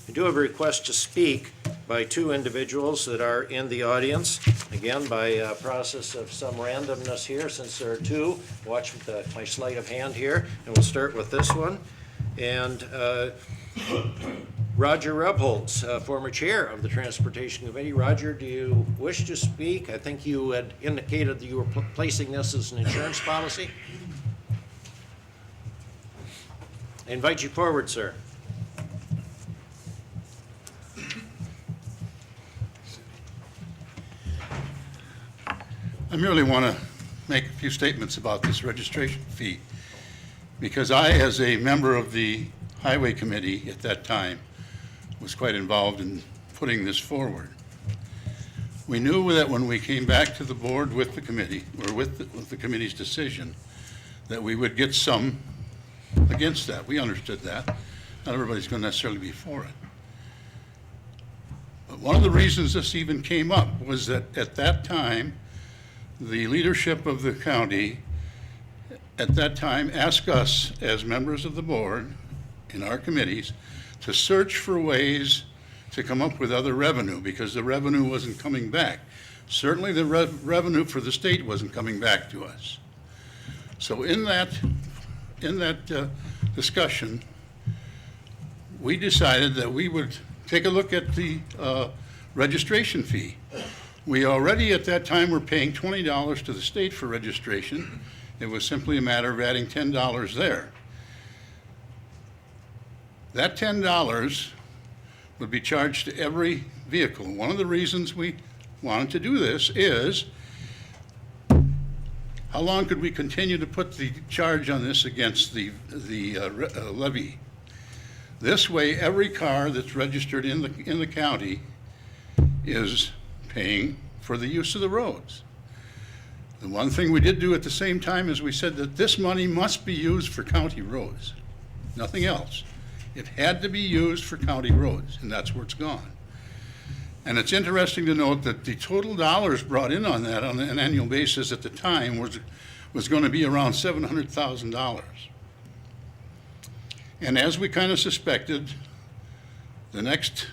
I do have a request to speak by two individuals that are in the audience. Again, by a process of some randomness here, since there are two. Watch my sleight of hand here, and we'll start with this one. And Roger Rebholz, former chair of the Transportation Committee. Roger, do you wish to speak? I think you had indicated that you were placing this as an insurance policy. I invite you forward, sir. I merely want to make a few statements about this registration fee, because I, as a member of the Highway Committee at that time, was quite involved in putting this forward. We knew that when we came back to the board with the committee, or with the committee's decision, that we would get some against that. We understood that. Not everybody's going to necessarily be for it. But one of the reasons this even came up was that at that time, the leadership of the county at that time asked us as members of the board in our committees to search for ways to come up with other revenue, because the revenue wasn't coming back. Certainly the revenue for the state wasn't coming back to us. So in that discussion, we decided that we would take a look at the registration fee. We already at that time were paying $20 to the state for registration. It was simply a matter of adding $10 there. That $10 would be charged to every vehicle. One of the reasons we wanted to do this is, how long could we continue to put the charge on this against the levy? This way, every car that's registered in the county is paying for the use of the roads. The one thing we did do at the same time is we said that this money must be used for county roads, nothing else. It had to be used for county roads, and that's where it's gone. And it's interesting to note that the total dollars brought in on that on an annual basis at the time was going to be around $700,000. And as we kind of suspected, the next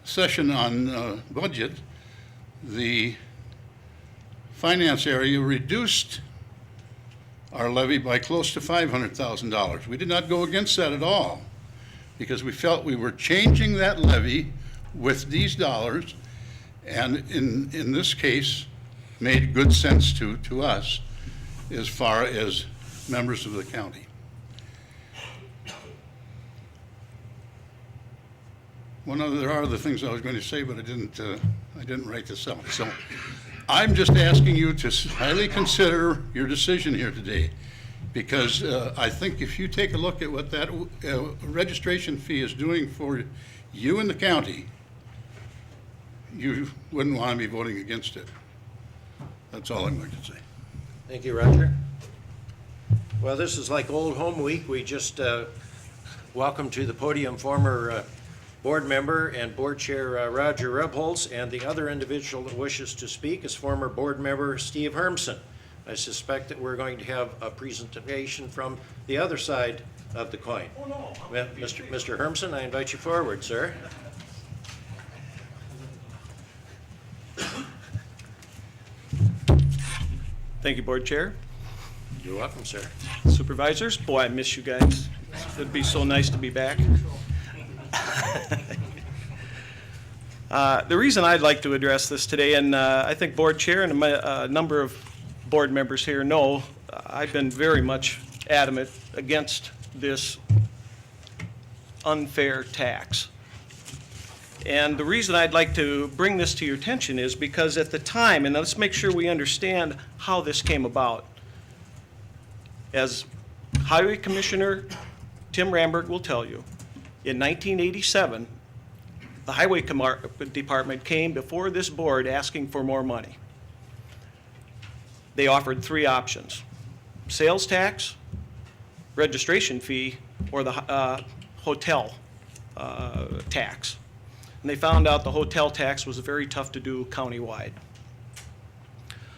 session on budget, the finance area reduced our levy by close to $500,000. We did not go against that at all, because we felt we were changing that levy with these dollars, and in this case, made good sense to us as far as members of the county. There are other things I was going to say, but I didn't write this up. So I'm just asking you to highly consider your decision here today, because I think if you take a look at what that registration fee is doing for you in the county, you wouldn't want to be voting against it. That's all I'm going to say. Thank you, Roger. Well, this is like Old Home Week. We just welcome to the podium former board member and board chair Roger Rebholz, and the other individual that wishes to speak is former board member Steve Hermsen. I suspect that we're going to have a presentation from the other side of the coin. Oh, no. Mr. Hermsen, I invite you forward, sir. Thank you, Board Chair. You're welcome, sir. Supervisors, boy, I miss you guys. It'd be so nice to be back. The reason I'd like to address this today, and I think Board Chair and a number of board members here know, I've been very much adamant against this unfair tax. And the reason I'd like to bring this to your attention is because at the time, and let's make sure we understand how this came about. As Highway Commissioner Tim Ramberg will tell you, in 1987, the Highway Department came before this board asking for more money. They offered 3 options: sales tax, registration fee, or the hotel tax. And they found out the hotel tax was very tough to do countywide.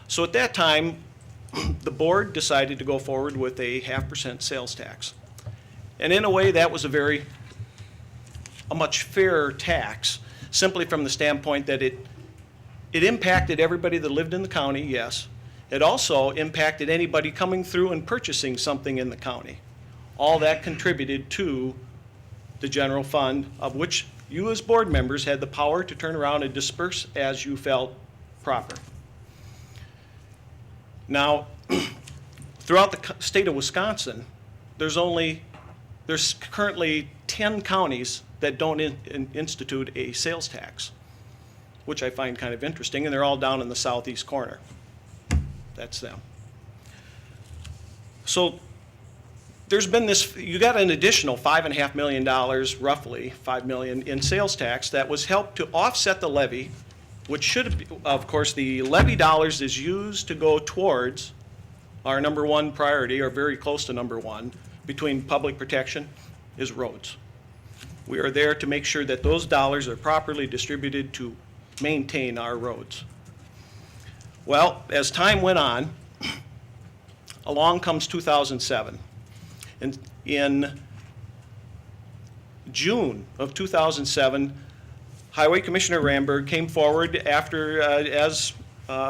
So at that time, the board decided to go forward with a 0.5% sales tax. And in a way, that was a much fairer tax, simply from the standpoint that it impacted everybody that lived in the county, yes. It also impacted anybody coming through and purchasing something in the county. All that contributed to the general fund, of which you as board members had the power to turn around and disperse as you felt proper. Now, throughout the state of Wisconsin, there's currently 10 counties that don't institute a sales tax, which I find kind of interesting, and they're all down in the southeast corner. That's them. So there's been this, you got an additional $5.5 million, roughly $5 million in sales tax that was helped to offset the levy, which should, of course, the levy dollars is used to go towards our number one priority, or very close to number one, between public protection, is roads. We are there to make sure that those dollars are properly distributed to maintain our roads. Well, as time went on, along comes 2007. And in June of 2007, Highway Commissioner Ramberg came forward after, as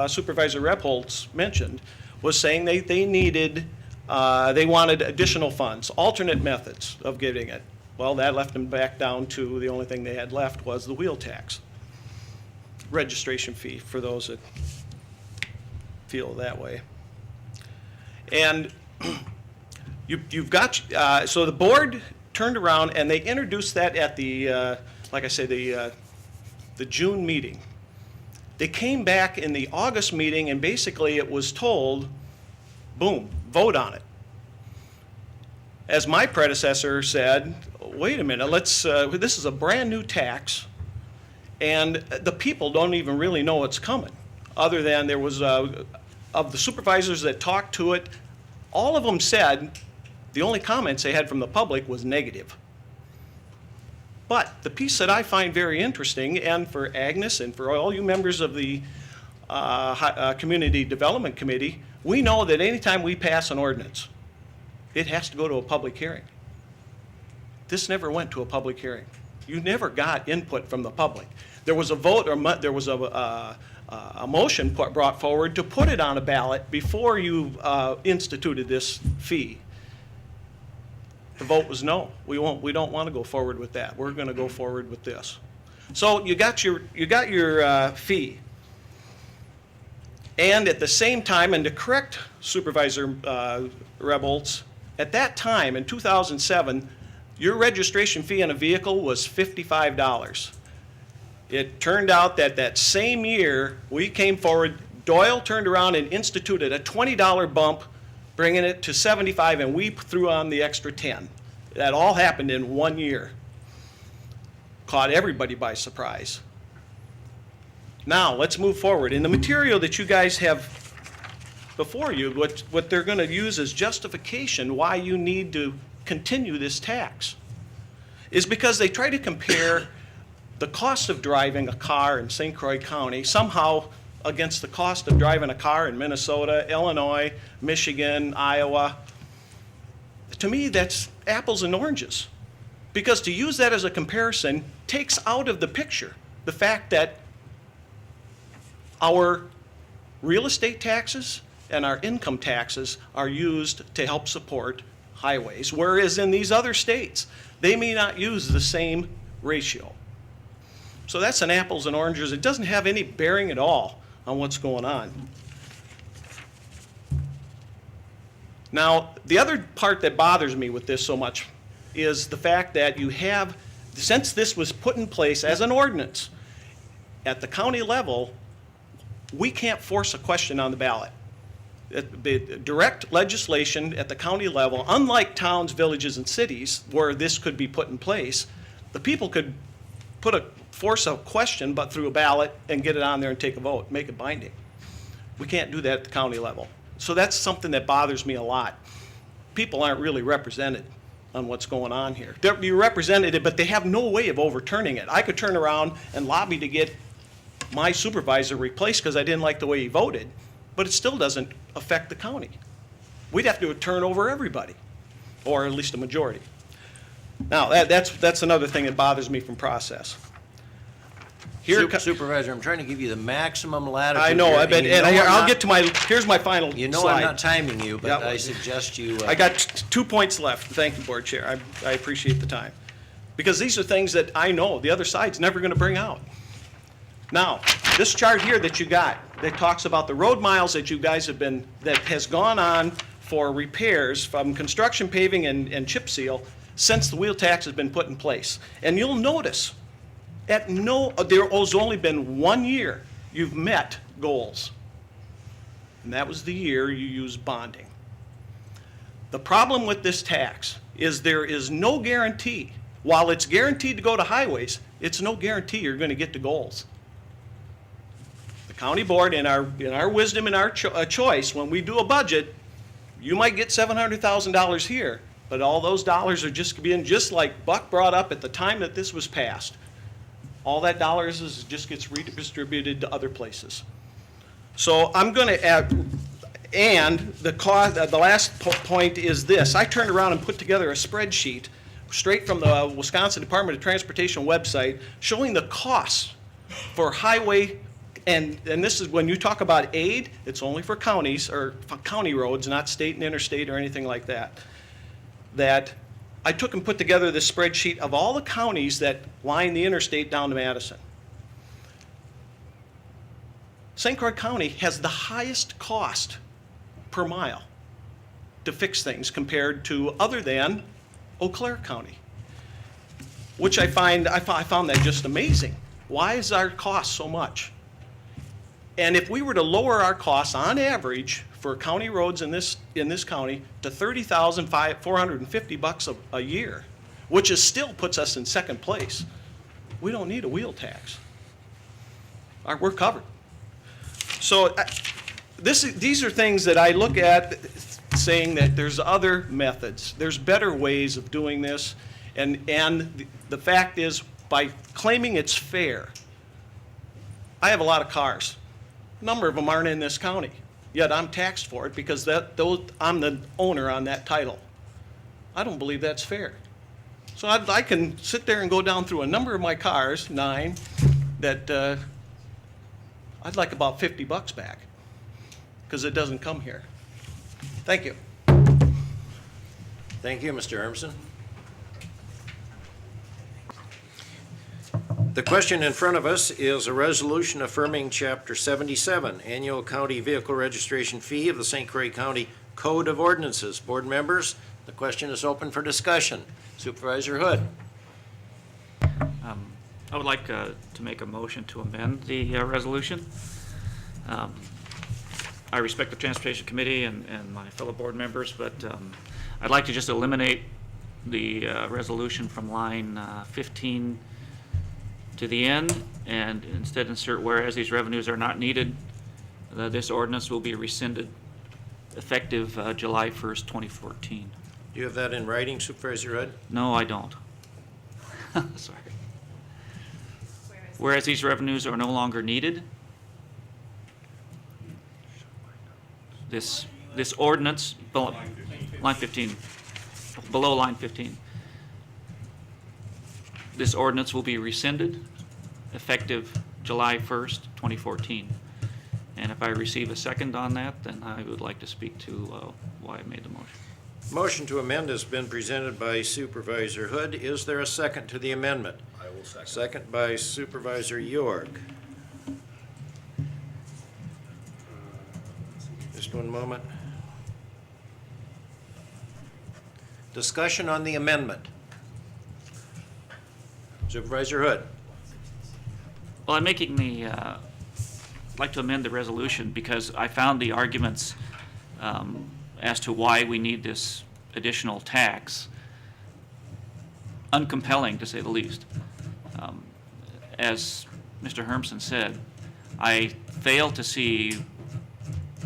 Supervisor Repholz mentioned, was saying they wanted additional funds, alternate methods of getting it. Well, that left them back down to the only thing they had left was the wheel tax, registration fee for those that feel that way. And you've got, so the board turned around and they introduced that at the, like I say, the June meeting. They came back in the August meeting and basically it was told, boom, vote on it. As my predecessor said, wait a minute, this is a brand new tax and the people don't even really know what's coming. Other than there was, of the supervisors that talked to it, all of them said the only comments they had from the public was negative. But the piece that I find very interesting, and for Agnes and for all you members of the Community Development Committee, we know that anytime we pass an ordinance, it has to go to a public hearing. This never went to a public hearing. You never got input from the public. There was a vote, or there was a motion brought forward to put it on a ballot before you instituted this fee. The vote was no. We don't want to go forward with that. We're going to go forward with this. So you got your fee. And at the same time, and to correct Supervisor Repholz, at that time in 2007, your registration fee on a vehicle was $55. It turned out that that same year we came forward, Doyle turned around and instituted a $20 bump, bringing it to $75, and we threw on the extra $10. That all happened in 1 year. Caught everybody by surprise. Now, let's move forward. In the material that you guys have before you, what they're going to use as justification why you need to continue this tax is because they try to compare the cost of driving a car in St. Croix County somehow against the cost of driving a car in Minnesota, Illinois, Michigan, Iowa. To me, that's apples and oranges. Because to use that as a comparison takes out of the picture the fact that our real estate taxes and our income taxes are used to help support highways, whereas in these other states, they may not use the same ratio. So that's an apples and oranges. It doesn't have any bearing at all on what's going on. Now, the other part that bothers me with this so much is the fact that you have, since this was put in place as an ordinance at the county level, we can't force a question on the ballot. direct legislation at the county level, unlike towns, villages, and cities where this could be put in place. The people could force a question but through a ballot and get it on there and take a vote, make it binding. We can't do that at the county level. So that's something that bothers me a lot. People aren't really represented on what's going on here. They're represented, but they have no way of overturning it. I could turn around and lobby to get my supervisor replaced because I didn't like the way he voted, but it still doesn't affect the county. We'd have to turn over everybody, or at least a majority. Now, that's another thing that bothers me from process. Supervisor, I'm trying to give you the maximum latitude. I know, here, I'll get to here's my final slide. You know I'm not timing you, but Yep. I suggest you. I got 2 points left. Thank you, Board Chair. I appreciate the time. Because these are things that I know the other side's never going to bring out. Now, this chart here that you got, that talks about the road miles that you guys have been, that has gone on for repairs from construction, paving, and chip seal since the wheel tax has been put in place. And you'll notice, there's only been 1 year you've met goals. And that was the year you used bonding. The problem with this tax is there is no guarantee. While it's guaranteed to go to highways, it's no guarantee you're going to get to goals. The county board, in our wisdom and our choice, when we do a budget, you might get $700,000 here, but all those dollars are just being, just like Buck brought up at the time that this was passed. All that dollars just gets redistributed to other places. So I'm going to add, and the last point is this. I turned around and put together a spreadsheet straight from the Wisconsin Department of Transportation website showing the costs for highway, and this is when you talk about aid, it's only for counties or for county roads, not state and interstate or anything like that. That I took and put together this spreadsheet of all the counties that line the interstate down to Madison. St. Croix County has the highest cost per mile to fix things compared to other than Eau Claire County, which I found that just amazing. Why is our cost so much? And if we were to lower our costs on average for county roads in this county to $30,450 a year, which still puts us in second place, we don't need a wheel tax. We're covered. So these are things that I look at saying that there's other methods, there's better ways of doing this, and the fact is, by claiming it's fair, I have a lot of cars. A number of them aren't in this county, yet I'm taxed for it because I'm the owner on that title. I don't believe that's fair. So I can sit there and go down through a number of my cars, 9, that I'd like about $50 back because it doesn't come here. Thank you. Thank you, Mr. Hermsen. The question in front of us is a resolution affirming Chapter 77, Annual County Vehicle Registration Fee of the St. Croix County Code of Ordinances. Board members, the question is open for discussion. Supervisor Hood. I would like to make a motion to amend the resolution. I respect the Transportation Committee and my fellow board members, but I'd like to just eliminate the resolution from line 15 to the end and instead insert, whereas these revenues are not needed, this ordinance will be rescinded effective July 1st, 2014. Do you have that in writing, Supervisor Hood? No, I don't. Sorry. Whereas these revenues are no longer needed, this ordinance, line 15, below line 15, this ordinance will be rescinded effective July 1st, 2014. And if I receive a second on that, then I would like to speak to why I made the motion. Motion to amend has been presented by Supervisor Hood. Is there a second to the amendment? I will second. Second by Supervisor York. Just one moment. Discussion on the amendment. Supervisor Hood. Well, I'm making I'd like to amend the resolution because I found the arguments as to why we need this additional tax. Uncompelling, to say the least. As Mr. Hermson said, I fail to see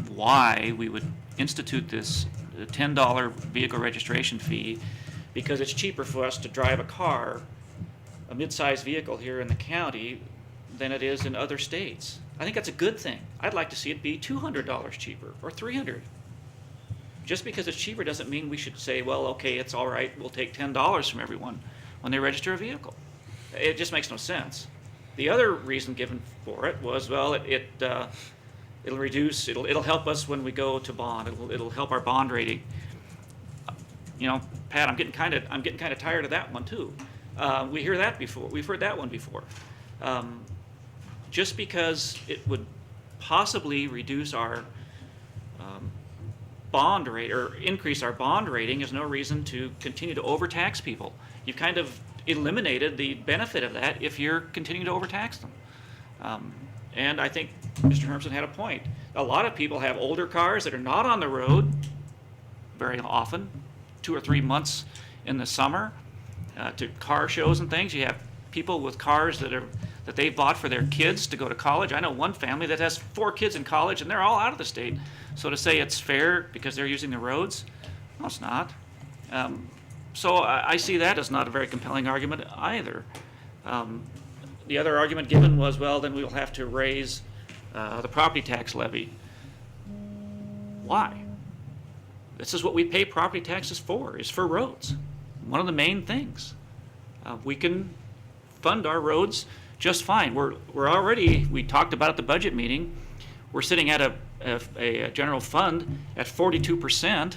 why we would institute this $10 vehicle registration fee, because it's cheaper for us to drive a car, a mid-sized vehicle here in the county, than it is in other states. I think that's a good thing. I'd like to see it be $200 cheaper or $300. Just because it's cheaper doesn't mean we should say, well, okay, it's all right, we'll take $10 from everyone when they register a vehicle. It just makes no sense. The other reason given for it was, well, it'll reduce, it'll help us when we go to bond. It'll help our bond rating. You know, Pat, I'm getting kind of tired of that one too. We hear that before. We've heard that one before. Just because it would possibly reduce our bond rate or increase our bond rating is no reason to continue to overtax people. You've kind of eliminated the benefit of that if you're continuing to overtax them. And I think Mr. Hermson had a point. A lot of people have older cars that are not on the road very often, 2 or 3 months in the summer, to car shows and things. You have people with cars that they bought for their kids to go to college. I know one family that has 4 kids in college, and they're all out of the state. So to say it's fair because they're using the roads, no, it's not. So I see that as not a very compelling argument either. The other argument given was, well, then we'll have to raise the property tax levy. Why? This is what we pay property taxes for, is for roads. One of the main things. We can fund our roads just fine. We're already, we talked about at the budget meeting, we're sitting at a general fund at 42%.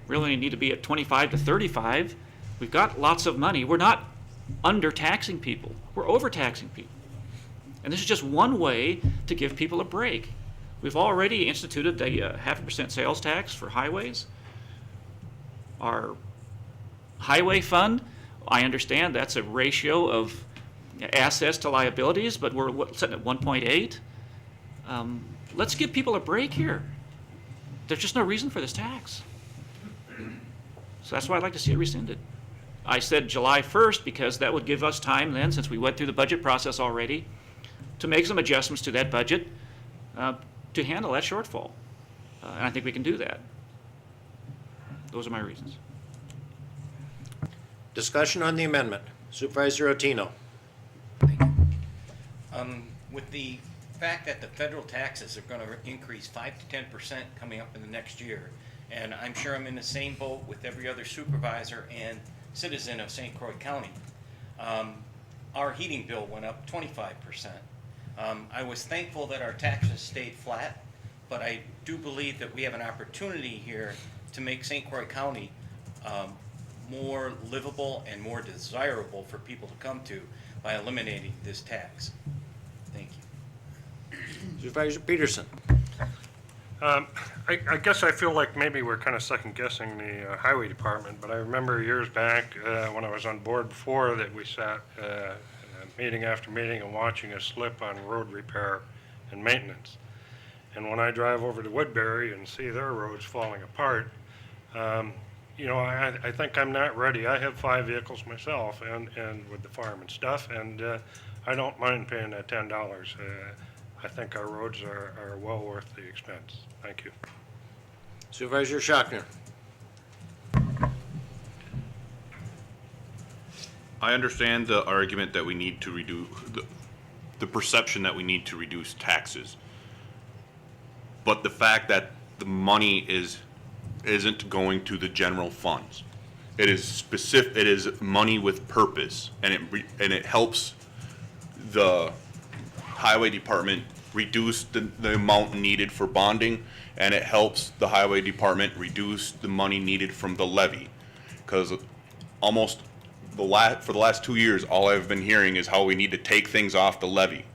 Really need to be at 25 to 35. We've got lots of money. We're not under-taxing people. We're overtaxing people. And this is just one way to give people a break. We've already instituted the 0.5% sales tax for highways. Our highway fund, I understand that's a ratio of assets to liabilities, but we're sitting at 1.8. Let's give people a break here. There's just no reason for this tax. So that's why I'd like to see it rescinded. I said July 1st because that would give us time then, since we went through the budget process already, to make some adjustments to that budget to handle that shortfall. And I think we can do that. Those are my reasons. Discussion on the amendment. Supervisor Otino. With the fact that the federal taxes are going to increase 5 to 10% coming up in the next year, and I'm sure I'm in the same boat with every other supervisor and citizen of St. Croix County. Our heating bill went up 25%. I was thankful that our taxes stayed flat, but I do believe that we have an opportunity here to make St. Croix County more livable and more desirable for people to come to by eliminating this tax. Thank you. Supervisor Peterson. I guess I feel like maybe we're kind of second guessing the highway department, but I remember years back when I was on board before that we sat meeting after meeting and watching a slip on road repair and maintenance. And when I drive over to Woodbury and see their roads falling apart, you know, I think I'm not ready. I have 5 vehicles myself and with the farm and stuff, and I don't mind paying that $10. I think our roads are well worth the expense. Thank you. Supervisor Schachner. I understand the argument that we need to reduce, the perception that we need to reduce taxes. But the fact that the money isn't going to the general funds. It is specific, it is money with purpose, and it helps the highway department reduce the amount needed for bonding, and it helps the highway department reduce the money needed from the levy. Because almost for the last 2 years, all I've been hearing is how we need to take things off the levy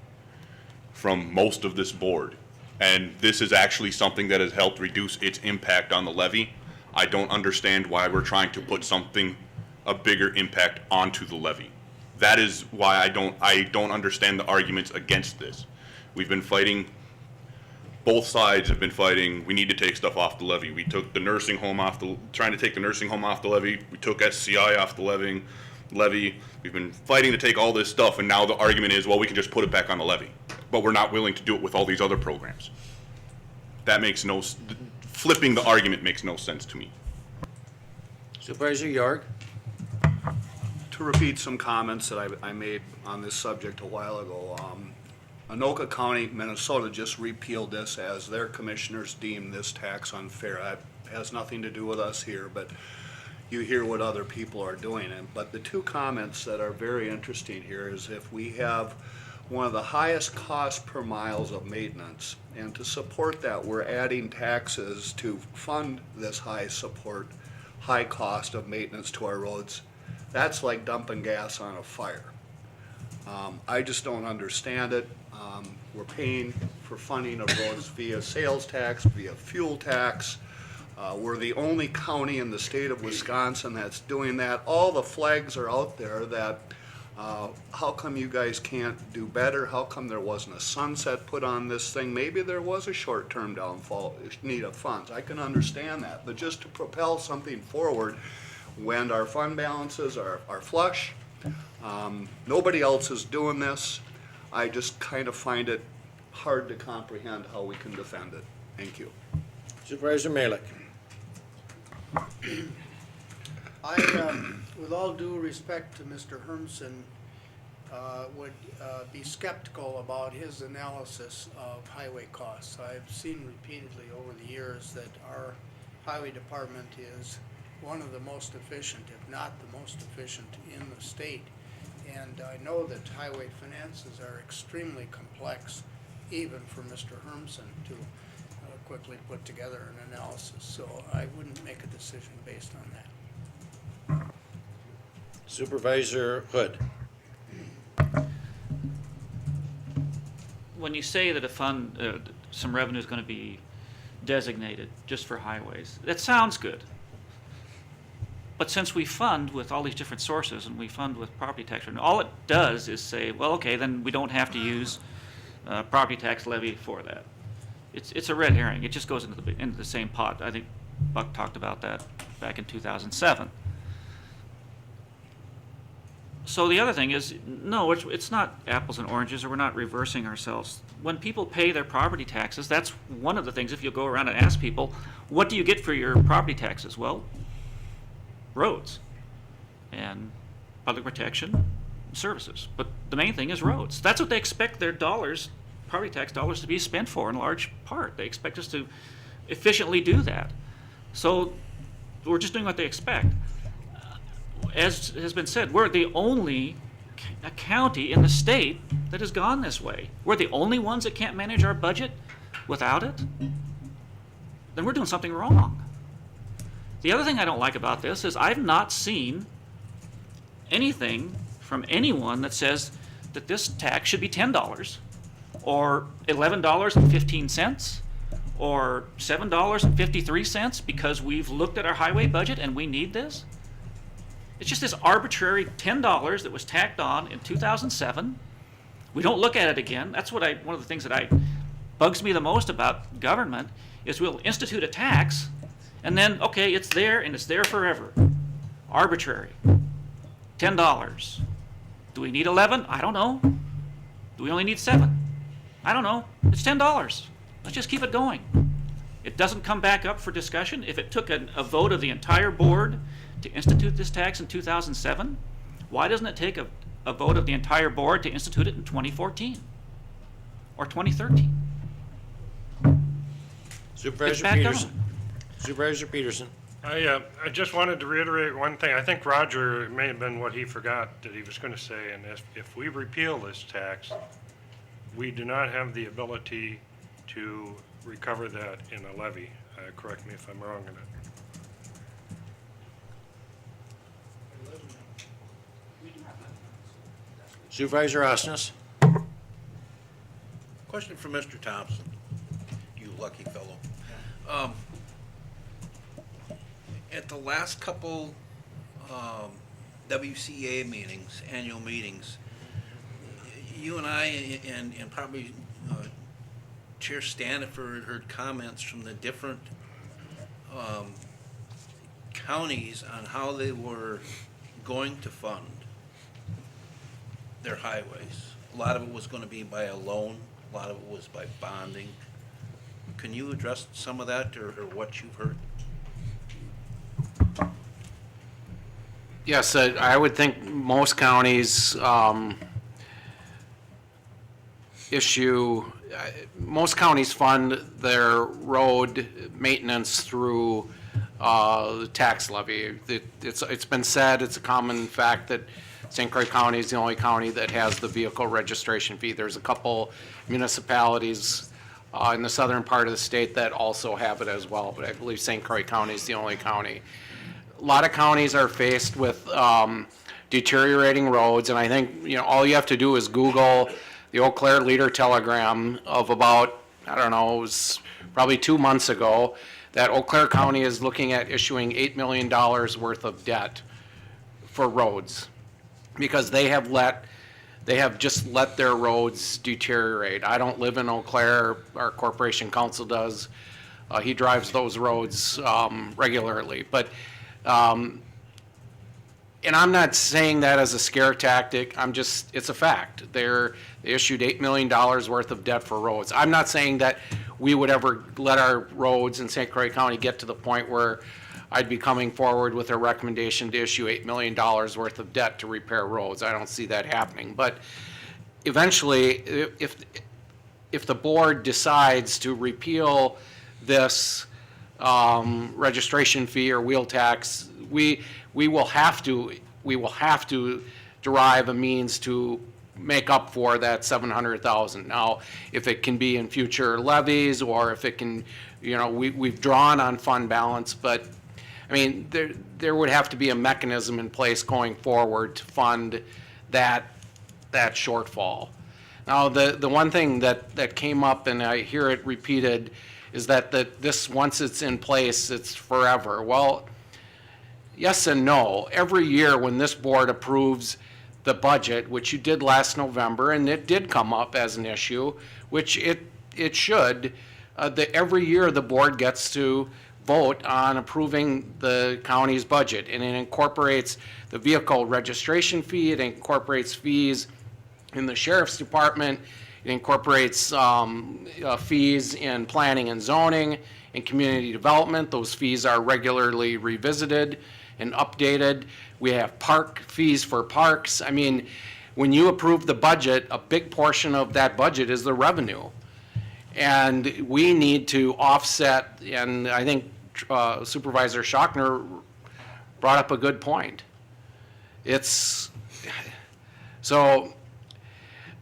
from most of this board. And this is actually something that has helped reduce its impact on the levy. I don't understand why we're trying to put a bigger impact onto the levy. That is why I don't understand the arguments against this. We've been fighting both sides have been fighting, we need to take stuff off the levy. We took the nursing home trying to take the nursing home off the levy. We took SCI off the levy. We've been fighting to take all this stuff, and now the argument is, well, we can just put it back on the levy. But we're not willing to do it with all these other programs. That makes flipping the argument makes no sense to me. Supervisor York? To repeat some comments that I made on this subject a while ago, Anoka County, Minnesota just repealed this as their commissioners deemed this tax unfair. That has nothing to do with us here, but you hear what other people are doing. But the two comments that are very interesting here is if we have one of the highest cost per miles of maintenance, and to support that, we're adding taxes to fund this high cost of maintenance to our roads. That's like dumping gas on a fire. I just don't understand it. We're paying for funding of roads via sales tax, via fuel tax. We're the only county in the state of Wisconsin that's doing that. All the flags are out there that how come you guys can't do better? How come there wasn't a sunset put on this thing? Maybe there was a short-term downfall, need of funds. I can understand that. But just to propel something forward when our fund balances are flush, nobody else is doing this. I just kind of find it hard to comprehend how we can defend it. Thank you. Supervisor Malik? With all due respect to Mr. Hermson, would be skeptical about his analysis of highway costs. I've seen repeatedly over the years that our highway department is one of the most efficient, if not the most efficient in the state. And I know that highway finances are extremely complex, even for Mr. Hermson to quickly put together an analysis. So I wouldn't make a decision based on that. Supervisor Hood? When you say that a fund, some revenue is going to be designated just for highways, that sounds good. But since we fund with all these different sources and we fund with property tax, and all it does is say, well, okay, then we don't have to use property tax levy for that. It's a red herring. It just goes into the same pot. I think Buck talked about that back in 2007. So the other thing is, no, it's not apples and oranges, or we're not reversing ourselves. When people pay their property taxes, that's one of the things. If you go around and ask people, what do you get for your property taxes? Well, roads and public protection services. But the main thing is roads. That's what they expect their dollars, property tax dollars, to be spent for in large part. They expect us to efficiently do that. So we're just doing what they expect. As has been said, we're the only county in the state that has gone this way. We're the only ones that can't manage our budget without it. Then we're doing something wrong. The other thing I don't like about this is I've not seen anything from anyone that says that this tax should be $10 or $11.15 or $7.53 because we've looked at our highway budget and we need this. It's just this arbitrary $10 that was tacked on in 2007. We don't look at it again. That's what one of the things that bugs me the most about government is we'll institute a tax and then, okay, it's there and it's there forever. Arbitrary. $10. Do we need 11? I don't know. Do we only need 7? I don't know. It's $10. Let's just keep it going. It doesn't come back up for discussion. If it took a vote of the entire board to institute this tax in 2007, why doesn't it take a vote of the entire board to institute it in 2014 or 2013? Supervisor Peterson. Supervisor Peterson. I just wanted to reiterate one thing. I think Roger, it may have been what he forgot that he was going to say, and if we repeal this tax, we do not have the ability to recover that in a levy. Correct me if I'm wrong in that. Supervisor Osnes. Question for Mr. Thompson, you lucky fellow. At the last couple WCA meetings, annual meetings, you and I and probably Chair Stanifer heard comments from the different counties on how they were going to fund their highways. A lot of it was going to be by a loan, a lot of it was by bonding. Can you address some of that or what you've heard? Yes, I would think most counties most counties fund their road maintenance through the tax levy. It's been said, it's a common fact that St. Croix County is the only county that has the vehicle registration fee. There's a couple municipalities in the southern part of the state that also have it as well, but I believe St. Croix County is the only county. A lot of counties are faced with deteriorating roads, and I think, all you have to do is Google the Eau Claire Leader Telegram of about, I don't know, it was probably 2 months ago, that Eau Claire County is looking at issuing $8 million worth of debt for roads, because they have just let their roads deteriorate. I don't live in Eau Claire, our corporation counsel does. He drives those roads regularly, but and I'm not saying that as a scare tactic, it's a fact. They issued $8 million worth of debt for roads. I'm not saying that we would ever let our roads in St. Croix County get to the point where I'd be coming forward with a recommendation to issue $8 million worth of debt to repair roads. I don't see that happening. But eventually, if the board decides to repeal this registration fee or wheel tax, we will have to derive a means to make up for that $700,000. Now, if it can be in future levies, or if it can, we've drawn on fund balance, but I mean, there would have to be a mechanism in place going forward to fund that shortfall. Now, the one thing that came up, and I hear it repeated, is that this, once it's in place, it's forever. Well, yes and no. Every year when this board approves the budget, which you did last November, and it did come up as an issue, which it should, every year the board gets to vote on approving the county's budget, and it incorporates the vehicle registration fee, it incorporates fees in the sheriff's department, it incorporates fees in planning and zoning and community development. Those fees are regularly revisited and updated. We have park fees for parks. I mean, when you approve the budget, a big portion of that budget is the revenue. And we need to offset, and I think Supervisor Schachner brought up a good point. So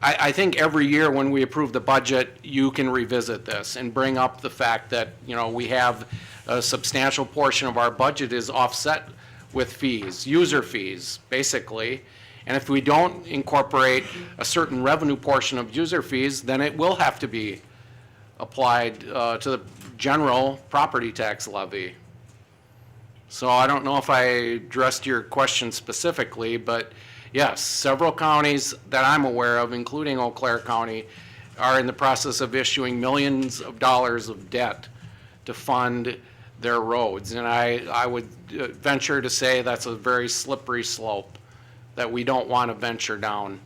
I think every year when we approve the budget, you can revisit this and bring up the fact that, we have a substantial portion of our budget is offset with fees, user fees, basically. And if we don't incorporate a certain revenue portion of user fees, then it will have to be applied to the general property tax levy. So I don't know if I addressed your question specifically, but yes, several counties that I'm aware of, including Eau Claire County, are in the process of issuing millions of dollars of debt to fund their roads. And I would venture to say that's a very slippery slope that we don't want to venture down.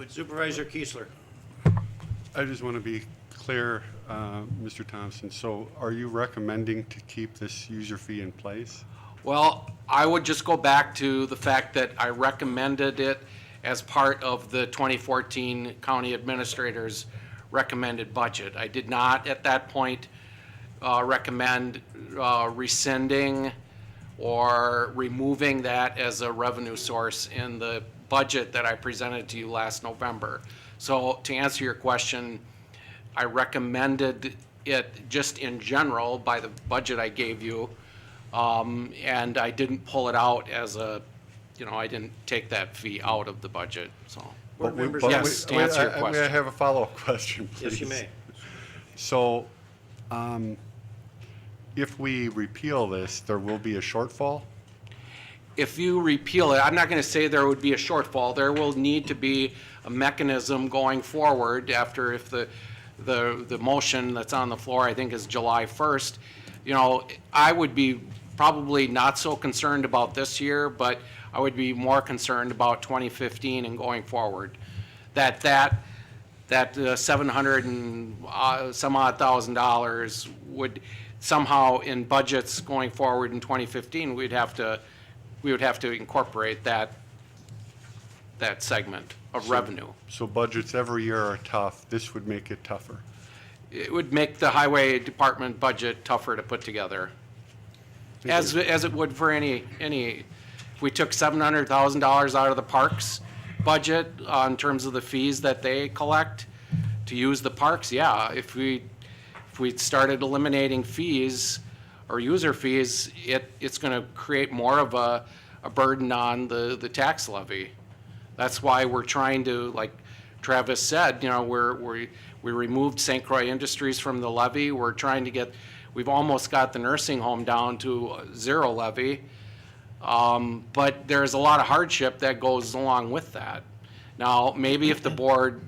Supervisor Kiesler. I just want to be clear, Mr. Thompson. So are you recommending to keep this user fee in place? Well, I would just go back to the fact that I recommended it as part of the 2014 county administrator's recommended budget. I did not at that point recommend rescinding or removing that as a revenue source in the budget that I presented to you last November. So to answer your question, I recommended it just in general by the budget I gave you, and I didn't pull it out as I didn't take that fee out of the budget, so. Yes, to answer your question. May I have a follow-up question, please? Yes, you may. So, if we repeal this, there will be a shortfall? If you repeal it, I'm not going to say there would be a shortfall. There will need to be a mechanism going forward after if the motion that's on the floor, I think, is July 1st. You know, I would be probably not so concerned about this year, but I would be more concerned about 2015 and going forward. That 700 and some odd $1,000 would somehow in budgets going forward in 2015, we would have to incorporate that segment of revenue. So budgets every year are tough. This would make it tougher. It would make the highway department budget tougher to put together. As it would for any, if we took $700,000 out of the parks budget in terms of the fees that they collect to use the parks, yeah, if we started eliminating fees or user fees, it's gonna create more of a burden on the tax levy. That's why we're trying to, like Travis said, you know, we removed St. Croix Industries from the levy. We're trying to we've almost got the nursing home down to zero levy. But there's a lot of hardship that goes along with that. Now, maybe if the board,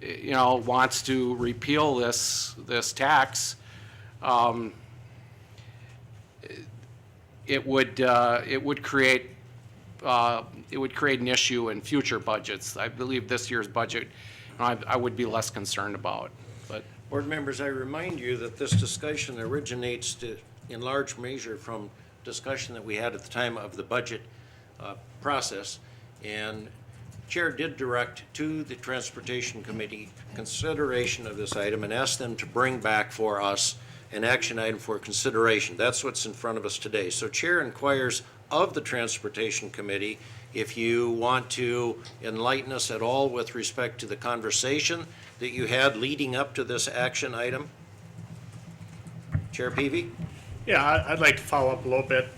you know, wants to repeal this tax, it would create an issue in future budgets. I believe this year's budget, I would be less concerned about. But Board members, I remind you that this discussion originates in large measure from discussion that we had at the time of the budget process. And Chair did direct to the Transportation Committee consideration of this item and asked them to bring back for us an action item for consideration. That's what's in front of us today. So Chair inquires of the Transportation Committee if you want to enlighten us at all with respect to the conversation that you had leading up to this action item. Chair Peavy? Yeah, I'd like to follow up a little bit.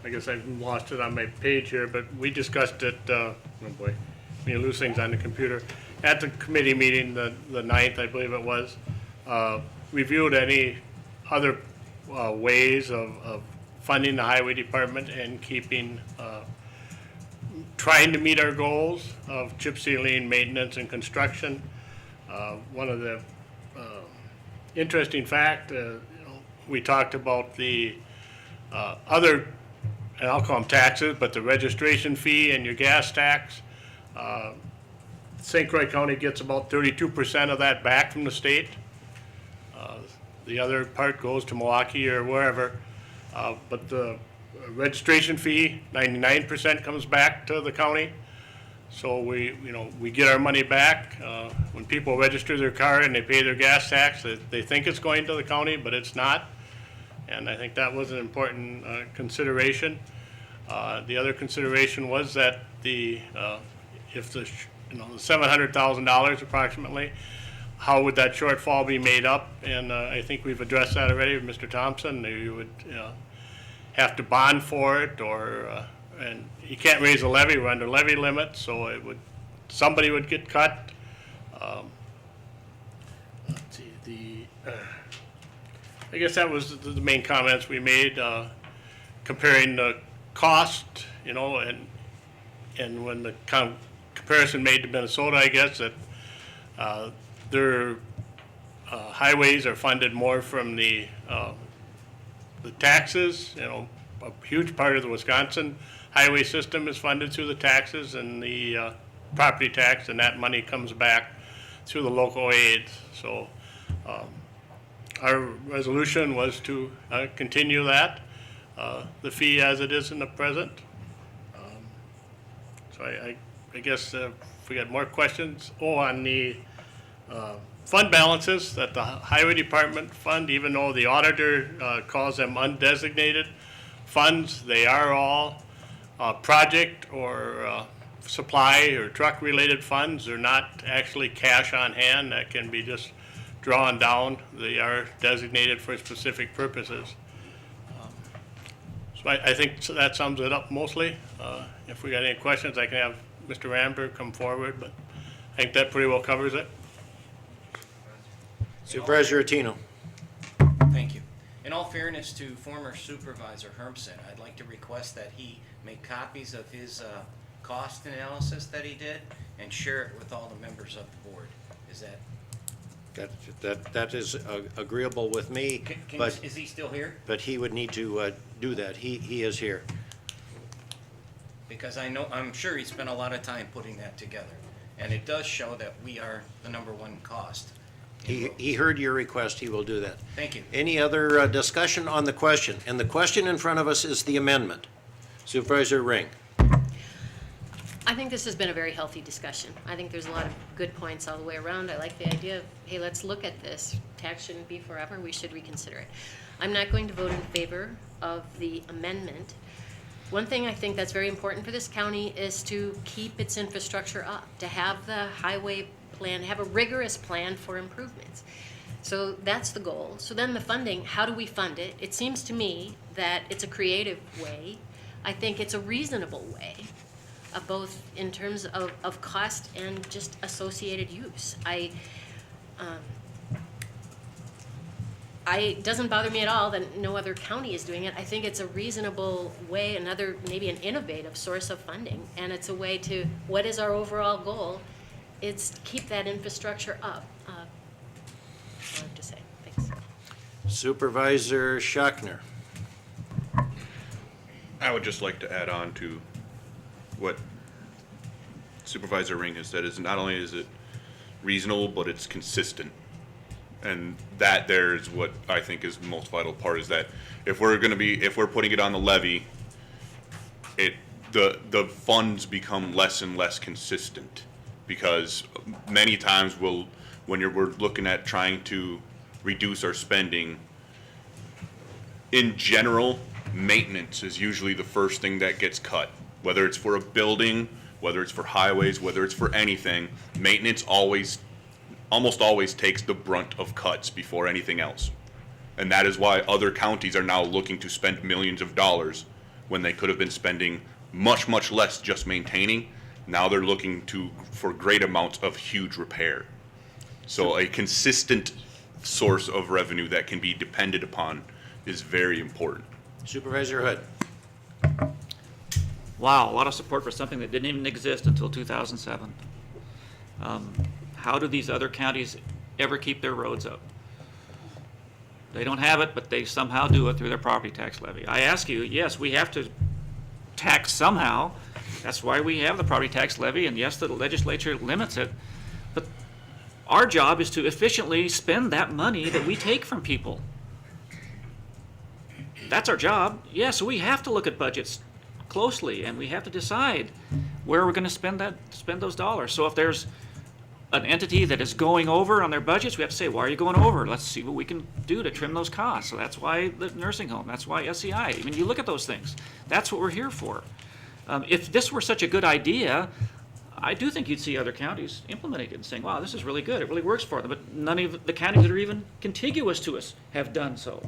I guess I've lost it on my page here, but we discussed it, oh boy, you lose things on the computer. At the committee meeting, the 9th, I believe it was, reviewed any other ways of funding the highway department and keeping, trying to meet our goals of chip sealing, maintenance, and construction. One of the interesting fact, we talked about the other, and I'll call them taxes, but the registration fee and your gas tax. St. Croix County gets about 32% of that back from the state. The other part goes to Milwaukee or wherever. But the registration fee, 99% comes back to the county. So we get our money back. When people register their car and they pay their gas tax, they think it's going to the county, but it's not. And I think that was an important consideration. The other consideration was that if the $700,000 approximately, how would that shortfall be made up? And I think we've addressed that already with Mr. Thompson. You would have to bond for it, or and you can't raise a levy. We're under levy limit, so somebody would get cut. Let's see, I guess that was the main comments we made, comparing the cost, and when the comparison made to Minnesota, I guess that their highways are funded more from the taxes. A huge part of the Wisconsin highway system is funded through the taxes and the property tax, and that money comes back through the local aid. So our resolution was to continue that, the fee as it is in the present. So I guess if we got more questions, on the fund balances that the highway department fund, even though the auditor calls them undesignated funds, they are all project or supply or truck related funds. They're not actually cash on hand that can be just drawn down. They are designated for specific purposes. So I think that sums it up mostly. If we got any questions, I can have Mr. Ramberg come forward, but I think that pretty well covers it. Supervisor Attino. Thank you. In all fairness to former Supervisor Hermsen, I'd like to request that he make copies of his cost analysis that he did and share it with all the members of the board. Is that That is agreeable with me, but, Is he still here? but he would need to do that. He is here. Because I'm sure he spent a lot of time putting that together. And it does show that we are the #1 cost. He heard your request, he will do that. Thank you. Any other discussion on the question? And the question in front of us is the amendment. Supervisor Ring. I think this has been a very healthy discussion. I think there's a lot of good points all the way around. I like the idea of, hey, let's look at this. Tax shouldn't be forever, we should reconsider it. I'm not going to vote in favor of the amendment. One thing I think that's very important for this county is to keep its infrastructure up, to have the highway plan, have a rigorous plan for improvements. So that's the goal. So then the funding, how do we fund it? It seems to me that it's a creative way. I think it's a reasonable way, both in terms of cost and just associated use. It doesn't bother me at all that no other county is doing it. I think it's a reasonable way, another, maybe an innovative source of funding. And it's a way to, what is our overall goal? It's to keep that infrastructure up. That's all I have to say. Thanks. Supervisor Schachner. I would just like to add on to what Supervisor Ring has said, is not only is it reasonable, but it's consistent. And that there is what I think is the most vital part, is that if we're putting it on the levy, the funds become less and less consistent, because many times when we're looking at trying to reduce our spending, in general, maintenance is usually the first thing that gets cut. Whether it's for a building, whether it's for highways, whether it's for anything, maintenance almost always takes the brunt of cuts before anything else. And that is why other counties are now looking to spend millions of dollars when they could have been spending much, much less just maintaining. Now they're looking for great amounts of huge repair. So a consistent source of revenue that can be depended upon is very important. Supervisor Hood. Wow, a lot of support for something that didn't even exist until 2007. How do these other counties ever keep their roads up? They don't have it, but they somehow do it through their property tax levy. I ask you, yes, we have to tax somehow. That's why we have the property tax levy, and yes, the legislature limits it. But our job is to efficiently spend that money that we take from people. That's our job. Yes, we have to look at budgets closely, and we have to decide where we're going to spend those dollars. So if there's an entity that is going over on their budgets, we have to say, why are you going over? Let's see what we can do to trim those costs. So that's why the nursing home, that's why SEI. I mean, you look at those things. That's what we're here for. If this were such a good idea, I do think you'd see other counties implementing it and saying, wow, this is really good. It really works for them. But none of the counties that are even contiguous to us have done so.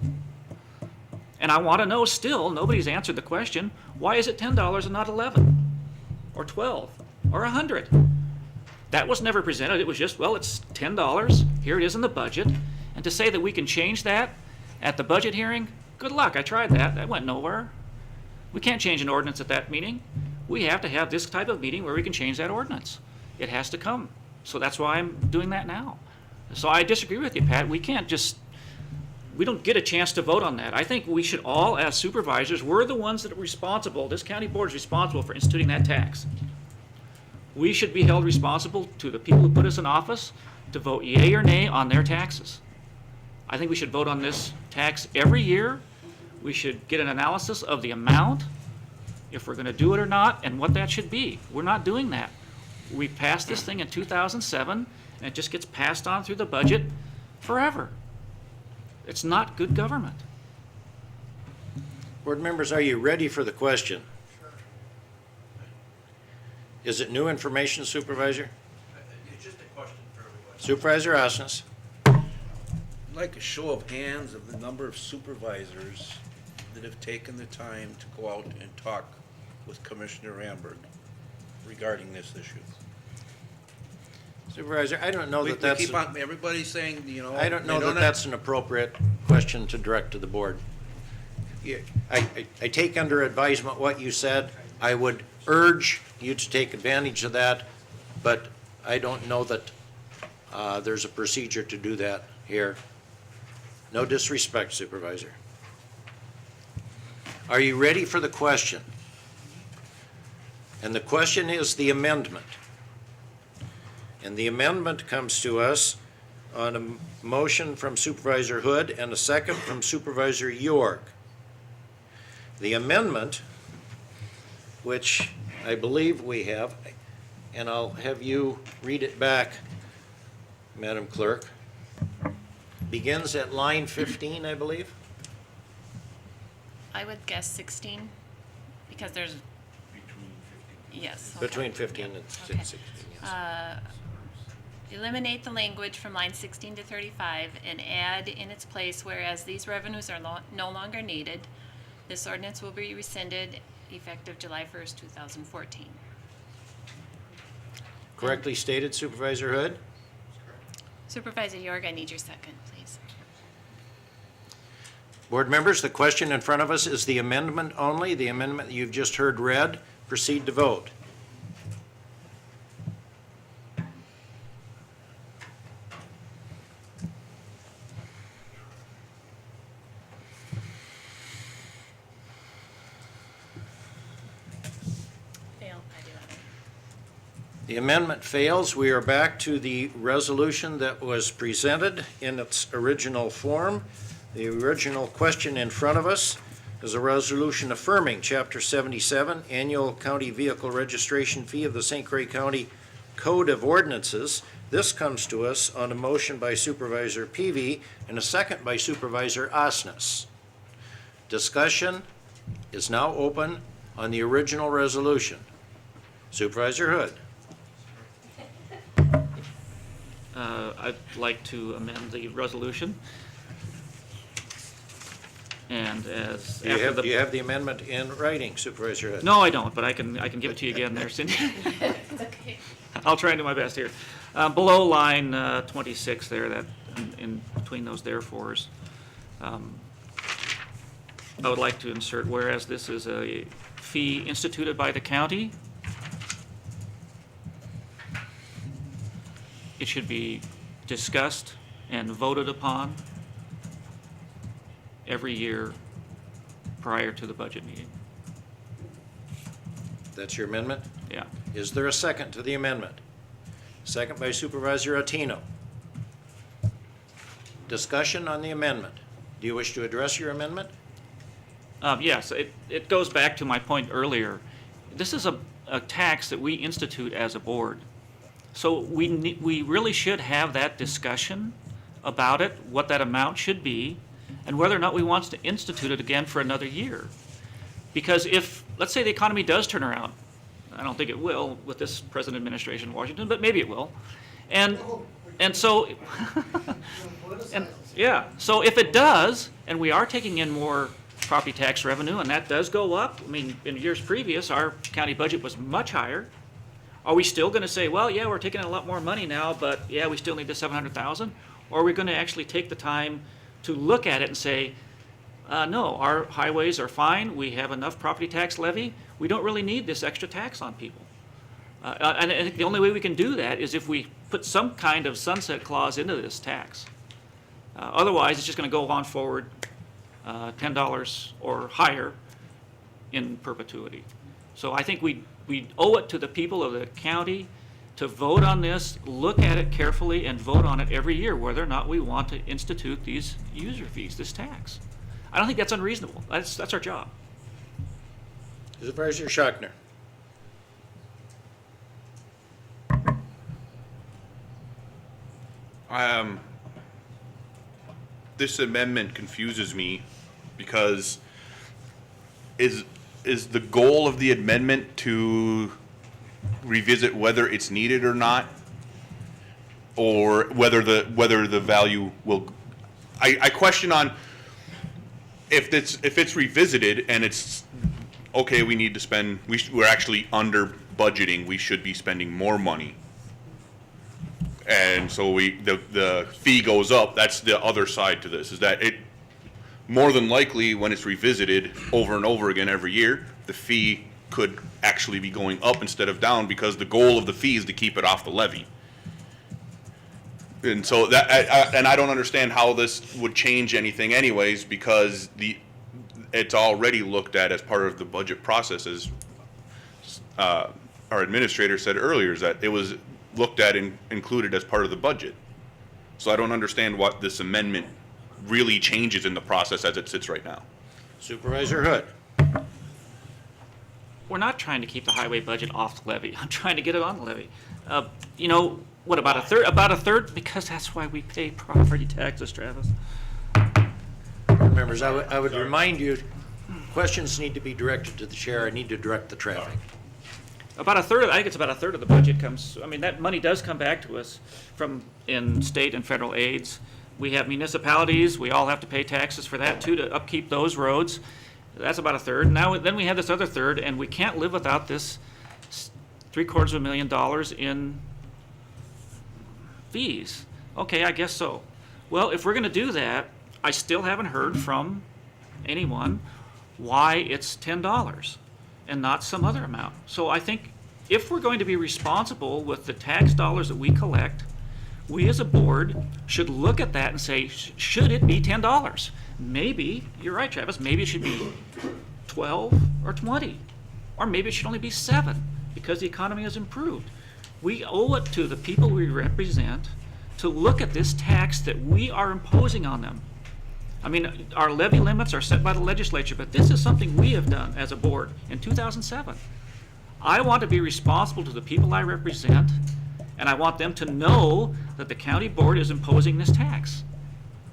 And I want to know still, nobody's answered the question, why is it $10 and not 11 or 12 or 100? That was never presented. It was just, well, it's $10. Here it is in the budget. And to say that we can change that at the budget hearing, good luck. I tried that. That went nowhere. We can't change an ordinance at that meeting. We have to have this type of meeting where we can change that ordinance. It has to come. So that's why I'm doing that now. So I disagree with you, Pat. We don't get a chance to vote on that. I think we should all, as supervisors, we're the ones that are responsible. This county board is responsible for instituting that tax. We should be held responsible to the people who put us in office to vote yea or nay on their taxes. I think we should vote on this tax every year. We should get an analysis of the amount, if we're going to do it or not, and what that should be. We're not doing that. We passed this thing in 2007, and it just gets passed on through the budget forever. It's not good government. Board members, are you ready for the question? Sure. Is it new information, Supervisor? It's just a question for everybody. Supervisor Osnes. I'd like a show of hands of the number of supervisors that have taken the time to go out and talk with Commissioner Ramberg regarding this issue. Supervisor, I don't know that that's... We keep on, everybody's saying, you know... I don't know that that's an appropriate question to direct to the board. I take under advisement what you said. I would urge you to take advantage of that, but I don't know that There's a procedure to do that here. No disrespect, Supervisor. Are you ready for the question? And the question is the amendment. And the amendment comes to us on a motion from Supervisor Hood and a second from Supervisor York. The amendment, which I believe we have, and I'll have you read it back, Madam Clerk, begins at line 15, I believe? I would guess 16, because there's. Yes. okay. Between 15 and Okay. 16, yes. Eliminate the language from line 16 to 35 and add in its place, whereas these revenues are no longer needed, this ordinance will be rescinded effective July 1st, 2014. Correctly stated, Supervisor Hood? Supervisor York, I need your second, please. Board members, the question in front of us is the amendment only, the amendment that you've just heard read. Proceed to vote. Fail, I do it. The amendment fails. We are back to the resolution that was presented in its original form. The original question in front of us is a resolution affirming Chapter 77, Annual County Vehicle Registration Fee of the St. Croix County Code of Ordinances. This comes to us on a motion by Supervisor Peavy and a second by Supervisor Osnes. Discussion is now open on the original resolution. Supervisor Hood. I'd like to amend the resolution. And as Do you have the amendment in writing, Supervisor Hood? No, I don't, but I can give it to you again there, Cindy. Okay. I'll try and do my best here. Below line 26 there, that in between those therefores, I would like to insert, whereas this is a fee instituted by the county, it should be discussed and voted upon every year prior to the budget meeting. That's your amendment? Yeah. Is there a second to the amendment? Second by Supervisor Atino. Discussion on the amendment. Do you wish to address your amendment? Yes, it goes back to my point earlier. This is a tax that we institute as a board. So we really should have that discussion about it, what that amount should be, and whether or not we want to institute it again for another year. Because if, let's say the economy does turn around, I don't think it will with this present administration in Washington, but maybe it will. And so, so if it does, and we are taking in more property tax revenue, and that does go up, I mean, in years previous, our county budget was much higher. Are we still gonna say, well, yeah, we're taking in a lot more money now, but yeah, we still need the 700,000? Or are we gonna actually take the time to look at it and say, no, our highways are fine, we have enough property tax levy, we don't really need this extra tax on people. And I think the only way we can do that is if we put some kind of sunset clause into this tax. Otherwise, it's just gonna go on forward, $10 or higher in perpetuity. So I think we owe it to the people of the county to vote on this, look at it carefully, and vote on it every year, whether or not we want to institute these user fees, this tax. I don't think that's unreasonable. That's our job. Supervisor Schachner. This amendment confuses me because is the goal of the amendment to revisit whether it's needed or not, or whether the value will? I question on if it's revisited and it's okay. We need to spend. We're actually under budgeting. We should be spending more money, and so the fee goes up. That's the other side to this. Is that it? More than likely, when it's revisited over and over again every year, the fee could actually be going up instead of down because the goal of the fee is to keep it off the levy. And so that, and I don't understand how this would change anything anyways, because it's already looked at as part of the budget process, as our administrator said earlier, is that it was looked at and included as part of the budget. So I don't understand what this amendment really changes in the process as it sits right now. Supervisor Hood. We're not trying to keep the highway budget off the levy. I'm trying to get it on the levy. You know, what, about a third? About a third? Because that's why we pay property taxes, Travis. Members, I would remind you, questions need to be directed to the chair. I need to direct the traffic. About a third, I think it's about a third of the budget comes, I mean, that money does come back to us from, in state and federal aids. We have municipalities, we all have to pay taxes for that too, to upkeep those roads. That's about a third. Now, then we have this other third, and we can't live without this $750,000 in fees. Okay, I guess so. Well, if we're gonna do that, I still haven't heard from anyone why it's $10 and not some other amount. So I think if we're going to be responsible with the tax dollars that we collect, we as a board should look at that and say, should it be $10? Maybe, you're right, Travis, maybe it should be 12 or 20, or maybe it should only be 7 because the economy has improved. We owe it to the people we represent to look at this tax that we are imposing on them. I mean, our levy limits are set by the legislature, but this is something we have done as a board in 2007. I want to be responsible to the people I represent, and I want them to know that the county board is imposing this tax.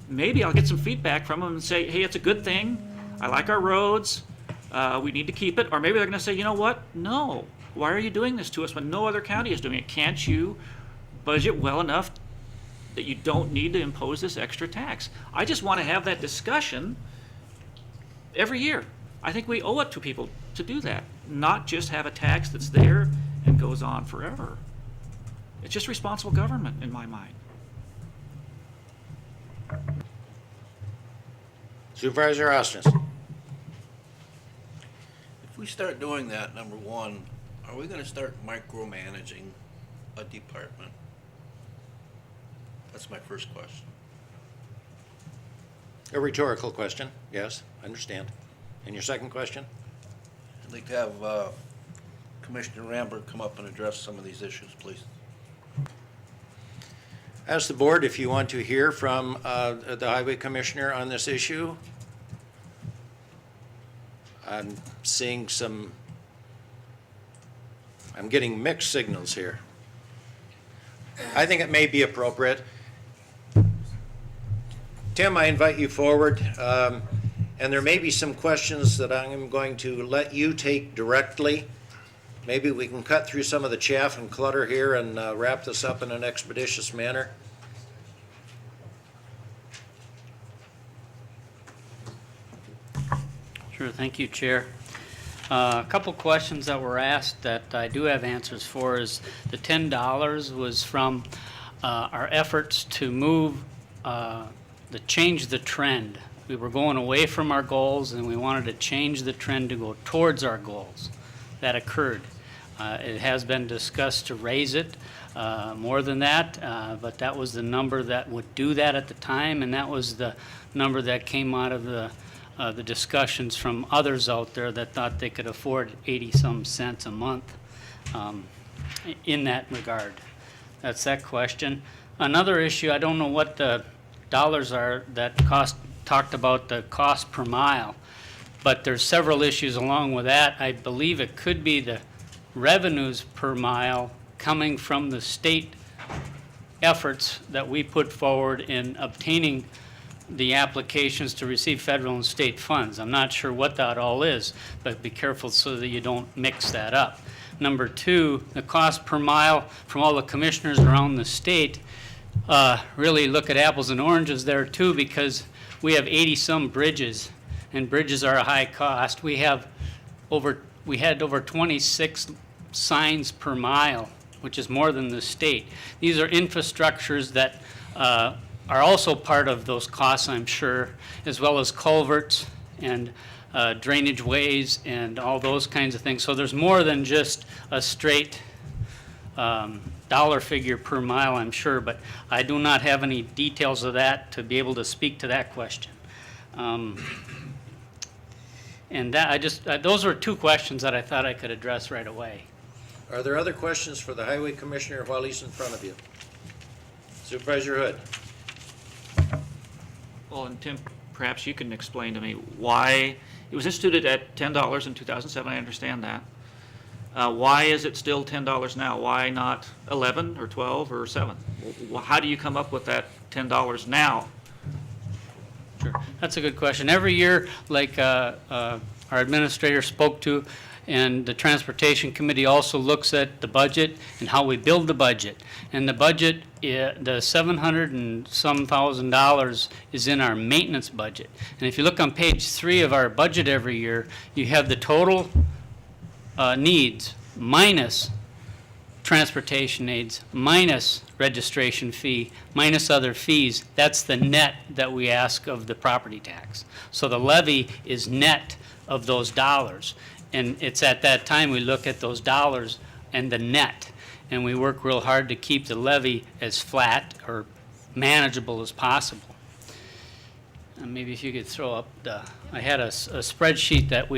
Maybe I'll get some feedback from them and say, hey, it's a good thing. I like our roads. We need to keep it. Or maybe they're going to say, you know what? No. Why are you doing this to us when no other county is doing it? Can't you budget well enough that you don't need to impose this extra tax? I just want to have that discussion every year. I think we owe it to people to do that, not just have a tax that's there and goes on forever. It's just responsible government in my mind. Supervisor Austin. If we start doing that, number one, are we gonna start micromanaging a department? That's my first question. A rhetorical question, yes, I understand. And your second question? I'd like to have Commissioner Rambert come up and address some of these issues, please. Ask the board if you want to hear from the highway commissioner on this issue. I'm seeing I'm getting mixed signals here. I think it may be appropriate. Tim, I invite you forward, and there may be some questions that I'm going to let you take directly. Maybe we can cut through some of the chaff and clutter here and wrap this up in an expeditious manner. Sure, thank you, Chair. A couple questions that were asked that I do have answers for is the $10 was from our efforts to move, change the trend. We were going away from our goals and we wanted to change the trend to go towards our goals. That occurred. It has been discussed to raise it more than that, but that was the number that would do that at the time, and that was the number that came out of the discussions from others out there that thought they could afford 80-some cents a month in that regard. That's that question. Another issue, I don't know what the dollars are that talked about the cost per mile, but there's several issues along with that. I believe it could be the revenues per mile coming from the state efforts that we put forward in obtaining the applications to receive federal and state funds. I'm not sure what that all is, but be careful so that you don't mix that up. Number two, the cost per mile from all the commissioners around the state, really look at apples and oranges there too, because we have 80-some bridges, and bridges are a high cost. We had over 26 signs per mile, which is more than the state. These are infrastructures that are also part of those costs, I'm sure, as well as culverts and drainage ways and all those kinds of things. So there's more than just a straight dollar figure per mile, I'm sure, but I do not have any details of that to be able to speak to that question. And that, those were two questions that I thought I could address right away. Are there other questions for the Highway Commissioner while he's in front of you? Supervisor Hood? Well, and Tim, perhaps you can explain to me why, it was instituted at $10 in 2007, I understand that. Why is it still $10 now? Why not 11 or 12 or 7? How do you come up with that $10 now? Sure. That's a good question. Every year, like our administrator spoke to, and the Transportation Committee also looks at the budget and how we build the budget. And the budget, the $700 and some thousand is in our maintenance budget. And if you look on page 3 of our budget every year, you have the total needs minus transportation aids, minus registration fee, minus other fees. That's the net that we ask of the property tax. So the levy is net of those dollars. And it's at that time we look at those dollars and the net. And we work real hard to keep the levy as flat or manageable as possible. And maybe if you could throw up I had a spreadsheet that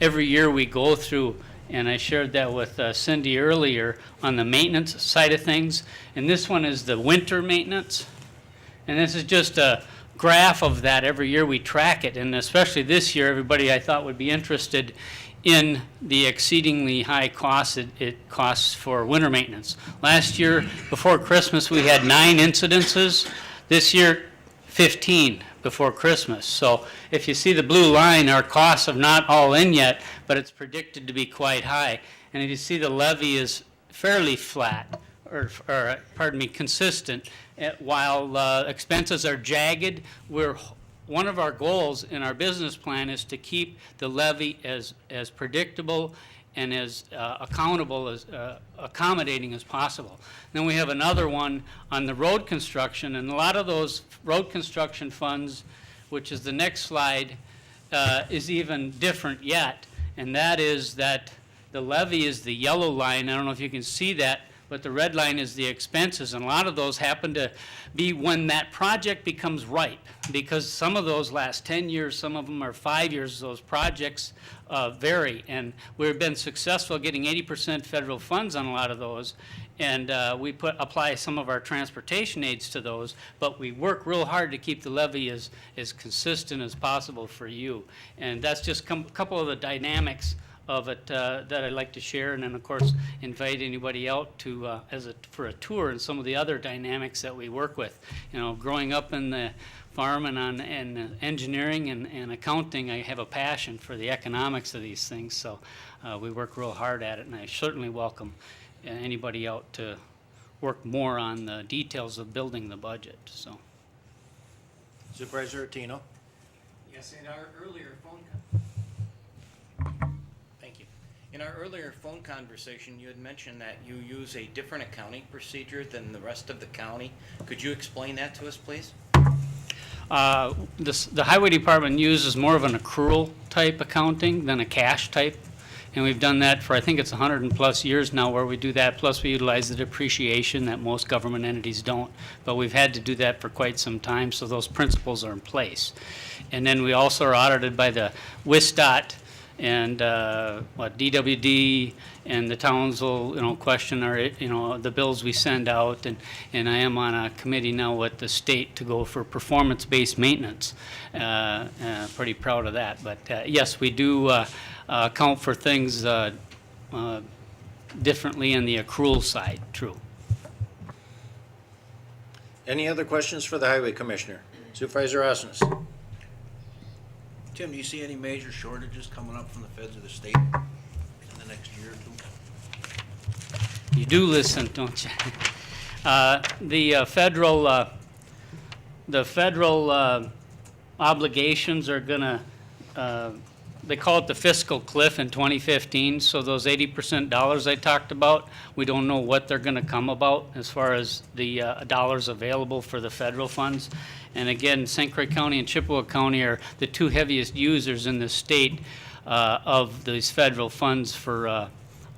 every year we go through, and I shared that with Cindy earlier on the maintenance side of things. And this one is the winter maintenance. And this is just a graph of that. Every year we track it, and especially this year, everybody I thought would be interested in the exceedingly high costs it costs for winter maintenance. Last year, before Christmas, we had 9 incidences. This year, 15 before Christmas. So if you see the blue line, our costs are not all in yet, but it's predicted to be quite high. And if you see the levy is fairly flat, or pardon me, consistent, while expenses are jagged. One of our goals in our business plan is to keep the levy as predictable and as accountable as accommodating as possible. Then we have another one on the road construction, and a lot of those road construction funds, which is the next slide, is even different yet, and that is that the levy is the yellow line. I don't know if you can see that, but the red line is the expenses, and a lot of those happen to be when that project becomes ripe, because some of those last 10 years, some of them are 5 years. Those projects vary, and we've been successful getting 80% federal funds on a lot of those, and we apply some of our transportation aids to those, but we work real hard to keep the levy as consistent as possible for you. And that's just a couple of the dynamics of it that I'd like to share, and then of course invite anybody out to for a tour and some of the other dynamics that we work with. You know, growing up in the farm and engineering and accounting, I have a passion for the economics of these things, so we work real hard at it, and I certainly welcome anybody out to work more on the details of building the budget. So, Supervisor Tino? Yes, in our earlier In our earlier phone conversation, you had mentioned that you use a different accounting procedure than the rest of the county. Could you explain that to us, please? The Highway Department uses more of an accrual type accounting than a cash type. And we've done that for, I think it's 100+ years now where we do that, plus we utilize the depreciation that most government entities don't. But we've had to do that for quite some time, so those principles are in place. And then we also are audited by the WISDOT and DWD, and the towns will, question our, the bills we send out, and I am on a committee now with the state to go for performance-based maintenance. Pretty proud of that, but yes, we do account for things differently in the accrual side, true. Any other questions for the Highway Commissioner? Supervisor Osnes? Tim, do you see any major shortages coming up from the feds or the state in the next year or two? You do listen, don't you? The federal obligations are gonna, they call it the fiscal cliff in 2015, so those 80% dollars I talked about, we don't know what they're gonna come about as far as the dollars available for the federal funds. And again, St. Croix County and Chippewa County are the two heaviest users in the state of these federal funds for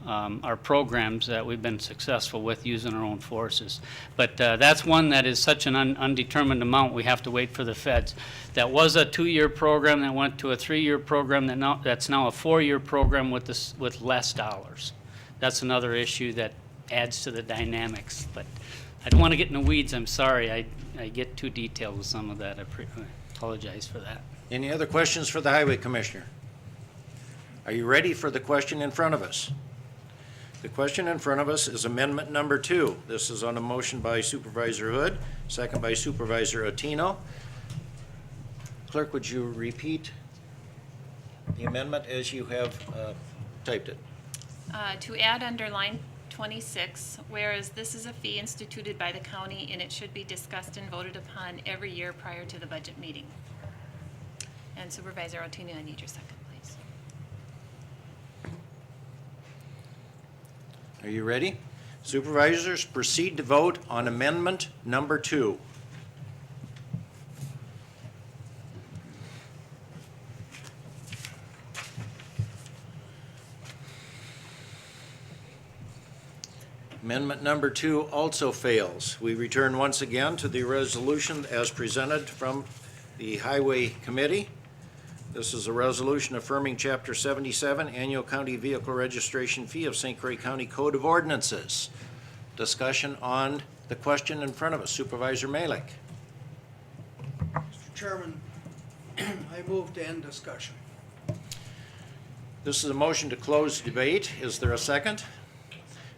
our programs that we've been successful with using our own forces. But that's one that is such an undetermined amount, we have to wait for the feds. That was a 2-year program that went to a 3-year program that's now a 4-year program with less dollars. That's another issue that adds to the dynamics. But I don't want to get in the weeds, I'm sorry. I get too detailed with some of that. I apologize for that. Any other questions for the Highway Commissioner? Are you ready for the question in front of us? The question in front of us is amendment number 2. This is on a motion by Supervisor Hood, second by Supervisor Atino. Clerk, would you repeat the amendment as you have typed it? To add under line 26, whereas this is a fee instituted by the county and it should be discussed and voted upon every year prior to the budget meeting. And Supervisor Otini, I need your second, please. Are you ready? Supervisors, proceed to vote on amendment number 2. Amendment number 2 also fails. We return once again to the resolution as presented from the Highway Committee. This is a resolution affirming Chapter 77, Annual County Vehicle Registration Fee of St. Croix County Code of Ordinances. Discussion on the question in front of us. Supervisor Malick. Mr. Chairman, I move to end discussion. This is a motion to close debate. Is there a second?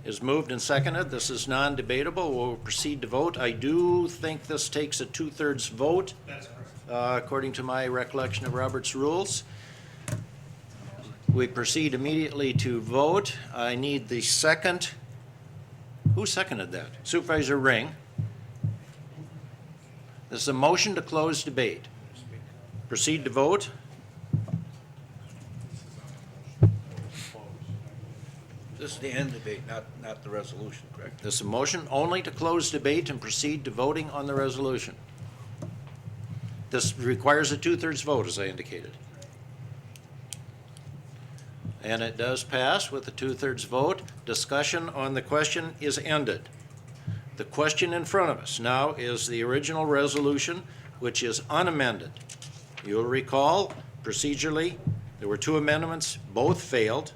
Is moved and seconded. This is non-debatable. We'll proceed to vote. I do think this takes a 2/3 vote. That's correct. According to my recollection of Robert's rules. We proceed immediately to vote. I need the second. Who seconded that? Supervisor Ring. This is a motion to close debate. Proceed to vote. This is the end debate, not the resolution, correct? This is a motion only to close debate and proceed to voting on the resolution. This requires a 2/3 vote, as I indicated. And it does pass with a 2/3 vote. Discussion on the question is ended. The question in front of us now is the original resolution, which is unamended. You'll recall, procedurally, there were 2 amendments, both failed.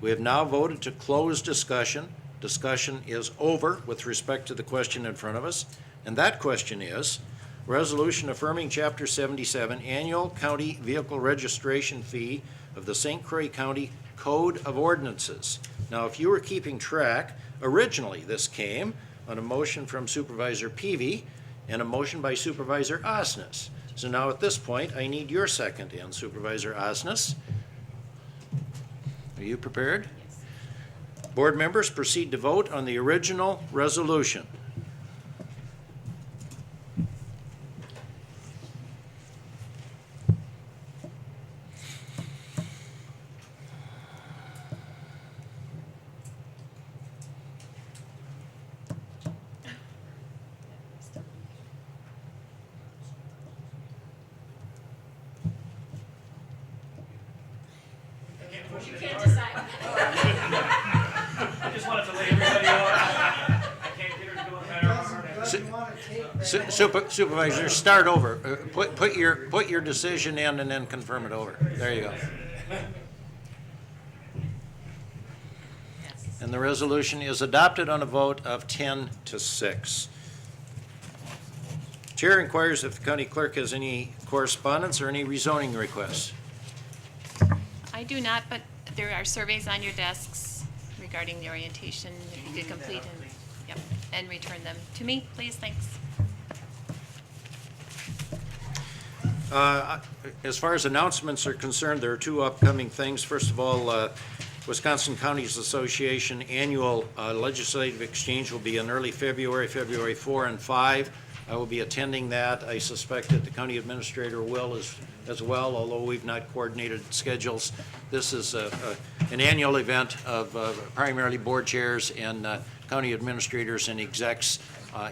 We have now voted to close discussion. Discussion is over with respect to the question in front of us. And that question is, resolution affirming Chapter 77 Annual County Vehicle Registration Fee of the St. Croix County Code of Ordinances. Now, if you were keeping track, originally this came on a motion from Supervisor Peavy and a motion by Supervisor Osnes. So now at this point, I need your second in, Supervisor Osnes. Are you prepared? Yes. Board members, proceed to vote on the original resolution. You can't decide. I just wanted to lay everybody out. I can't get her to go better. Supervisor, start over. Put your decision in and then confirm it over. There you go. And the resolution is adopted on a vote of 10-6. Chair inquires if the county clerk has any correspondence or any rezoning requests. I do not, but there are surveys on your desks regarding the orientation, if you could complete and return them to me, please, thanks. As far as announcements are concerned, there are 2 upcoming things. First of all, Wisconsin Counties Association Annual Legislative Exchange will be in early February, February 4 and 5. I will be attending that. I suspect that the county administrator will as well, although we've not coordinated schedules. This is an annual event of primarily board chairs and county administrators and execs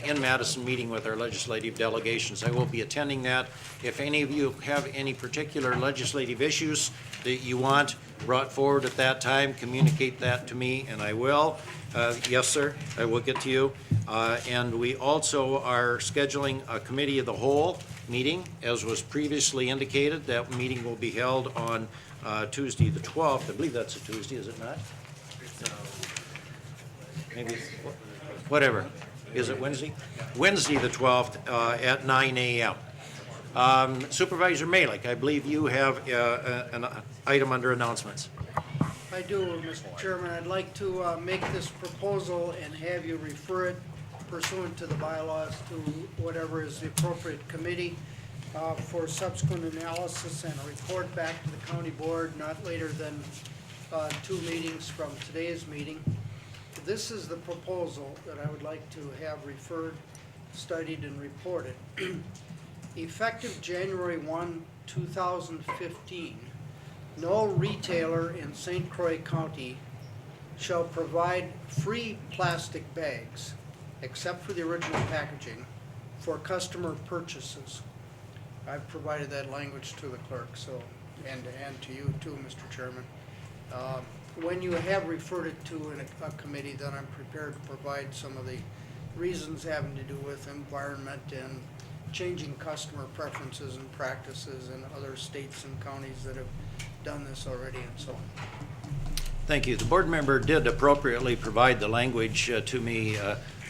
in Madison meeting with our legislative delegations. I will be attending that. If any of you have any particular legislative issues that you want brought forward at that time, communicate that to me, and I will. Yes, sir, I will get to you. And we also are scheduling a committee of the whole meeting, as was previously indicated. That meeting will be held on Tuesday, the 12th. I believe that's a Tuesday, is it not? Maybe, whatever. Is it Wednesday? Wednesday, the 12th, at 9 a.m. Supervisor Malik, I believe you have an item under announcements. I do, Mr. Chairman. I'd like to make this proposal and have you refer it pursuant to the bylaws to whatever is the appropriate committee for subsequent analysis and a report back to the county board not later than 2 meetings from today's meeting. This is the proposal that I would like to have referred, studied, and reported. Effective January 1, 2015, no retailer in St. Croix County shall provide free plastic bags, except for the original packaging, for customer purchases. I've provided that language to the clerk, so, and to you too, Mr. Chairman. When you have referred it to a committee, then I'm prepared to provide some of the reasons having to do with environment and changing customer preferences and practices in other states and counties that have done this already and so on. Thank you. The board member did appropriately provide the language to me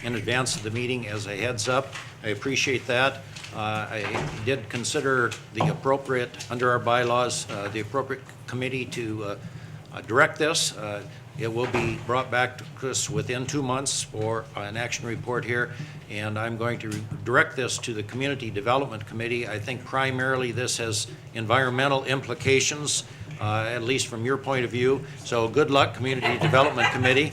in advance of the meeting as a heads up. I appreciate that. I did consider the appropriate, under our bylaws, the appropriate committee to direct this. It will be brought back to us within 2 months for an action report here, and I'm going to direct this to the Community Development Committee. I think primarily this has environmental implications, at least from your point of view. So good luck, Community Development Committee.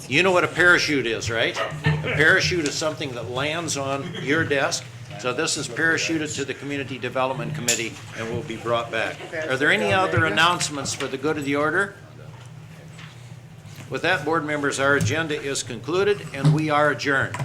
You know what a parachute is, right? A parachute is something that lands on your desk. So this is parachuted to the Community Development Committee and will be brought back. Are there any other announcements for the good of the order? With that, board members, our agenda is concluded and we are adjourned.